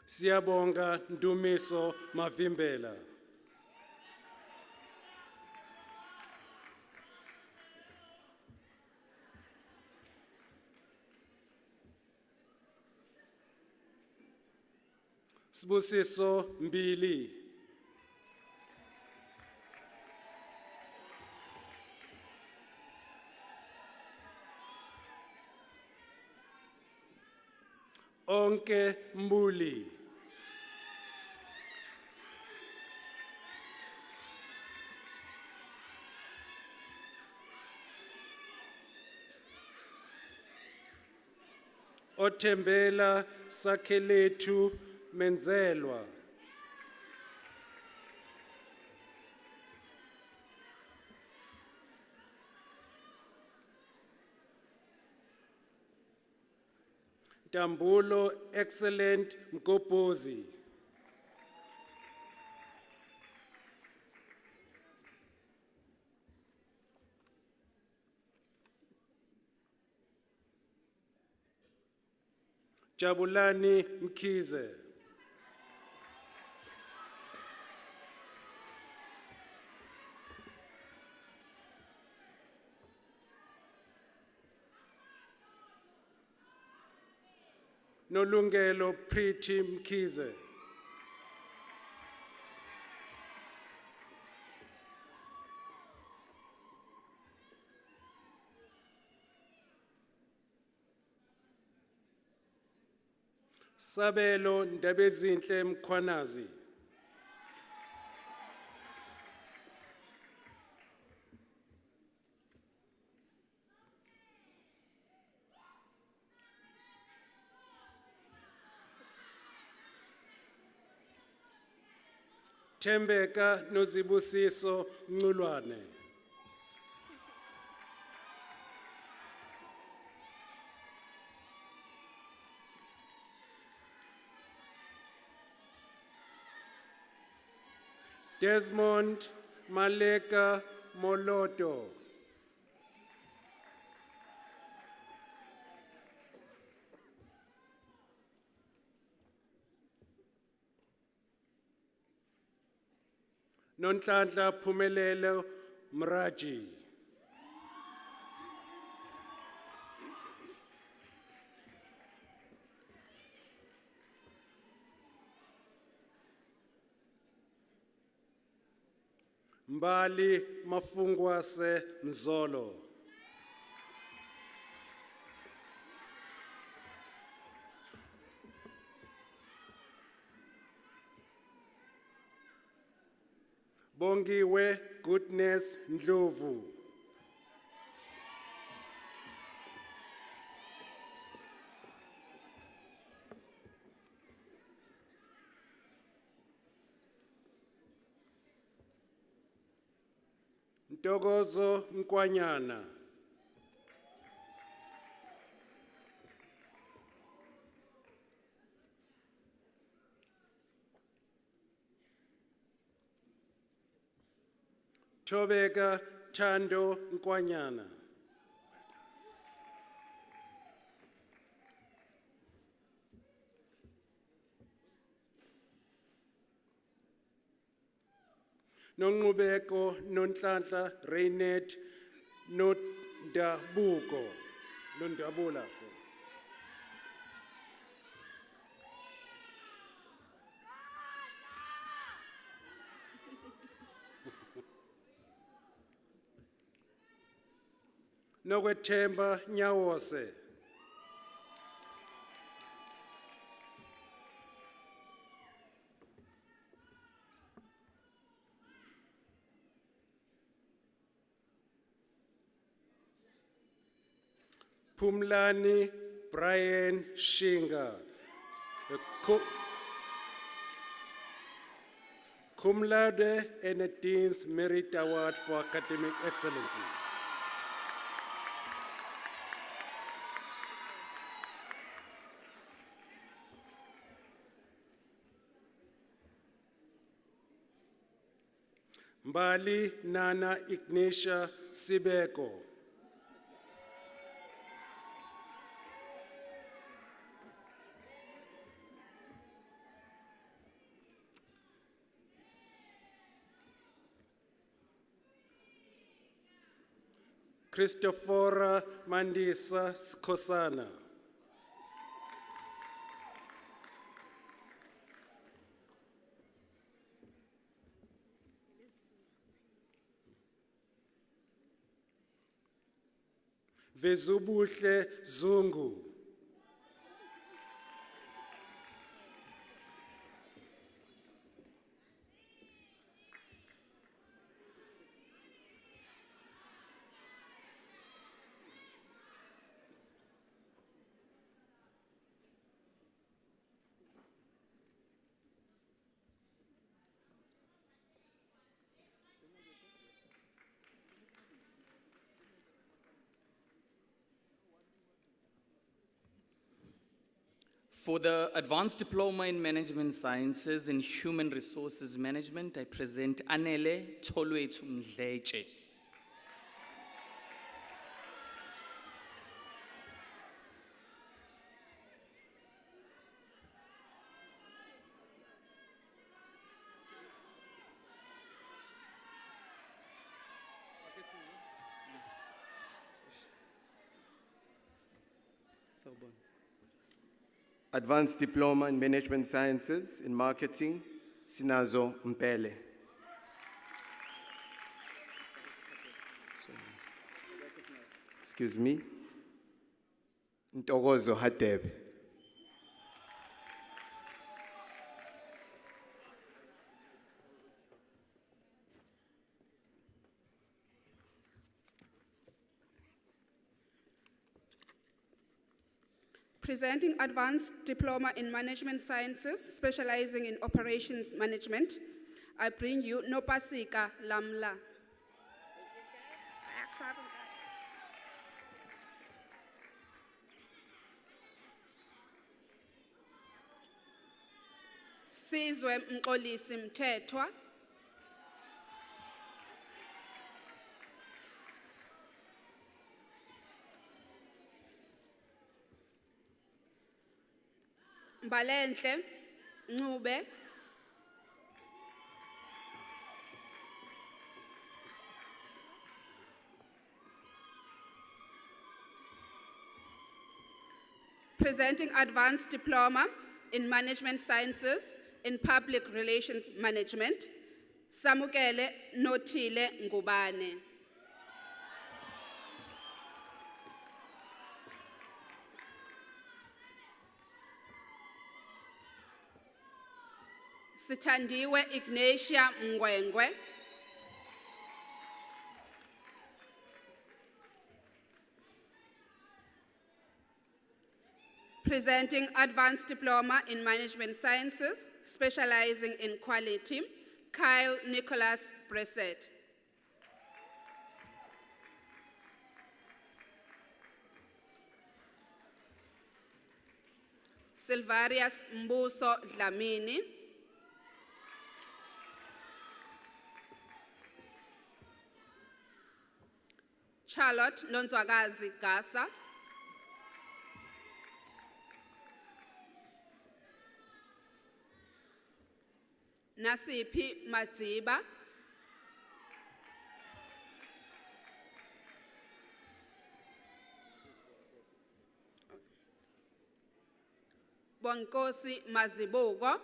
[SPEAKER 3] Siyabonga Ndumiso Mavimbela. Sibusiso Mbili. Onke Mbuli. Otembela Sakeletu Menzelwa. Tambulo Excellent Mkopozi. Jabulani Mkize. Nolungelo Pretty Mkize. Sabelo Ndabezinhle Mkhwanazi. Tembeka Nozibusiso Nculwane. Desmond Maleka Moloto. Nonhlanhla Phumelelo Mraji. Mbali Mafungwase Mzolo. Bongiwe Goodness Ndlovu. Ntokozo Nkwanyana. Thobeka Thando Nkwanyana. Nonqubeko Nonhlanhla Rainet Nondabuko. Nondabula. Nokwethemba Nyawose. Pumlani Brian Shinga. Cum laude and a Dean's Merit Award for Academic Excellency. Mbali Nana Ignatia Sibeko. Christopher Mandisa Skosana. Vezubuhle Zungu.
[SPEAKER 19] For the Advanced Diploma in Management Sciences and Human Resources Management, I present Anele Tolwethu Mdletshe.
[SPEAKER 21] Advanced Diploma in Management Sciences in Marketing, Sinazo Mpele. Excuse me. Ntokozo Hatebe.
[SPEAKER 20] Presenting Advanced Diploma in Management Sciences, specializing in Operations Management, I bring you Nopasika Lamla. Sizwe Mxolisi Mthethwa. Mbalenhle Ncube. Presenting Advanced Diploma in Management Sciences in Public Relations Management, Samukele Nothile Ngubane. Sithandiwe Ignatia Ngwengwe. Presenting Advanced Diploma in Management Sciences, specializing in quality, Kyle Nicholas Bressett. Silvarius Mbuso Dlamini. Charlotte Nonzwagazi Gasa. Nasipi Madziba. Bonkosi Mazibuko.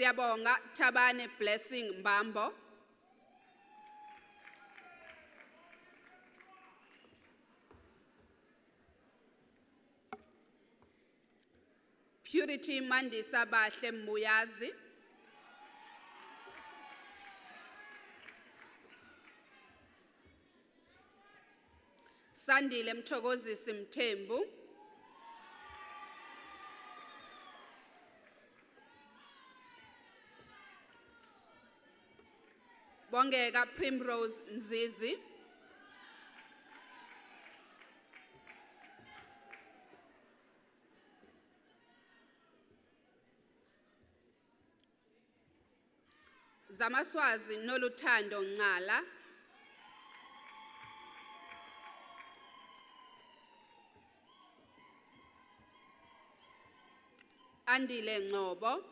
[SPEAKER 20] Siyabonga Thabane Blessing Mbambo. Purity Mandisa Bahle Muyazi. Sandile Mthokozisi Mthembu. Bongeka Primrose Mzizi. Zamaswazi Noluthando Ngala. Andile Ngcobo.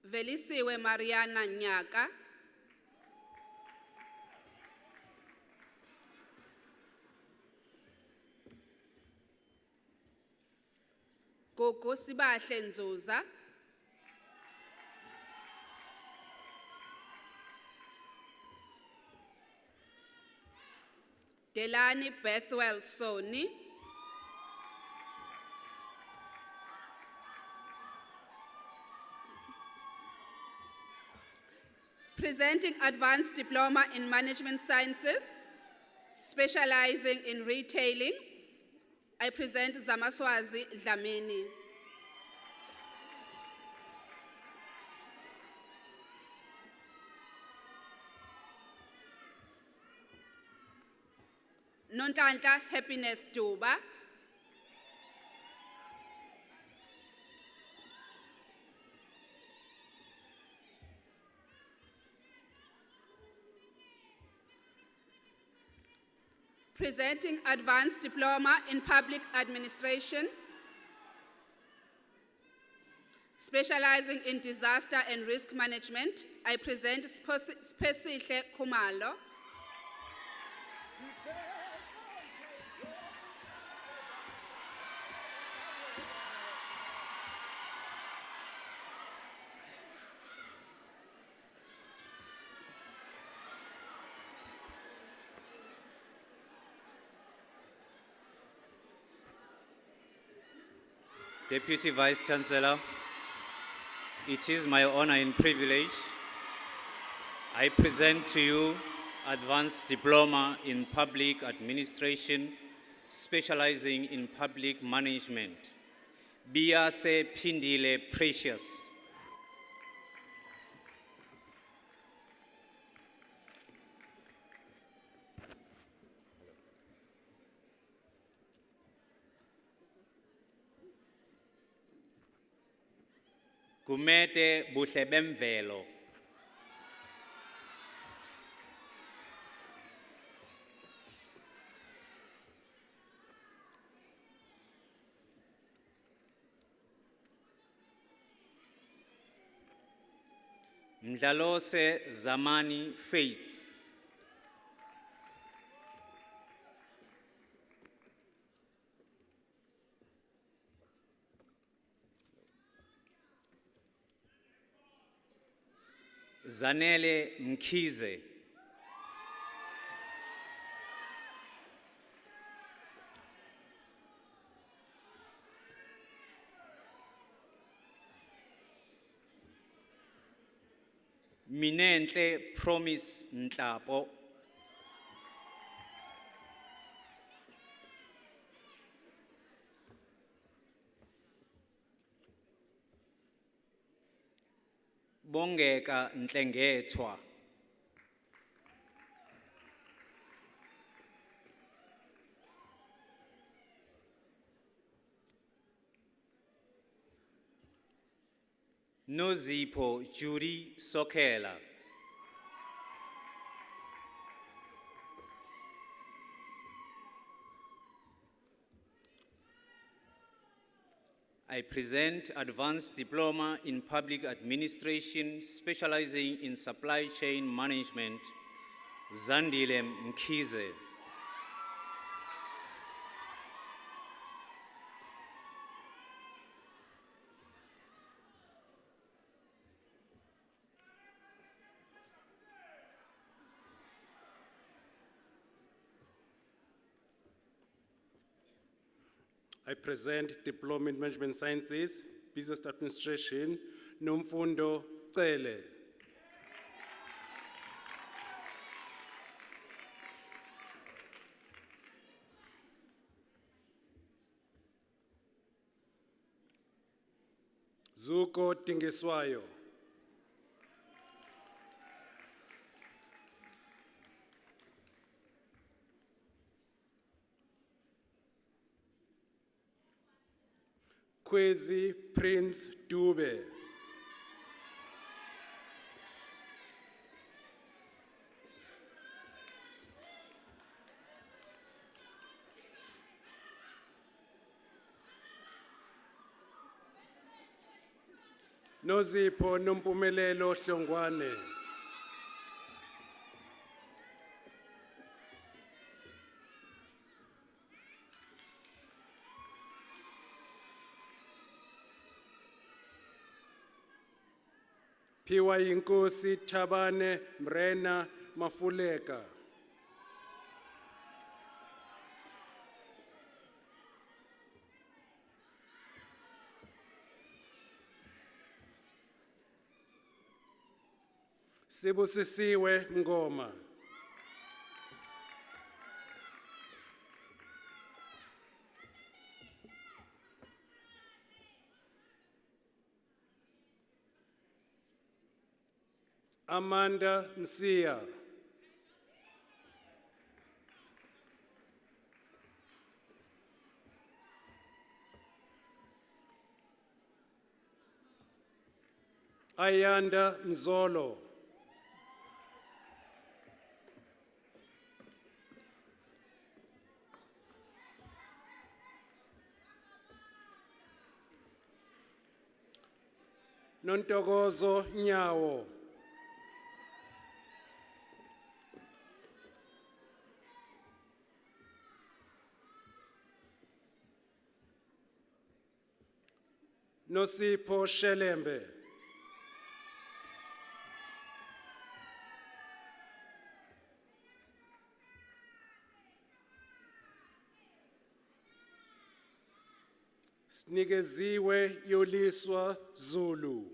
[SPEAKER 20] Velisiwe Mariana Nyaka. Gogo Sibahle Nzuza. Delani Bethwell Soni. Presenting Advanced Diploma in Management Sciences, specializing in retailing, I present Zamaswazi Dlamini. Nonhlanhla Happiness Duba. Presenting Advanced Diploma in Public Administration, specializing in disaster and risk management, I present Spesihle Khumalo.
[SPEAKER 2] Deputy Vice-Chancellor, it is my honor and privilege. I present to you Advanced Diploma in Public Administration, specializing in public management. Biase Pindile Precious. Kumete buhle bemvelo. Mdlalose Zamani Faith. Zanele Mkhize. Minenhle Promise Nhlapo. Bongeka Nhlengethwa. Nozipho Judy Sokela. I present Advanced Diploma in Public Administration, specializing in Supply Chain Management, Zandile Mkhize.
[SPEAKER 3] I present Diploma in Management Sciences, Business Administration, Nomfundo Cele. Zuko Tingeswayo. Kwezi Prince Dube. Nozipho Nompumelelo Hlongwane. Phiwa Inkosi Thabane Mrena Mafuleka. Sibusisiwe Ngoma. Amanda Msia. Ayanda Mzolo. Nontogozo Nyawo. Nosipho Shelembe. Snikeziwe Yoliswa Zulu.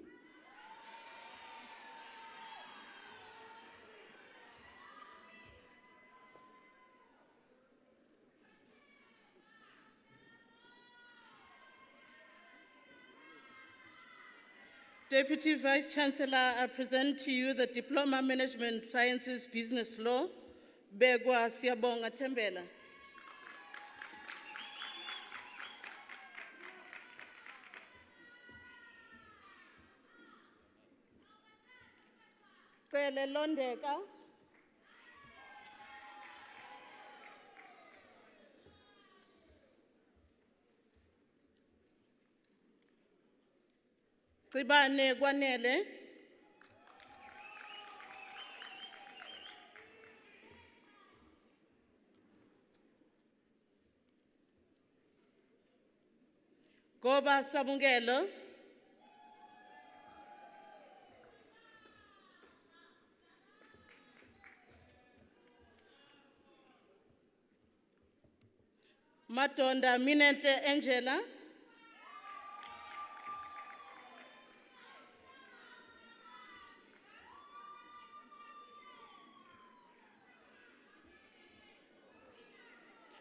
[SPEAKER 1] Deputy Vice Chancellor, I present to you the Diploma Management Sciences Business Law, Begwa Siyabonga Tembela. Cele Londeka. Sibane Gwanele. Goba Sabungelo. Matonda Minenhle Angela.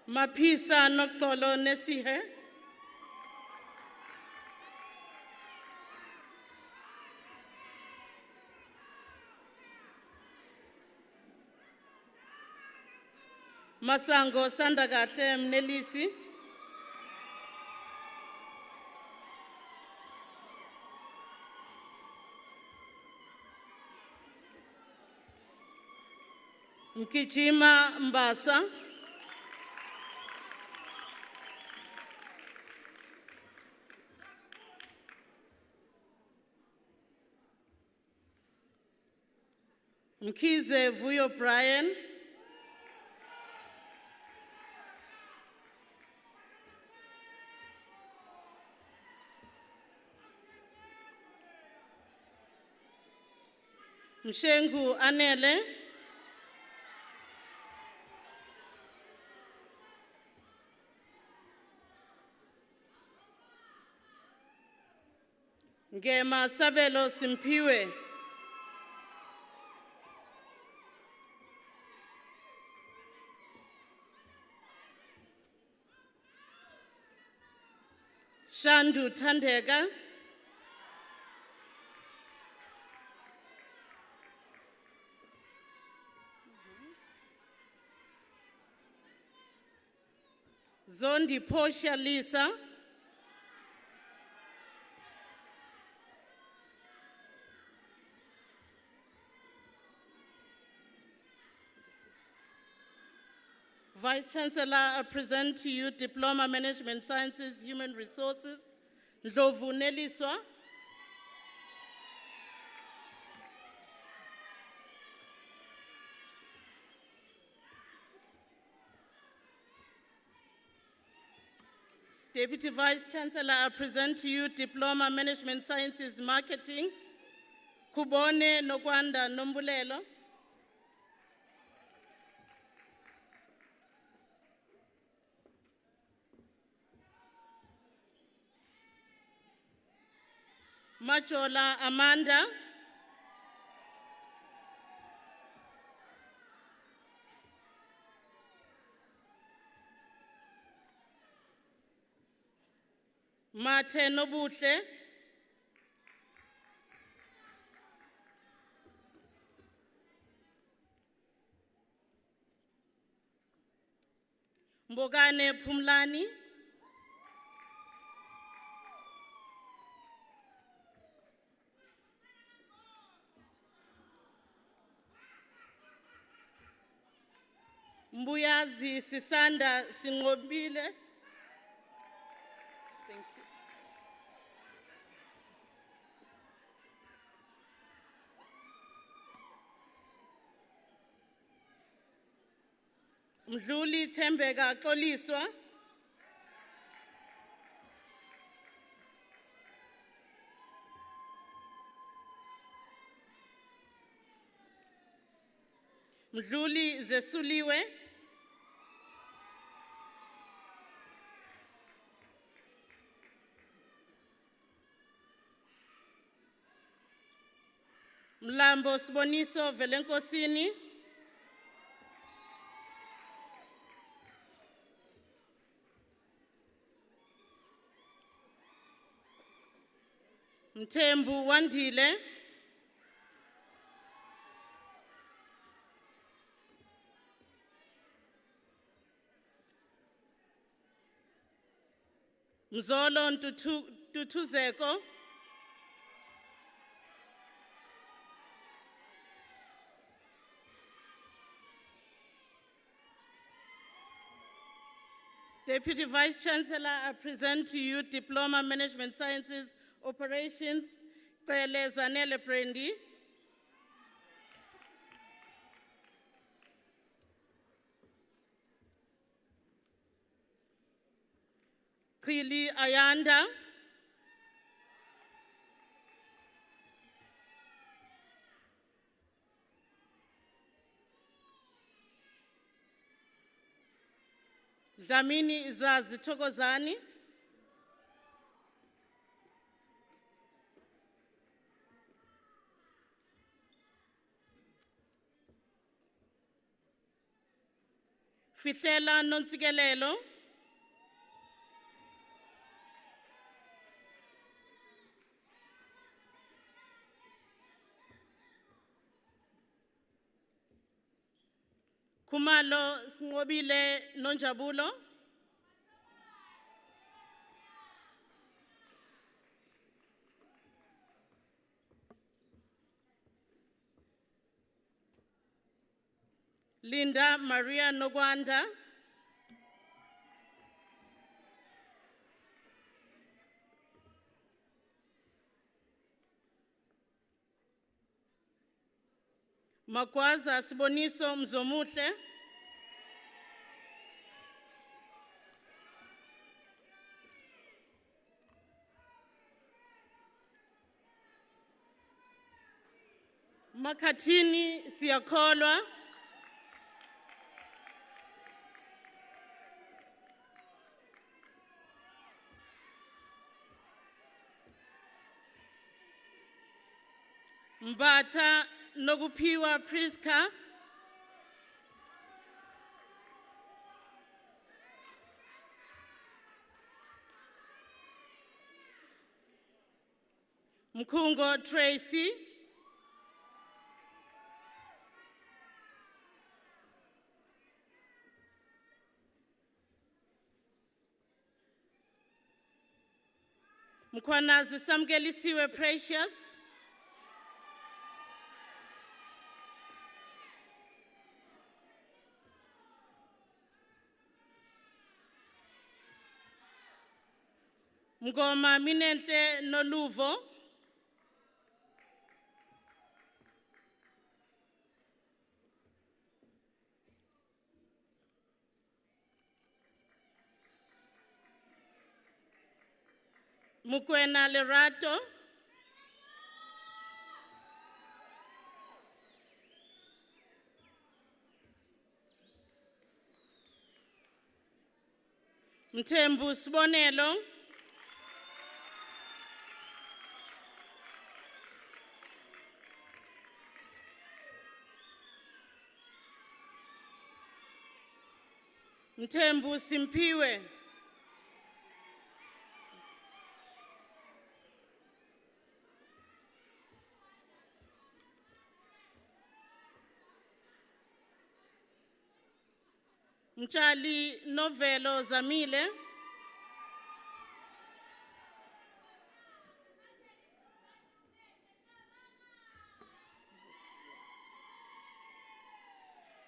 [SPEAKER 1] Mapisa Noktolo Nesihe. Masango Sandagahle Mnelisi. Mkijima Mbasa. Mkize Vuyo Brian. Mshengu Anele. Ngema Sabelo Simpiwe. Shandu Tandega. Zondi Portia Lisa. Vice Chancellor, I present to you Diploma Management Sciences, Human Resources, Ndlovu Neliswa. Deputy Vice Chancellor, I present to you Diploma Management Sciences, Marketing, Kubone Nogwanda Nombulelo. Machola Amanda. Mate Nobutle. Mbogane Pumlani. Mbuyazi Sisanda Singobile. Thank you. Mdluli Tembega Xoliswa. Mdluli Zesuliwe. Mlambo Siboniso Velenkosini. Mthembu Wandile. Mzolo Ntutuzeko. Deputy Vice Chancellor, I present to you Diploma Management Sciences Operations, Tsele Zanele Prendi. Kili Ayanda. Zamini Izazi Thokozani. Fihlela Nontsikelelo. Kumalo Singobile Nonjabulo. Linda Maria Nogwanda. Makwaza Siboniso Mzomuhle. Makatini Siakholwa. Mbata Nogupiwa Priska. Mkungo Tracy. Mkwanazi Samgelisiwe Precious. Mgoma Minenhle Noluvo. Mukwena Lerato. Mthembu Sibonelo. Mthembu Simpiwe. Mchali Novelo Zamile.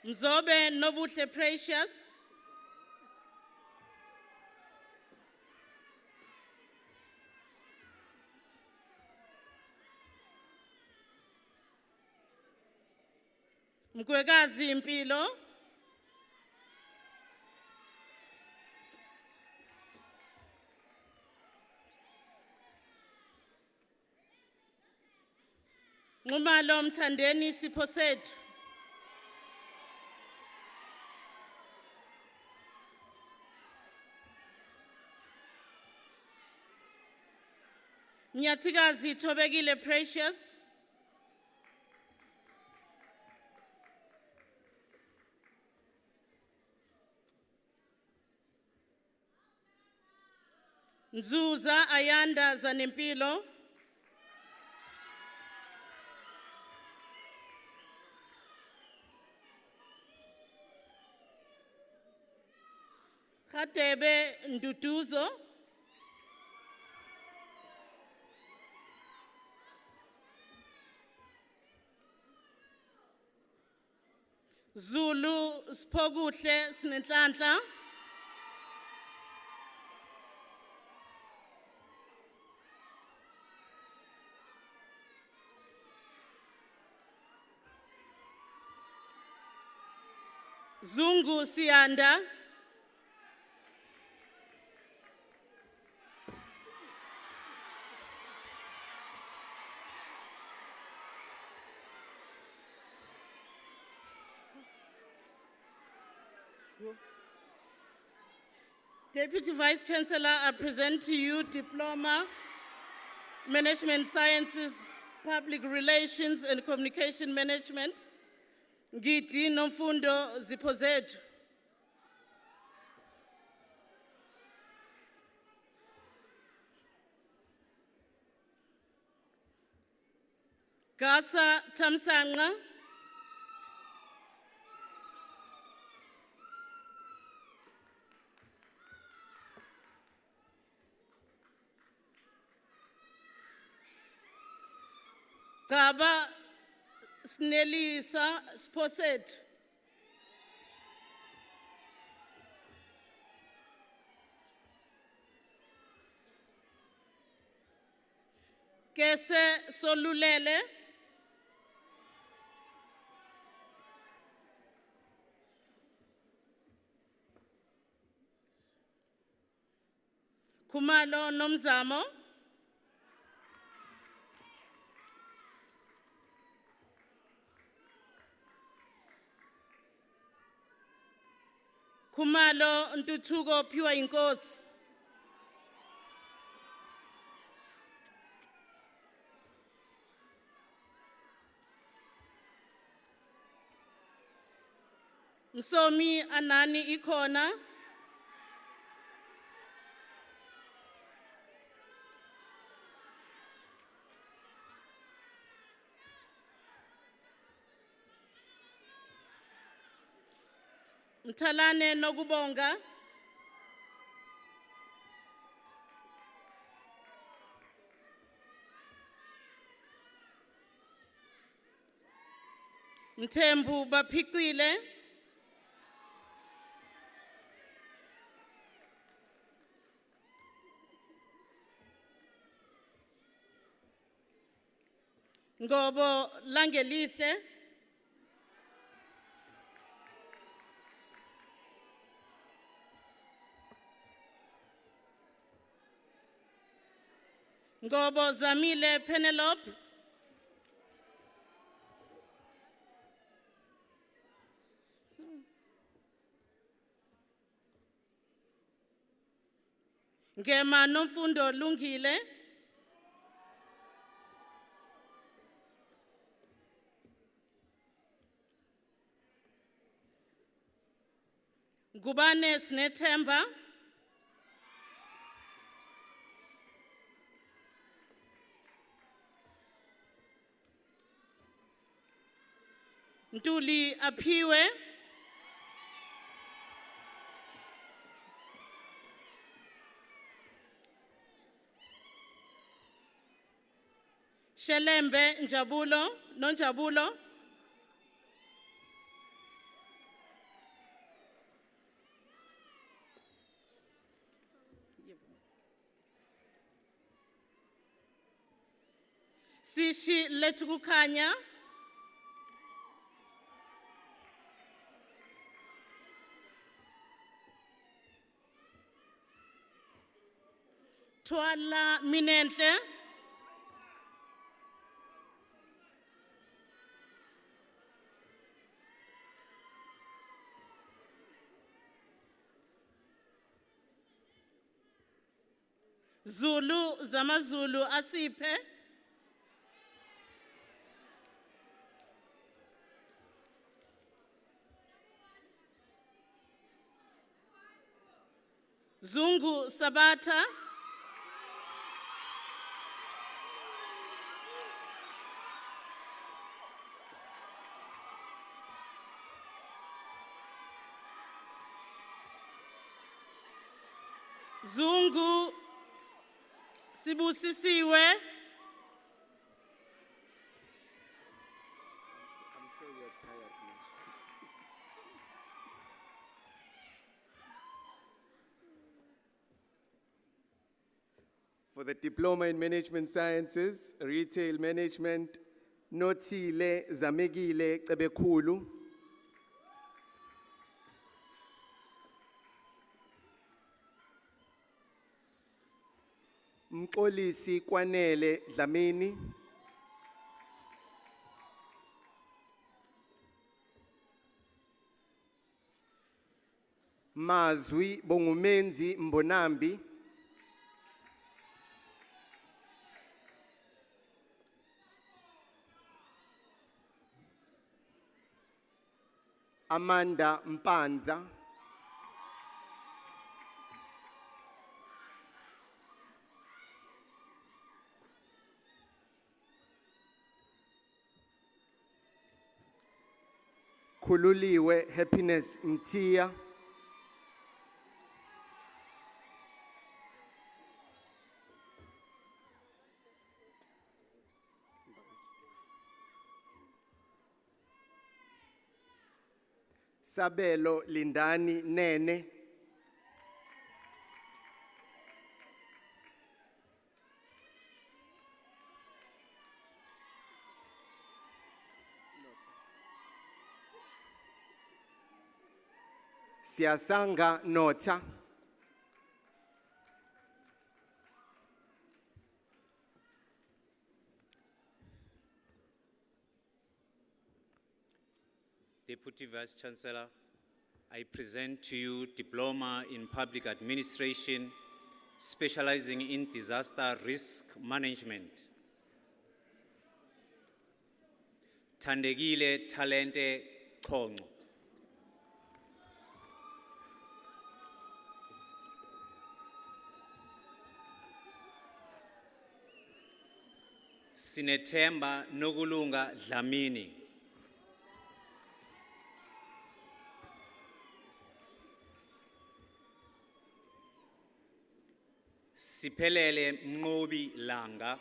[SPEAKER 1] Mzobe Nobuhle Precious. Mkwekazi Impilo. Ngumalo Mthandeni Siphosethu. Nyathikazi Thobekile Precious. Nzuza Ayanda Zanempilo. Khatebe Nduduzo. Zulu Siphokuhle Sinenhlanhla. Zungu Siyanda. Deputy Vice Chancellor, I present to you Diploma, Management Sciences, Public Relations and Communication Management. Ngidi Nomfundo Ziphosethu. Gasa Tamsanga. Gaba Snelisa Siphosethu. Kese Solulele. Khumalo Nomzamo. Khumalo Ntuthuko Phiwa Inkosi. Msomi Anani ikhona. Mthalane Nokubonga. Mthembu Baphicile. Ngobo Langelihle. Ngobo Zamile Penelope. Ngema Nomfundo Lungile. Ngubane Sinethemba. Ntuli Aphiwe. Shelembe Njabulo, Nonjabulo. Sishi Letukukanya. Twala Minentle. Zulu Zamazulu Asipe. Zungu Sabata. Zungu Sibusisiwe.
[SPEAKER 21] I'm sure you're tired now. For the Diploma in Management Sciences, Retail Management, Notile Zamegile Cebekhulu. Mxolisi Kwanele Dlamini. Mazwi Bongumenzi Mbonambi. Amanda Mpanza. Khululiwe Happiness Mtia. Sabelo Lindani Nene. Siasanga Nota.
[SPEAKER 2] Deputy Vice Chancellor, I present to you Diploma in Public Administration, specializing in disaster risk management. Tandegile Talente Kongo. Sinethemba Nokulunga Dlamini. Siphelele Mnqobi Langa.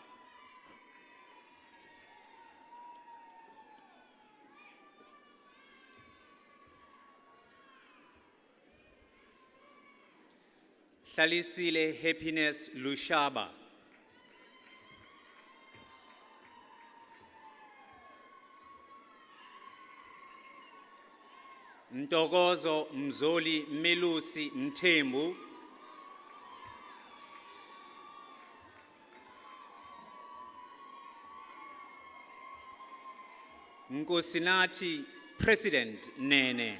[SPEAKER 2] Hlalisile Happiness Lushaba. Ntokozo Mzoli Melusi Mthembu. Nkosinathi President Nene.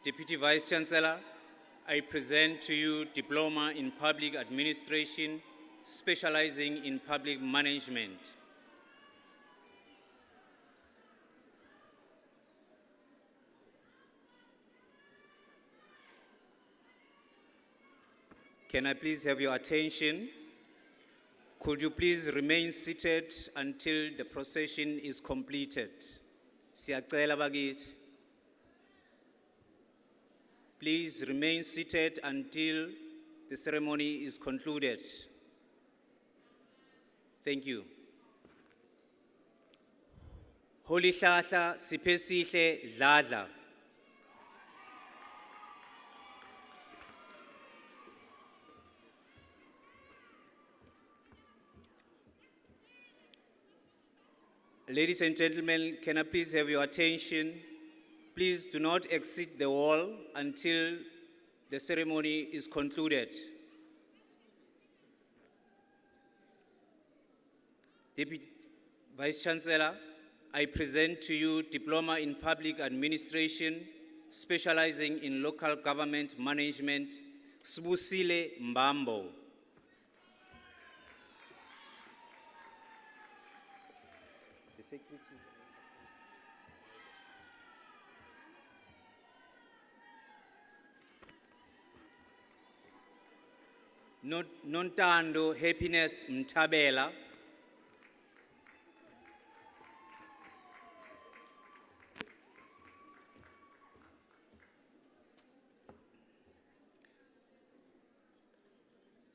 [SPEAKER 2] Deputy Vice Chancellor, I present to you Diploma in Public Administration, specializing in public management. Can I please have your attention? Could you please remain seated until the procession is completed? Siyacela bakithi. Please remain seated until the ceremony is concluded. Thank you. Holy Hlahla Siphesihle Dladla. Ladies and gentlemen, can I please have your attention? Please do not exit the hall until the ceremony is concluded. Deputy Vice-Chancellor, I present to you Diploma in Public Administration, specializing in local government management, Sibusile Mbambo. The secretary. Nontando Happiness Mtabela.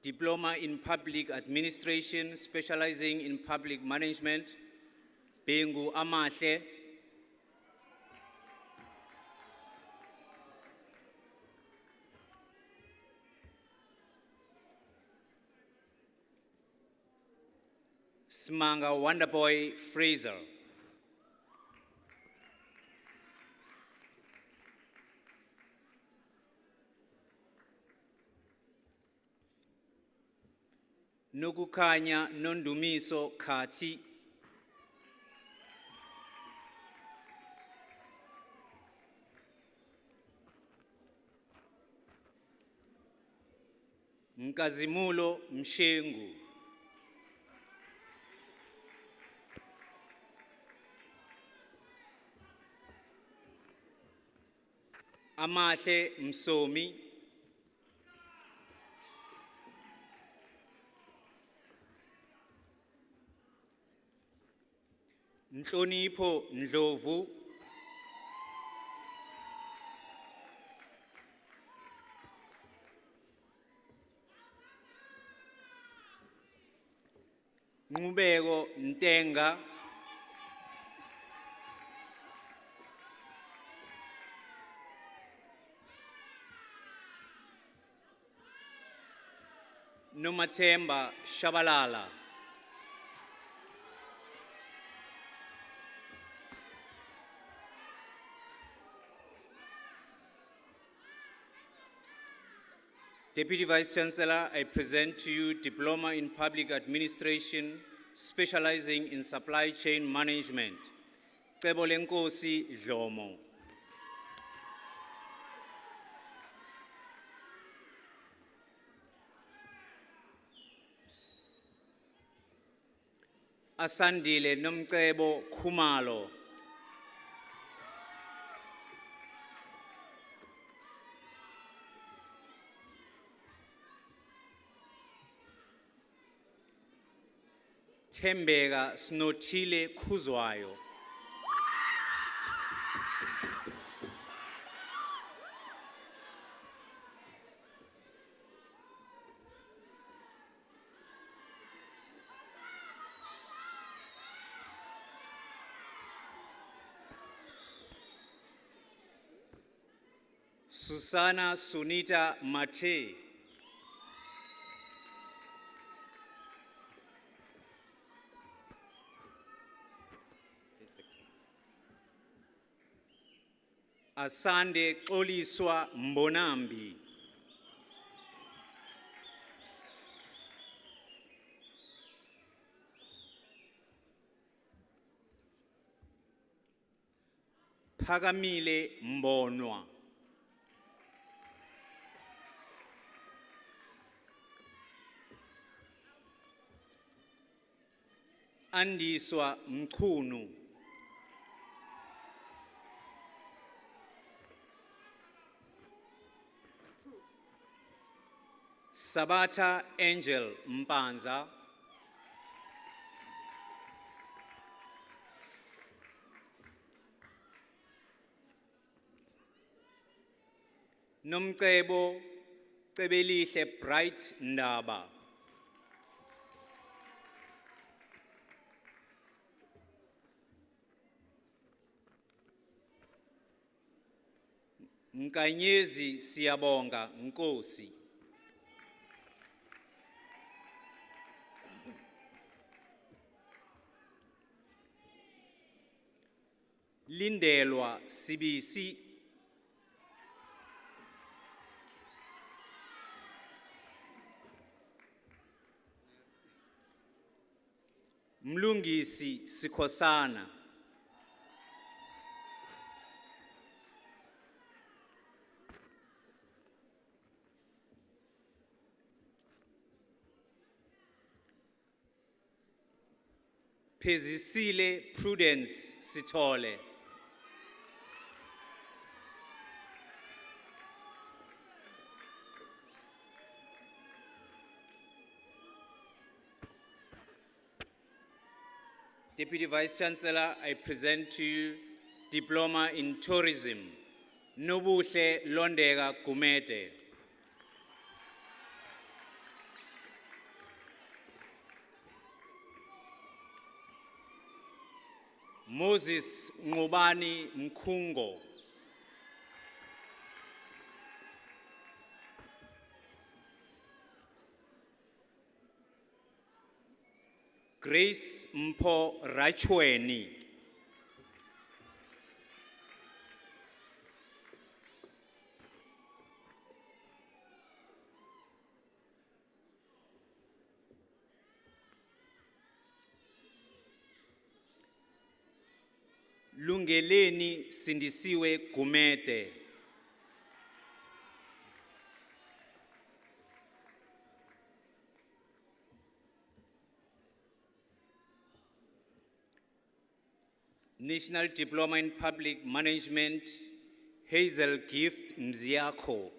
[SPEAKER 2] Diploma in Public Administration, specializing in public management, Bengu Amahle. Smanga Wonderboy Fraser. Nokukanya Nondumiso Kati. Nkazimulo Mshengu. Amahle Msomi. Nhlonipho Ndlovu. Ngubeko Ntenga. Nomathemba Shabalala. Deputy Vice-Chancellor, I present to you Diploma in Public Administration, specializing in supply chain management, Cebolenkosi Dlomo. Asandile Nomcebo Khumalo. Tembega Snothile Khuzwayo. Susana Sunita Mate. Asande Xoliswa Mbonambi. Phakamile Mbonwa. Andiswa Mkhunu. Sabata Angel Mpanza. Nomcebo Cebelihle Bright Ndaba. Nkanyezi Siyabonga Nkosi. Lindelwa Sibisi. Mlungisi Sikhosana. Phezisile Prudence Sithole. Deputy Vice Chancellor, I present to you Diploma in Tourism, Nobuhle Londega Kumete. Moses Ngobani Mkungo. Grace Mpo Rachweni. Lungeleni Sindisiwe Gumete. National Diploma in Public Management, Hazel Gift Mziako.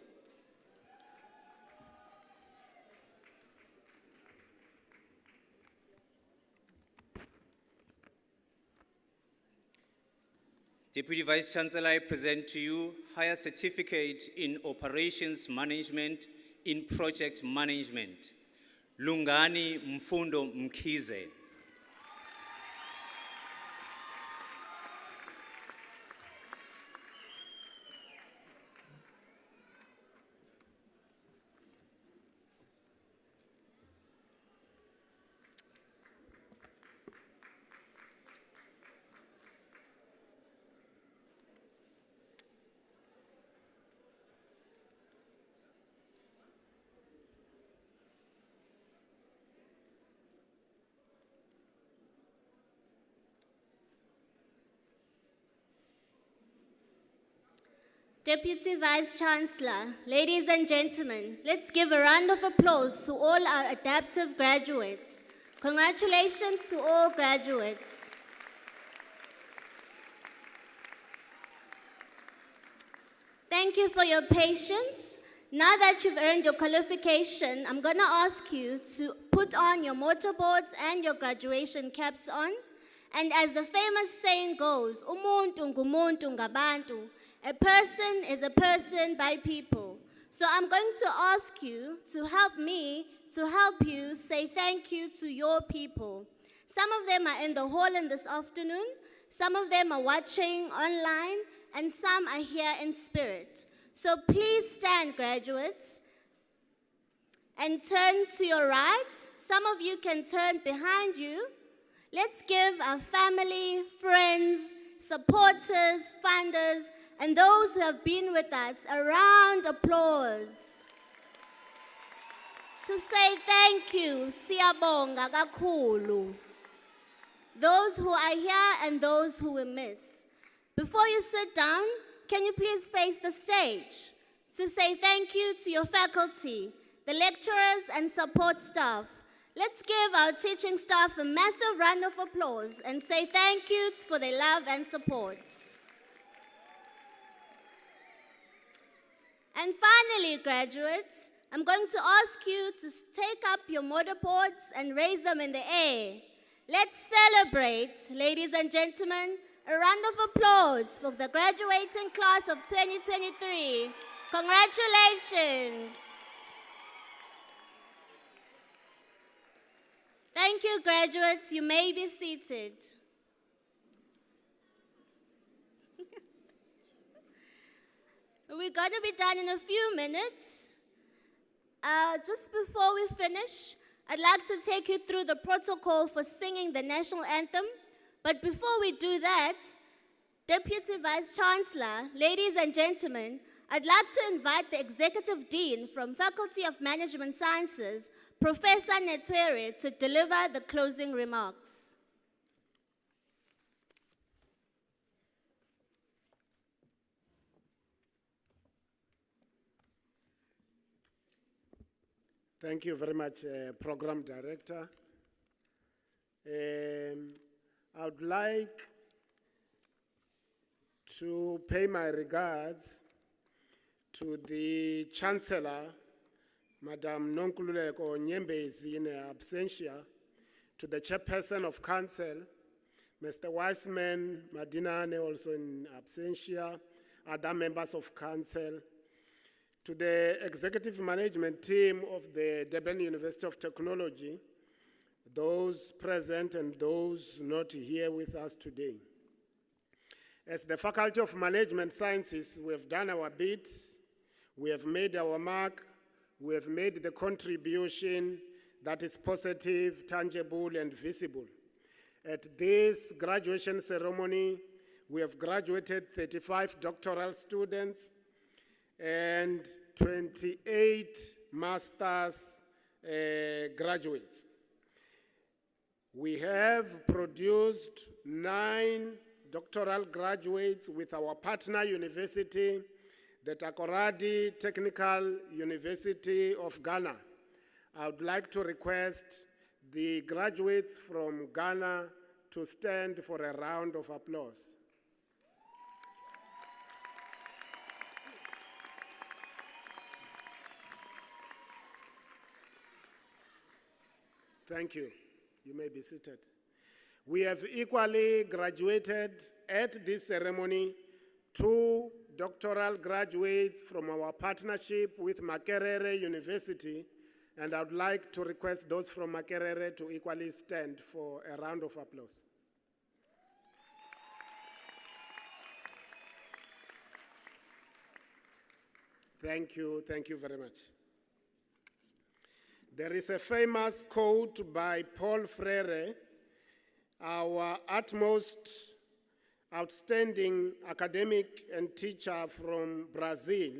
[SPEAKER 2] Deputy Vice Chancellor, I present to you Higher Certificate in Operations Management in Project Management, Lungani Mfundo Mkize.
[SPEAKER 6] Deputy Vice Chancellor, ladies and gentlemen, let's give a round of applause to all our adaptive graduates. Congratulations to all graduates. Thank you for your patience. Now that you've earned your qualification, I'm going to ask you to put on your motorboards and your graduation caps on. And as the famous saying goes, umuntu ngumuntu ngabantu. A person is a person by people. So I'm going to ask you to help me to help you say thank you to your people. Some of them are in the hall in this afternoon, some of them are watching online, and some are here in spirit. So please stand, graduates, and turn to your right. Some of you can turn behind you. Let's give our family, friends, supporters, funders, and those who have been with us a round of applause to say thank you, siyabonga kakhulu. Those who are here and those who we miss. Before you sit down, can you please face the stage to say thank you to your faculty, the lecturers and support staff. Let's give our teaching staff a massive round of applause and say thank you for their love and support. And finally, graduates, I'm going to ask you to take up your motorboards and raise them in the air. Let's celebrate, ladies and gentlemen, a round of applause for the graduating class of 2023. Congratulations. Thank you, graduates. You may be seated. We're going to be done in a few minutes. Just before we finish, I'd like to take you through the protocol for singing the national anthem. But before we do that, Deputy Vice Chancellor, ladies and gentlemen, I'd like to invite the Executive Dean from Faculty of Management Sciences, Professor Netwere, to deliver the closing remarks.
[SPEAKER 3] Thank you very much, Program Director. I would like to pay my regards to the Chancellor, Madam Nonkululeko Nyembezi in absentia, to the Chairperson of Council, Mr. Wiseman Madinane also in absentia, other members of Council, to the Executive Management Team of the Durban University of Technology, those present and those not here with us today. As the Faculty of Management Sciences, we have done our bit, we have made our mark, we have made the contribution that is positive, tangible, and visible. At this graduation ceremony, we have graduated 35 doctoral students and 28 master's graduates. We have produced 9 doctoral graduates with our partner university, the Takoradi Technical University of Ghana. I would like to request the graduates from Ghana to stand for a round of applause. Thank you. You may be seated. We have equally graduated at this ceremony 2 doctoral graduates from our partnership with Makerere University, and I would like to request those from Makerere to equally stand for a round of applause. Thank you very much. There is a famous quote by Paul Freire, our utmost outstanding academic and teacher from Brazil,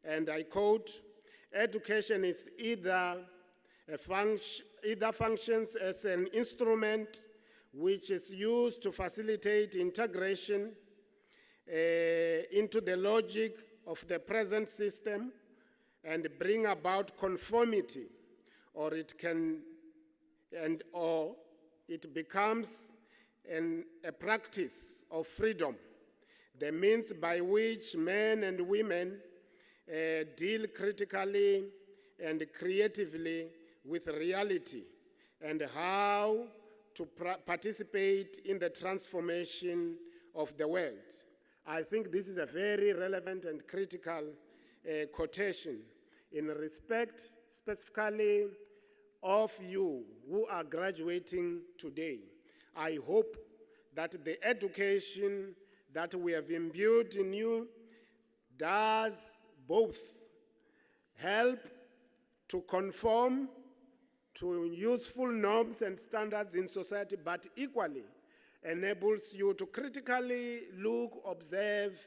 [SPEAKER 3] and I quote, "Education is either functions as an instrument which is used to facilitate integration into the logic of the present system and bring about conformity, or it becomes a practice of freedom, the means by which men and women deal critically and creatively with reality, and how to participate in the transformation of the world." I think this is a very relevant and critical quotation in respect specifically of you who are graduating today. I hope that the education that we have imbued in you does both help to conform to useful norms and standards in society, but equally enables you to critically look, observe,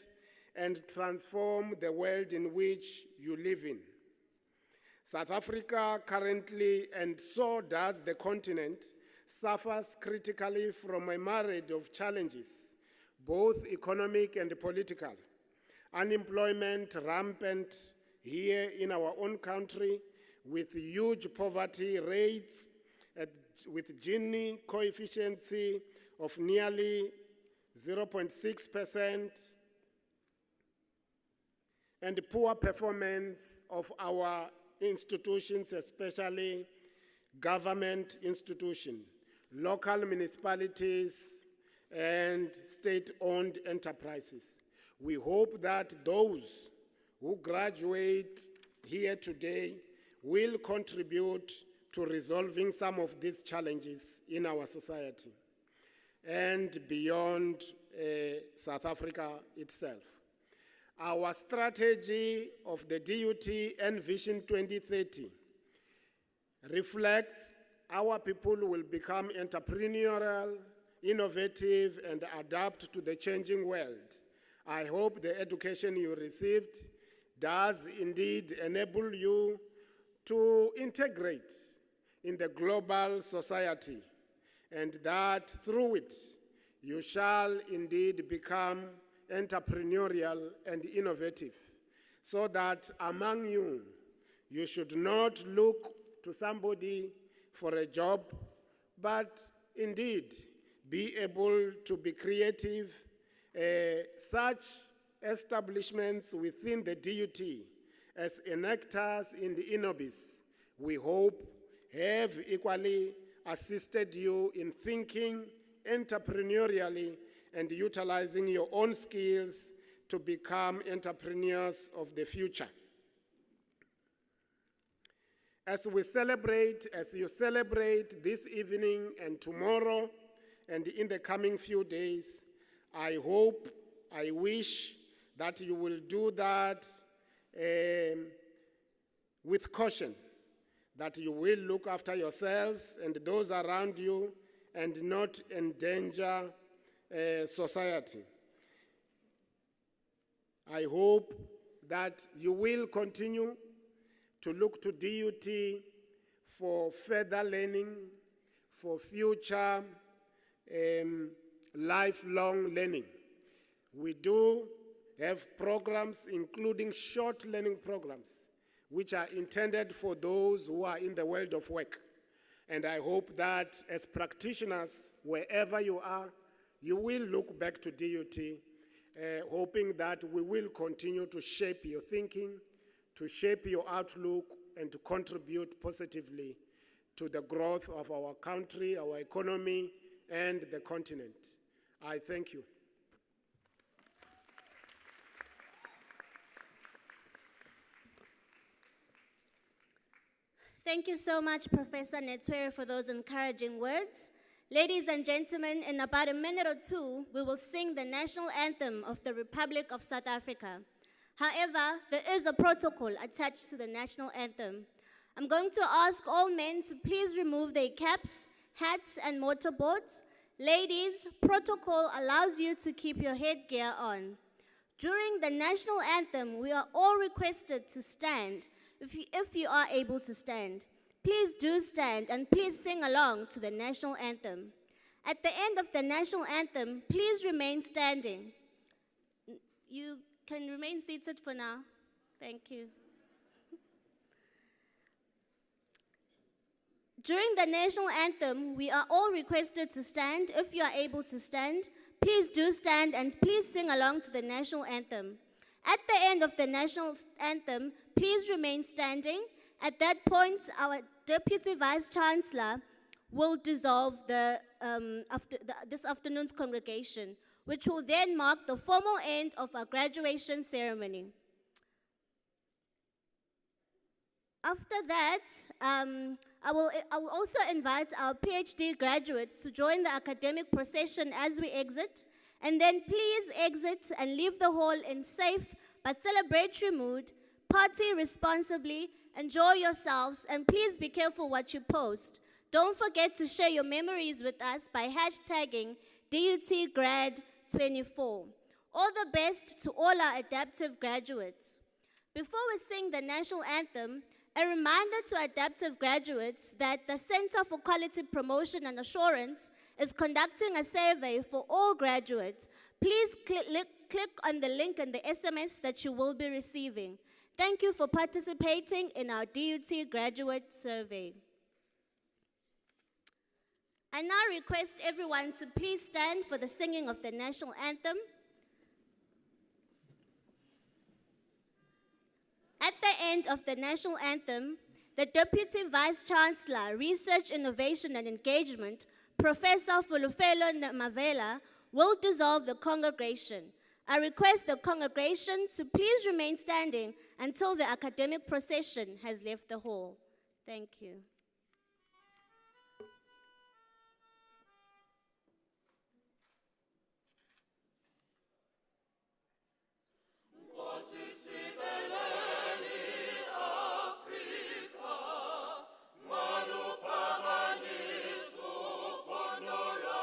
[SPEAKER 3] and transform the world in which you live in. South Africa currently, and so does the continent, suffers critically from a myriad of challenges, both economic and political. Unemployment rampant here in our own country, with huge poverty rates, with Gini coefficients of nearly 0.6%, and poor performance of our institutions, especially government institutions, local municipalities, and state-owned enterprises. We hope that those who graduate here today will contribute to resolving some of these challenges in our society and beyond South Africa itself. Our strategy of the DUT and Vision 2030 reflects our people will become entrepreneurial, innovative, and adapt to the changing world. I hope the education you received does indeed enable you to integrate in the global society, and that through it you shall indeed become entrepreneurial and innovative, so that among you, you should not look to somebody for a job, but indeed be able to be creative. Such establishments within the DUT as enactors in the Inobis, we hope, have equally assisted you in thinking entrepreneurially and utilizing your own skills to become entrepreneurs of the future. As you celebrate this evening and tomorrow and in the coming few days, I hope, I wish that you will do that with caution, that you will look after yourselves and those around you and not endanger society. I hope that you will continue to look to DUT for further learning, for future lifelong learning. We do have programs, including short learning programs, which are intended for those who are in the world of work. And I hope that as practitioners, wherever you are, you will look back to DUT, hoping that we will continue to shape your thinking, to shape your outlook, and to contribute positively to the growth of our country, our economy, and the continent. I thank you.
[SPEAKER 6] Thank you so much, Professor Netwere, for those encouraging words. Ladies and gentlemen, in about a minute or two, we will sing the national anthem of the Republic of South Africa. However, there is a protocol attached to the national anthem. I'm going to ask all men to please remove their caps, hats, and motorboards. Ladies, protocol allows you to keep your headgear on. During the national anthem, we are all requested to stand. If you are able to stand, please do stand and please sing along to the national anthem. At the end of the national anthem, please remain standing. You can remain seated for now. Thank you. During the national anthem, we are all requested to stand. If you are able to stand, please do stand and please sing along to the national anthem. At the end of the national anthem, please remain standing. At that point, our Deputy Vice-Chancellor will dissolve this afternoon's congregation, which will then mark the formal end of our graduation ceremony. After that, I will also invite our PhD graduates to join the academic procession as we exit, and then please exit and leave the hall in safe but celebratory mood, party responsibly, enjoy yourselves, and please be careful what you post. Don't forget to share your memories with us by hashtagging DUTGrad24. All the best to all our adaptive graduates. Before we sing the national anthem, a reminder to adaptive graduates that the Center for Quality Promotion and Assurance is conducting a survey for all graduates. Please click on the link in the SMS that you will be receiving. Thank you for participating in our DUT graduate survey. I now request everyone to please stand for the singing of the national anthem. At the end of the national anthem, the Deputy Vice-Chancellor, Research, Innovation and Engagement, Professor Fulufelo Mavela, will dissolve the congregation. I request the congregation to please remain standing until the academic procession has left the hall. Thank you.
[SPEAKER 7] Malu pagani suponolaya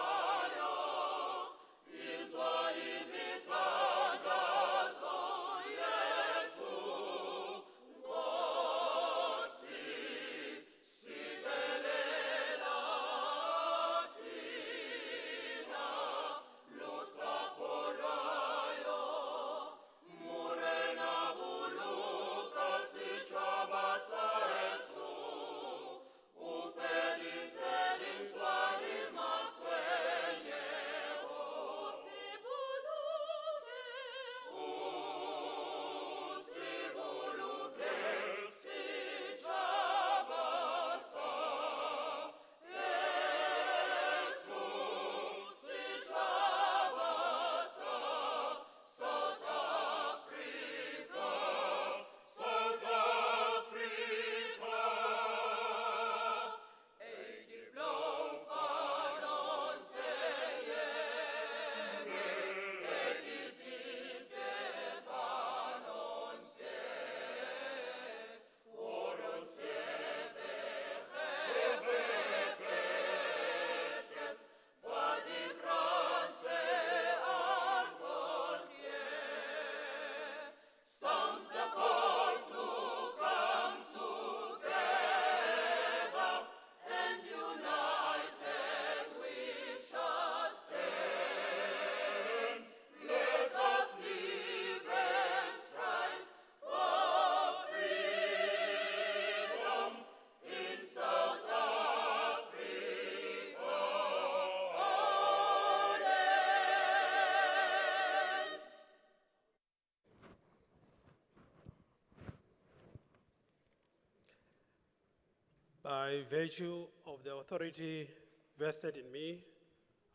[SPEAKER 7] By virtue of the authority vested in me,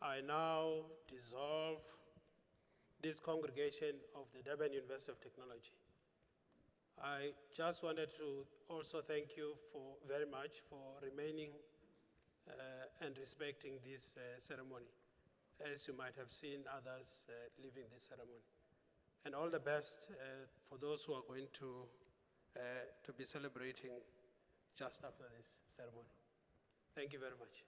[SPEAKER 7] I now dissolve this congregation of the Durban University of Technology. I just wanted to also thank you very much for remaining and respecting this ceremony, as you might have seen others leaving this ceremony. And all the best for those who are going to be celebrating just after this ceremony. Thank you very much.